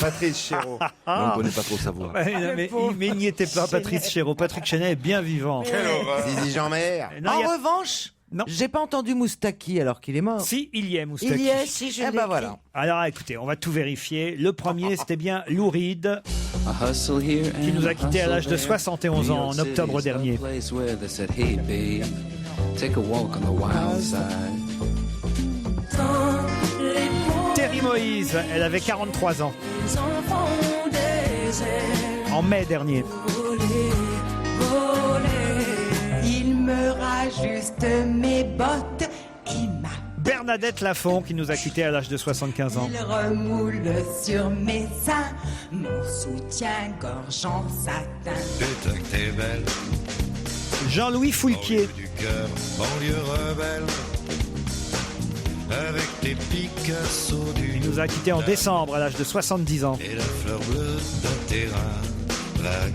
Patrice Chéreau. On ne connaît pas trop sa voix. Ouais, non, mais il n'y était pas, Patrice Chéreau. Patrick Chenet est bien vivant. Zizi Jean-Mer. Non, il y a- En revanche, Non. j'ai pas entendu Moustaki alors qu'il est mort. Si, il y est, Moustaki. Il y est, si je Eh l'ai ben écrit. voilà. Alors écoutez, on va tout vérifier. Le premier, c'était bien Lou Reed, A hustle here qui nous a and a quittés à l'âge de hustle there. 71 ans en New York octobre City's the dernier. place where they said, hey babe, take a walk on the wild side. Dans les Fanny Moïse, elle avait 43 ans. Les enfants des airs. En mai dernier. Voler, voler. Il me rajuste mes bottes et ma. Bernadette Lafont qui nous a quittés à l'âge de 75 ans. Il remoule sur mes seins mon soutien-gorge en satin. Putain que t'es belle. Jean-Louis Foulquier. Du cœur, banlieue rebelle. Avec tes Picasso du. Il nous a quittés en décembre à l'âge de 70 ans. Et la fleur bleue d'un terrain vague.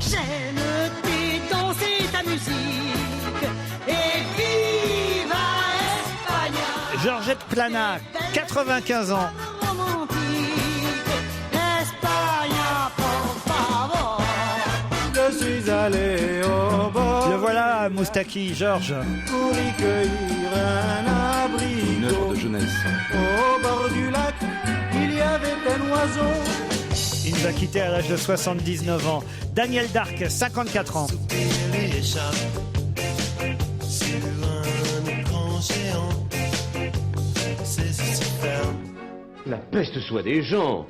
J'aime tes danser ta musique et viva Espagne. Georgette Plana, 95 ans. Romantique, Espagne, por favor. Je suis allé au bord. Le voilà, Moustaki, Georges. Pour y cueillir un abricot. Une œuvre de jeunesse. Au bord du lac, il y avait un oiseau. Il nous a quittés à l'âge de 79 ans. Daniel Darc, 54 ans. La peste soit des gens.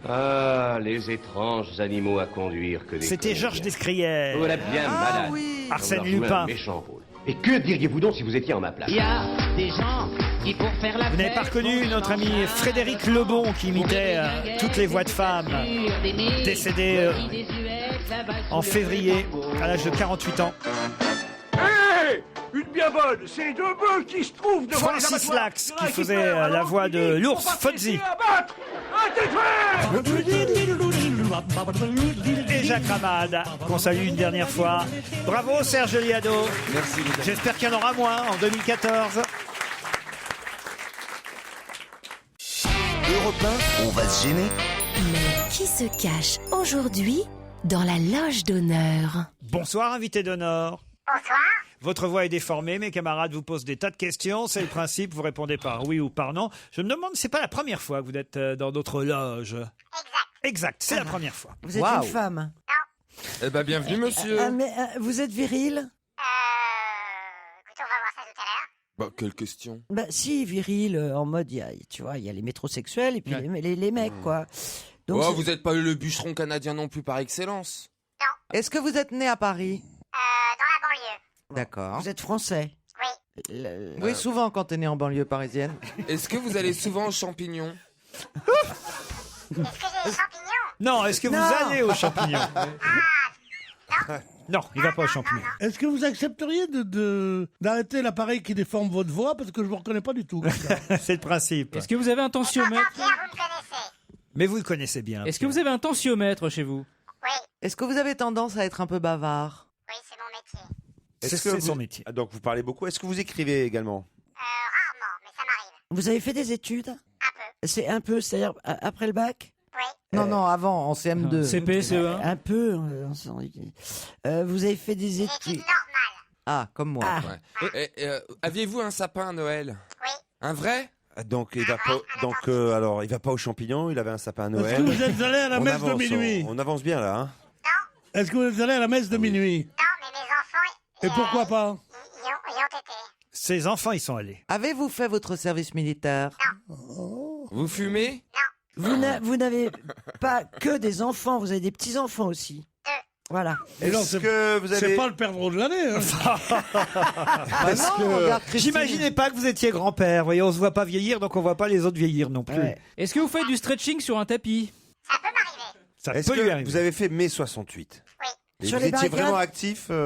Ah, les étranges animaux à conduire que des. C'était Georges Descrières. Voilà bien malade. Arsène On leur jouait Lupin. un méchant rôle. Et que diriez-vous donc si vous étiez en ma place? Il y a des gens qui pour faire la Vous n'avez pas reconnu notre ami Frédéric Lebon qui imitait toutes les voix de femmes, décédé en février à l'âge de 48 ans. Hé, une bien bonne, c'est deux bœufs qui se trouvent devant les Francis abattoirs. Lax Il y en qui a faisait pleurent, alors la voix on de dit, l'ours on va te Fozzie. laisser abattre. Et Jacques Ramade, qu'on salue une dernière fois. Bravo Serge Liado. Merci. J'espère qu'il y en aura moins en 2014. Europe 1, on va se gêner. Mais qui se cache aujourd'hui dans la loge d'honneur? Bonsoir invité d'honneur. Bonsoir. Votre voix est déformée, mes camarades vous posent des tas de questions, c'est le principe, vous répondez par oui ou par non. Je me demande, c'est pas la première fois que vous êtes dans notre loge. Exact, c'est la première fois. Vous êtes une femme. Eh ben, bienvenue, monsieur. Mais vous êtes viril? Écoute, on va voir ça tout à l'heure. Bah, quelle question. Bah si, viril, en mode, tu vois, il y a les métrosexuels et puis les mecs, quoi. Donc, Oh, vous n'êtes pas le bûcheron canadien non plus par excellence. Est-ce que vous êtes né à Paris? Dans la banlieue. D'accord. Vous êtes français? Oui. Oui, souvent quand t'es né en banlieue parisienne. Est-ce que vous allez souvent aux champignons? Est-ce que j'ai des champignons? Non, est-ce que vous allez aux champignons? Non, il va pas aux champignons. Est-ce que vous accepteriez d'arrêter l'appareil qui déforme votre voix parce que je vous reconnais pas du tout. C'est le principe. Est-ce que vous avez un tensiomètre? Pierre, vous me connaissez. Mais vous le connaissez bien. Est-ce que vous avez un tensiomètre chez vous? Oui. Est-ce que vous avez tendance à être un peu bavard? Oui, c'est mon métier. C'est son métier. Ah, donc vous parlez beaucoup. Est-ce que vous écrivez également? Rarement, mais ça m'arrive. Vous avez fait des études? Un peu. C'est un peu, c'est-à-dire après le bac? Non, non, avant, en CM2. CP, CE1? Un peu. Vous avez fait des études? Ah, comme moi. Ah. Ouais. Aviez-vous un sapin à Noël? Oui. Un vrai? Donc il va pas. Donc alors il va pas aux champignons. Il avait un sapin à Noël. Est-ce que vous êtes allé à la On messe de avance, minuit? on avance bien là. Hein. Est-ce que vous êtes allé à la messe de minuit? Non, mais mes enfants, Et pourquoi pas? y ont été. Ses enfants y sont allés. Avez-vous fait votre service militaire? Vous fumez? Vous n'avez pas que des enfants, vous avez des petits-enfants aussi. Voilà. Et non, Est-ce que vous avez... c'est pas le perdreau de l'année. Hein. Parce que j'imaginais pas que vous étiez grand-père. Vous voyez, on se voit pas vieillir, donc on voit pas les autres vieillir non plus. Ouais. Est-ce que vous faites du stretching sur un tapis? Ça peut m'arriver. Ça Est-ce peut lui que arriver. vous avez fait mai 68? Oui. Et Sur vous les étiez barricades vraiment actif Non,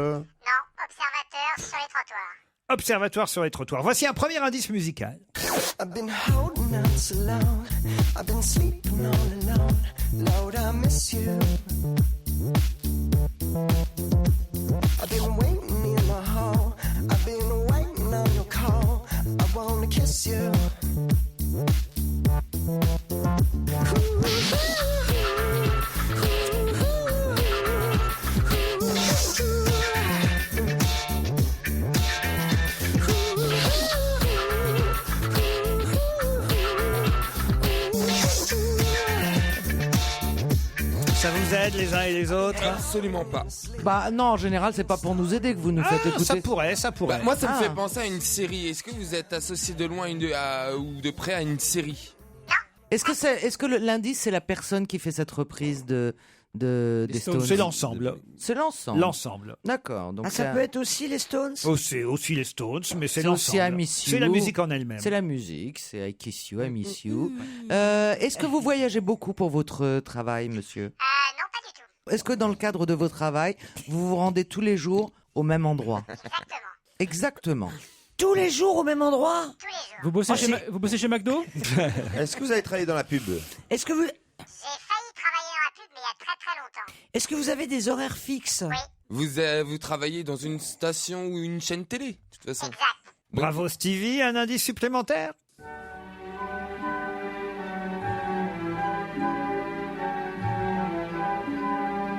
observateur sur les trottoirs. Observatoire sur les trottoirs. Voici un premier indice musical. I've been holding out so long. I've been sleeping all alone. Lord, I miss you. I've been waiting in the hall. I've been waiting on your call. I wanna kiss you. Ça vous aide les uns et les autres? Absolument pas. Bah non, en général, c'est pas pour nous aider que vous nous faites écouter. Ça pourrait. Bah, moi, ça me fait penser à une série. Est-ce que vous êtes associé de loin ou de près à une série? Non, Est-ce que l'indice, c'est la personne qui fait cette reprise des Stones? C'est l'ensemble. C'est l'ensemble. L'ensemble. D'accord. Donc ça peut être aussi les Stones? Oh, c'est aussi les Stones, mais c'est C'est aussi l'ensemble. I Miss You. C'est la musique en elle-même. C'est la musique, c'est I Kiss You, I Miss You. Est-ce que vous voyagez beaucoup pour votre travail, monsieur? Non, pas du tout. Est-ce que dans le cadre de votre travail, vous vous rendez tous les jours au même endroit? Exactement. Tous les jours au même endroit? Tous les jours. Vous bossez chez McDo? Est-ce que vous avez travaillé dans la pub? Est-ce que vous... J'ai failli travailler dans la pub, mais il y a très très longtemps. Est-ce que vous avez des horaires fixes? Oui. Vous travaillez dans une station ou une chaîne télé, de toute façon. Exact. Bravo Stevie, un indice supplémentaire?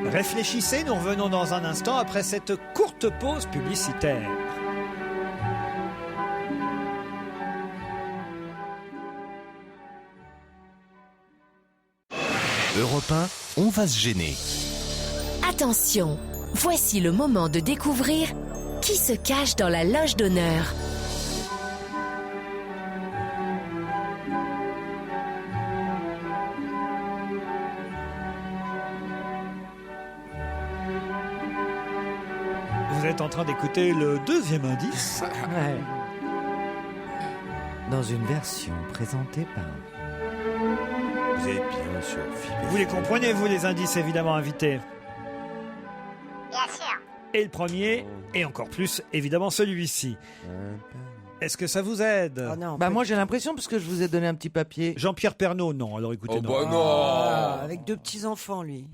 Réfléchissez, nous revenons dans un instant après cette courte pause publicitaire. Europe 1, on va se gêner. Attention, voici le moment de découvrir qui se cache dans la loge d'honneur. Vous êtes en train d'écouter le deuxième indice. Ouais. Dans une version présentée par... Vous êtes bien sur Philippe. Vous les comprenez, vous, les indices évidemment invités? Bien sûr. Et le premier, et encore plus, évidemment, celui-ci. Est-ce que ça vous aide? Bah moi j'ai l'impression, parce que je vous ai donné un petit papier. Jean-Pierre Pernaut, non. Alors écoutez, non. Bah non. Avec 2 petits-enfants, lui.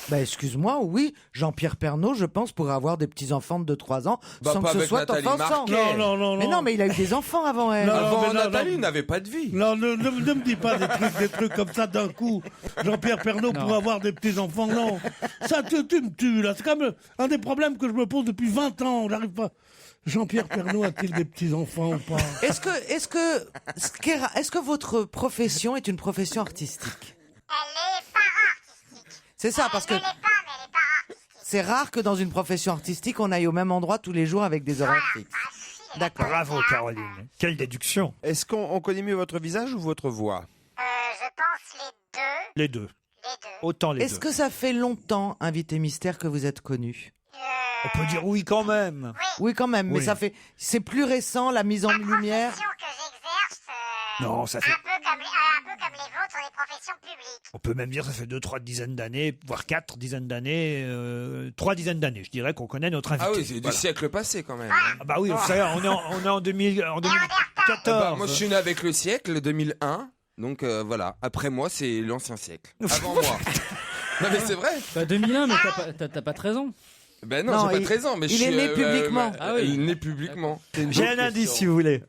Bah excuse-moi, oui, Jean-Pierre Pernaut, je pense, pourrait avoir des petits-enfants de 2-3 ans sans que ce soit offensant. Non. Mais non, mais il a eu des enfants avant elle. Avant Nathalie n'avait pas de vie. Non, ne me dis pas des trucs comme ça d'un coup. Jean-Pierre Pernaut pour avoir des petits-enfants, non. Ça, tu me tues, là. C'est quand même un des problèmes que je me pose depuis 20 ans. On n'arrive pas... Jean-Pierre Pernaut a-t-il des petits-enfants ou pas? Est-ce que votre profession est une profession artistique? Elle est para-artistique. C'est ça, parce que Elle ne l'est pas, mais elle est para-artistique. c'est rare que dans une profession artistique, on aille au même endroit tous les jours avec des horaires fixes. D'accord. Bravo Caroline. Quelle déduction. Est-ce qu'on connaît mieux votre visage ou votre voix? Je pense les deux. Les deux. Autant les deux. Est-ce que ça fait longtemps, invité mystère, que vous êtes connu? On peut dire oui quand même. Oui, quand même, mais Oui. ça fait... C'est plus récent, la mise en lumière. Que j'exerce Non, ça fait... un peu comme les vôtres sont des professions publiques. On peut même dire que ça fait 2-3 dizaines d'années, voire 4 dizaines d'années, 3 dizaines d'années, je dirais qu'on connaît notre invité. Ah oui, c'est du Voilà. siècle passé quand même. Ah bah oui, vous savez, on est en 2014. Bah, moi je suis né avec le siècle 2001, donc voilà. Après moi c'est l'ancien siècle. Avant moi. Non mais c'est vrai. Bah 2001, mais t'as pas 13 ans. Ben non, Non, j'ai pas il- 13 ans, mais je il suis... est né publiquement. Ah oui. Il est né publiquement. J'ai un indice si vous voulez.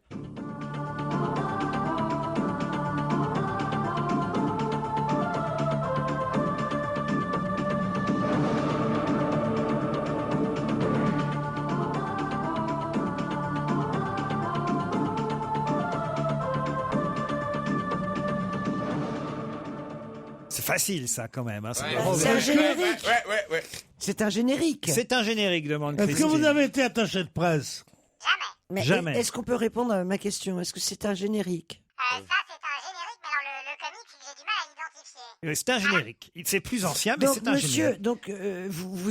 C'est facile ça quand même. Hein, C'est un générique. Ouais. C'est un générique. C'est un générique, demande Est-ce que Christine. vous avez été attaché de presse? Mais Jamais. Est-ce qu'on peut répondre à ma question? Est-ce que c'est un générique? Ça, c'est un générique, mais dans le comique, j'ai du mal à l'identifier. C'est un générique. C'est plus ancien, mais Donc, c'est un monsieur, générique. donc,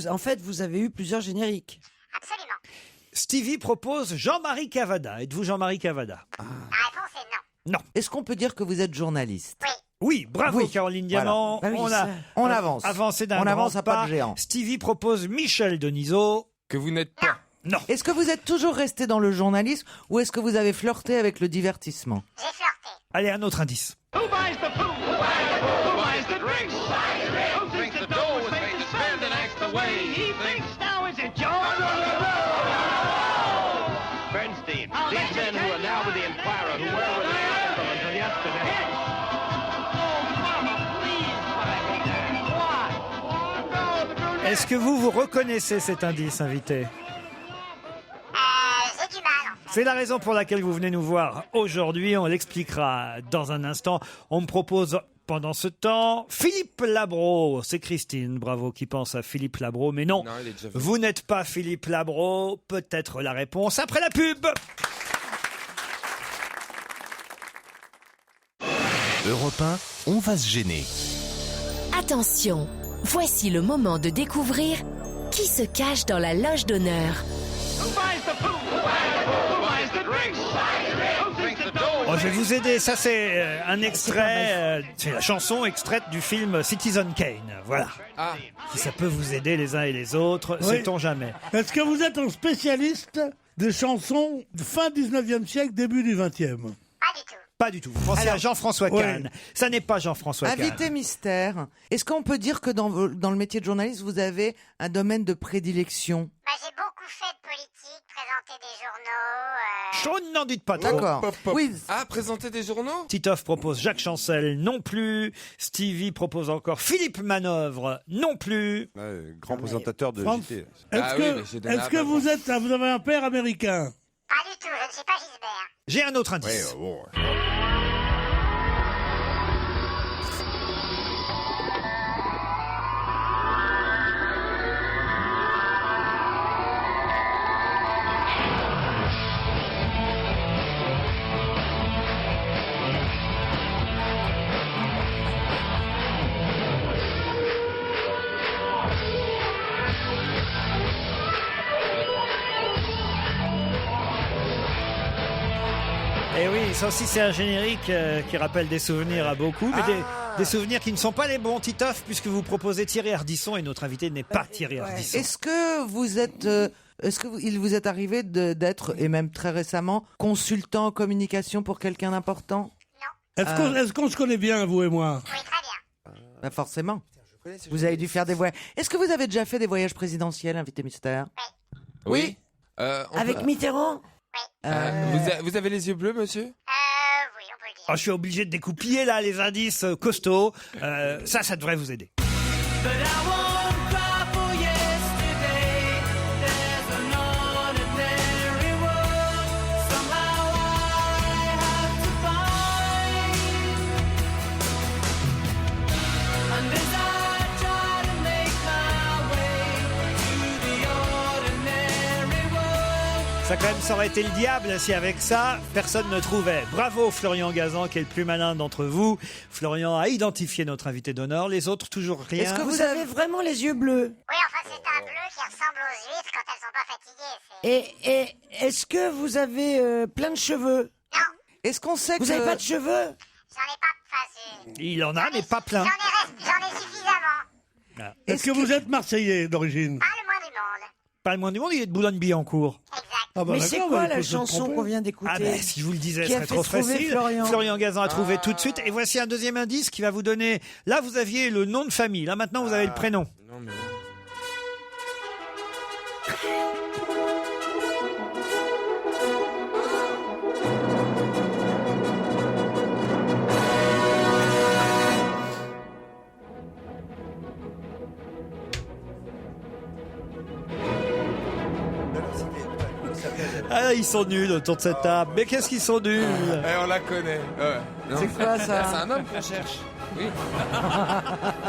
en fait, vous avez eu plusieurs génériques. Absolument. Stevie propose Jean-Marie Cavada. Êtes-vous Jean-Marie Cavada? La réponse est non. Non. Est-ce qu'on peut dire que vous êtes journaliste? Oui, bravo Oui. Caroline Voilà. Diamant. Bah oui, on ça. On avance. Avancé d'un On grand avance à pas de géant. Stevie propose Michel Denisot. Que vous n'êtes pas. Non. Est-ce que vous êtes toujours resté dans le journalisme ou est-ce que vous avez flirté avec le divertissement? J'ai flirté. Allez, un autre indice. Who buys the food? Who buys the drinks? Who thinks the dough is made to spend and acts the way he thinks? Now is it Joe? Bernstein, these men who are now with the Inquirer, who were with the Anthem until yesterday. Est-ce que vous reconnaissez cet indice, invité? J'ai du mal. C'est la raison pour laquelle vous venez nous voir aujourd'hui. On l'expliquera dans un instant. On me propose pendant ce temps Philippe Labro. C'est Christine, bravo, qui pense à Philippe Labro. Mais non, il est déjà venu. vous n'êtes pas Philippe Labro. Peut-être la réponse après la pub. Europe 1, on va se gêner. Attention, voici le moment de découvrir qui se cache dans la loge d'honneur. Oh, je vais vous aider. Ça, c'est un extrait. C'est la chanson extraite du film Citizen Kane. Voilà. Si ça peut vous aider les uns et les autres, Oui. sait-on jamais. Est-ce que vous êtes un spécialiste des chansons de fin 19e siècle, début du 20e? Pas du tout. Vous pensez à Jean-François Kahn. Ça n'est pas Jean-François Kahn. Invité mystère. Est-ce qu'on peut dire que dans le métier de journaliste, vous avez un domaine de prédilection? J'ai beaucoup fait de politique, présenter des journaux. Chaud, n'en dites pas trop. D'accord. Oui. Ah, présenter des journaux? Titoff propose Jacques Chancel, non plus. Stevie propose encore Philippe Manœuvre, non plus. Grand présentateur de Franck, JT. Est-ce que vous avez un père américain? Pas du tout, je ne suis pas Gisbert. J'ai un autre indice. Et oui, ça aussi c'est un générique qui rappelle des souvenirs à beaucoup, mais des souvenirs qui ne sont pas les bons, Titoff, puisque vous proposez Thierry Ardisson et notre invité n'est pas Thierry Ardisson. Est-ce que vous êtes, il vous est arrivé d'être, et même très récemment, consultant en communication pour quelqu'un d'important? Est-ce qu'on se connaît bien, vous et moi? Oui, très bien. Bah forcément. Vous avez dû faire des voyages. Est-ce que vous avez déjà fait des voyages présidentiels, invité mystère? Oui. Avec Mitterrand? Vous avez les yeux bleus, monsieur? Oui, on peut le dire. Oh, je suis obligé de découpiller là les indices costauds. Ça devrait vous aider. Ça quand même, ça aurait été le diable si avec ça, personne ne trouvait. Bravo Florian Gazan, qui est le plus malin d'entre vous. Florian a identifié notre invité d'honneur, les autres toujours rien. Est-ce que vous avez vraiment les yeux bleus? Oui, enfin, c'est un bleu qui ressemble aux huîtres quand elles sont pas fatiguées. Et est-ce que vous avez plein de cheveux? Non. Est-ce qu'on sait que... Vous n'avez pas de cheveux? J'en ai pas... Enfin, Il en a, mais pas plein. j'en ai suffisamment. Est-ce que vous êtes Marseillais d'origine? Pas le moins du monde. Pas le moins du monde, il est de Boulogne-Billancourt. Ah bah Mais c'est d'accord, quoi il la faut se chanson tromper. qu'on vient d'écouter? Ah ben, si je vous le disais, Qui ce a serait fait trop trouver facile. Florian Gazan a trouvé tout de suite. Et voici un deuxième indice qui va vous donner... Là, vous aviez le nom de famille. Là, maintenant, vous avez le prénom. Non, mais... Ah, ils sont nuls autour de cette table. Mais qu'est-ce qu'ils sont nuls? On la connaît. Non, C'est quoi, ça? C'est un homme qu'on cherche. Oui.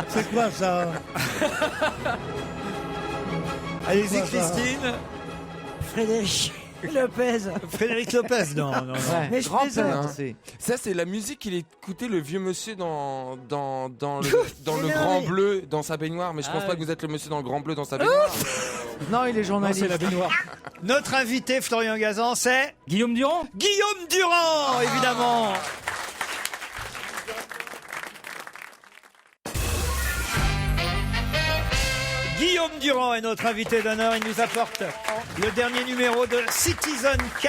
C'est quoi ça? Allez-y, C'est quoi, ça Christine. Frédéric Lopez. Frédéric Lopez, non. Mais je plaisante. Ça, c'est la musique qu'il écoutait le vieux monsieur dans le Grand Bleu, dans sa baignoire. Mais je pense pas que vous êtes le monsieur dans le Grand Bleu dans sa baignoire. Non, il est journaliste. C'est la baignoire. Notre invité, Florian Gazan, c'est Guillaume Durand. Guillaume Durand, évidemment. Guillaume Durand est notre invité d'honneur. Il nous apporte le dernier numéro de Citizen K,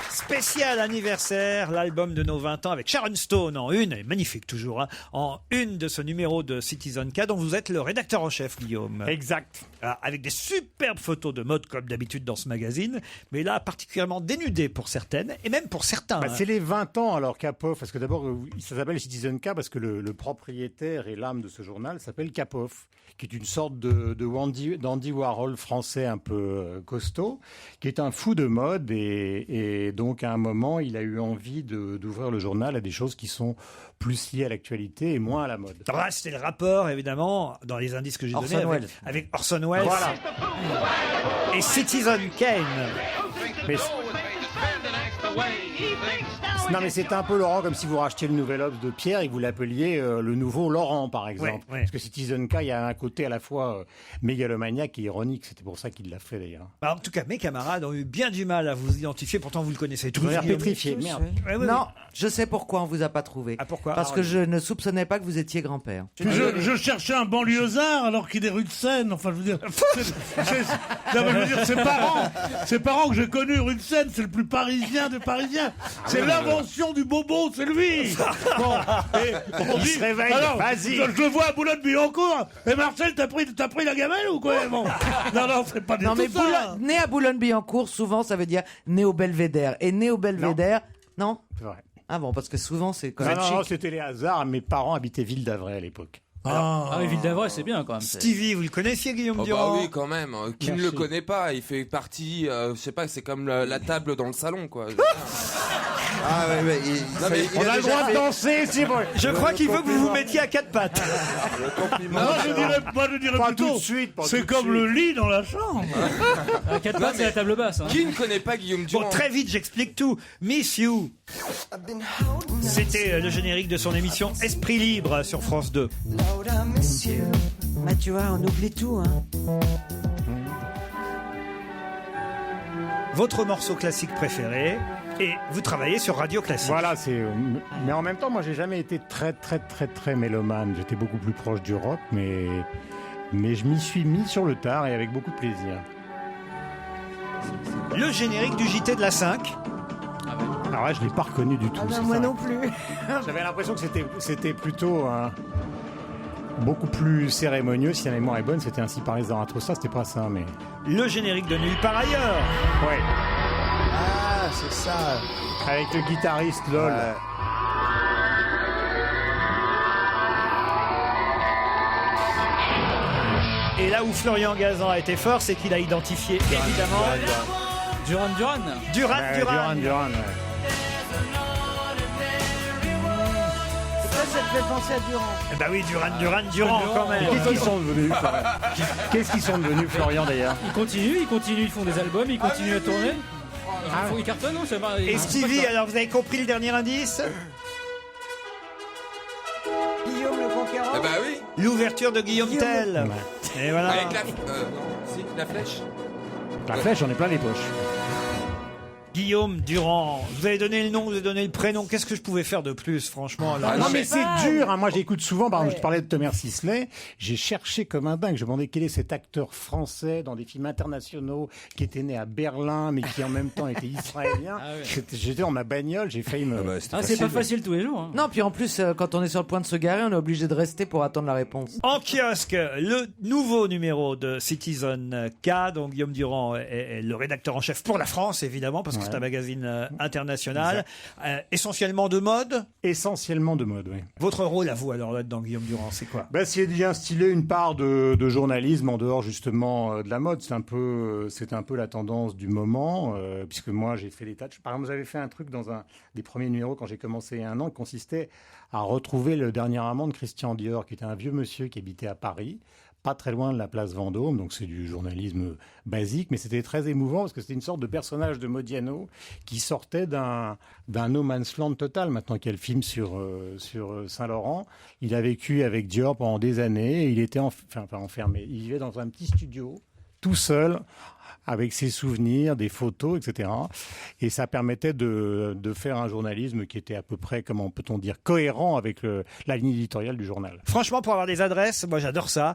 spécial anniversaire, l'album de nos 20 ans avec Sharon Stone en une, et magnifique toujours, hein, en une de ce numéro de Citizen K dont vous êtes le rédacteur en chef, Guillaume. Exact. Alors, avec des superbes photos de mode comme d'habitude dans ce magazine, mais là particulièrement dénudées pour certaines et même pour certains. Bah, c'est les 20 ans alors Kapov, parce que d'abord ça s'appelle Citizen K parce que le propriétaire et l'âme de ce journal s'appelle Kapov, qui est une sorte d'Andy Warhol français un peu costaud, qui est un fou de mode et donc à un moment il a eu envie d'ouvrir le journal à des choses qui sont plus liées à l'actualité et moins à la mode. Alors là, c'était le rapport, évidemment, dans les indices que j'ai donnés, avec Orson Welles Voilà. et Citizen Kane. Mais Non, mais c'est un peu Laurent comme si vous rachetiez le nouvel Obs de Pierre et que vous l'appeliez le nouveau Laurent, par exemple. Ouais. Parce que Citizen K, il y a un côté à la fois mégalomaniaque et ironique. C'était pour ça qu'il l'a fait, d'ailleurs. En tout cas, mes camarades ont eu bien du mal à vous identifier. Pourtant, vous le connaissez tous. Vous avez l'air pétrifié, merde. Non, je sais pourquoi on vous a pas trouvé. Ah, pourquoi? Parce que je ne soupçonnais pas que vous étiez grand-père. Je cherchais un banlieusard alors qu'il est rue de Seine. Enfin, je veux dire, ses parents que j'ai connus rue de Seine, c'est le plus parisien des Parisiens. C'est l'invention du bobo, c'est lui. Bon, et on Il dit, se réveille, alors, vas-y. je le vois à Boulogne-Billancourt. Et Marcel, t'as pris la gamelle ou quoi? Bon. Non, c'est pas du Non, tout mais ça. né à Boulogne-Billancourt, souvent, ça veut dire né au Belvédère. Et né au Belvédère, non? C'est vrai. Ah bon, parce que souvent, c'est quand Non, même non, chic. non, c'était les hasards. Mes parents habitaient Ville d'Avray à l'époque. Ah oui, Ville d'Avray, c'est bien quand même. Stevie, vous le connaissiez, Guillaume Oh Durand? bah oui, quand même. Qui ne le connaît pas? Il fait partie, je sais pas, c'est comme la table dans le salon, quoi. Ah ouais, On a le droit de danser, si vous. Je crois qu'il veut que vous vous mettiez à quatre pattes. Moi, je dirais Pas plutôt, tout de suite, pas c'est tout de comme suite. le lit dans la chambre. À 4 pattes, c'est la table basse. Hein. Qui ne connaît pas Guillaume Durand? Bon, très vite, j'explique tout. Miss You. C'était le générique de son émission Esprit Libre sur France 2. Lord, I miss you. Bah, tu vois, on oublie tout, hein. Votre morceau classique préféré. Et vous travaillez sur Radio Classique. Voilà, mais en même temps, moi, j'ai jamais été très mélomane. J'étais beaucoup plus proche du rock, mais je m'y suis mis sur le tard et avec beaucoup de plaisir. Le générique du JT de la 5. Alors là, je l'ai pas reconnu du tout. Ah bah, c'est moi ça. non plus. J'avais l'impression que c'était plutôt beaucoup plus cérémonieux. Si la mémoire est bonne, c'était ainsi par les Zarathustra, c'était pas ça, mais. Le générique de Nulle part ailleurs. Ouais. Ah, c'est ça. Avec le guitariste LOL. Ouais. Et là où Florian Gazan a été fort, c'est qu'il a identifié évidemment Duran. Duran. Duran, ouais. Ça te fait penser à Durand. Bah oui, Duran quand même. Qu'est-ce qu'ils sont devenus, Qu'est-ce qu'ils sont devenus, Florian, d'ailleurs? Ils continuent, ils font des albums, ils continuent à tourner. Ils cartonnent, non? Et Stevie, alors vous avez compris le dernier indice? Guillaume le Conquérant. Eh bah oui. L'ouverture de Guillaume Tell. Et voilà. Avec la flèche. La flèche, j'en ai plein les poches. Guillaume Durand. Vous avez donné le nom, vous avez donné le prénom. Qu'est-ce que je pouvais faire de plus, franchement là? Non, mais c'est dur. Hein. Moi, j'écoute souvent. Par exemple, je parlais de Thomas Sisley. J'ai cherché comme un dingue. Je me demandais quel est cet acteur français dans des films internationaux qui était né à Berlin, mais qui en même temps était israélien. Ah ouais. J'étais dans ma bagnole. J'ai failli me. C'est pas facile tous les jours. Hein. Non, puis en plus, quand on est sur le point de se garer, on est obligé de rester pour attendre la réponse. En kiosque, le nouveau numéro de Citizen K. Donc Guillaume Durand est le rédacteur en chef pour la France, évidemment, parce que c'est un magazine international. Essentiellement de mode. Essentiellement de mode, oui. Votre rôle à vous, alors là-dedans, Guillaume Durand, c'est quoi? C'est d'y instiller une part de journalisme en dehors justement de la mode. C'est un peu la tendance du moment, puisque moi j'ai fait des tas de... Par exemple, j'avais fait un truc dans un des premiers numéros quand j'ai commencé il y a un an qui consistait à retrouver le dernier amant de Christian Dior, qui était un vieux monsieur qui habitait à Paris, pas très loin de la place Vendôme, donc c'est du journalisme basique, mais c'était très émouvant parce que c'était une sorte de personnage de Modiano qui sortait d'un no man's land total. Maintenant qu'il y a le film sur Saint-Laurent, il a vécu avec Dior pendant des années, et il était enfermé. Il vivait dans un petit studio, tout seul, avec ses souvenirs, des photos, etc. Et ça permettait de faire un journalisme qui était à peu près, comment peut-on dire, cohérent avec la ligne éditoriale du journal. Franchement, pour avoir des adresses, moi j'adore ça,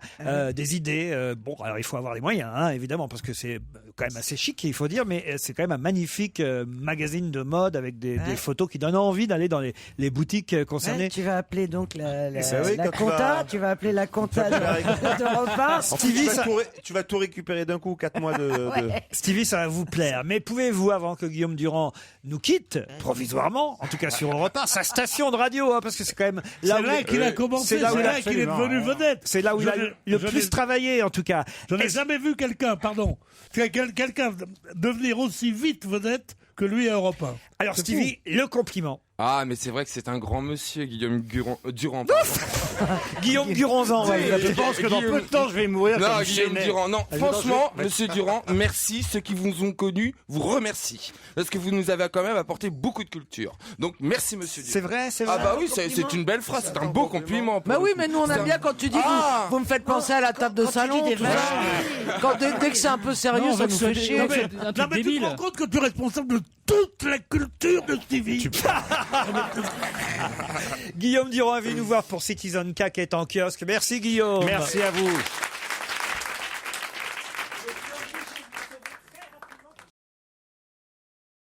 des idées. Bon, alors il faut avoir les moyens, hein, évidemment, parce que c'est quand même assez chic, il faut dire, mais c'est quand même un magnifique magazine de mode avec des photos qui donnent envie d'aller dans les boutiques concernées. Ouais, tu vas appeler donc la oui, compta, tu vas appeler la compta de repas. Stevie, tu vas tout récupérer d'un coup, 4 mois de... Stevie, ça va vous plaire. Mais pouvez-vous, avant que Guillaume Durand nous quitte, provisoirement, en tout cas sur Europe 1, sa station de radio, hein, parce que c'est quand même là qu'il a commencé, c'est là qu'il est devenu vedette. C'est là où il a le plus travaillé, en tout cas. Je n'ai jamais vu quelqu'un devenir aussi vite vedette que lui à Europe 1. Alors Stevie, le compliment. Ah, mais c'est vrai que c'est un grand monsieur, Guillaume Durand. Pardon. Guillaume Duranzan, on va l'appeler. Je pense que dans peu de temps, je vais mourir Non, comme Guillaume Chenet. Durand, non. Franchement, monsieur Durand, merci. Ceux qui vous ont connu vous remercient. Parce que vous nous avez quand même apporté beaucoup de culture. Donc, merci, monsieur Durand. C'est vrai, c'est vrai. Ah bah oui, c'est une belle phrase, c'est un beau compliment. Bah oui, mais nous on aime bien quand tu dis vous me faites penser à la table de salon. dis des tout ça. Dès que c'est un peu sérieux, ça nous fait chier. Non, mais tu te rends compte que tu es responsable de toute la culture de Stevie. Guillaume Durand est venu nous voir pour Citizen K qui est en kiosque. Merci Guillaume. Merci à vous.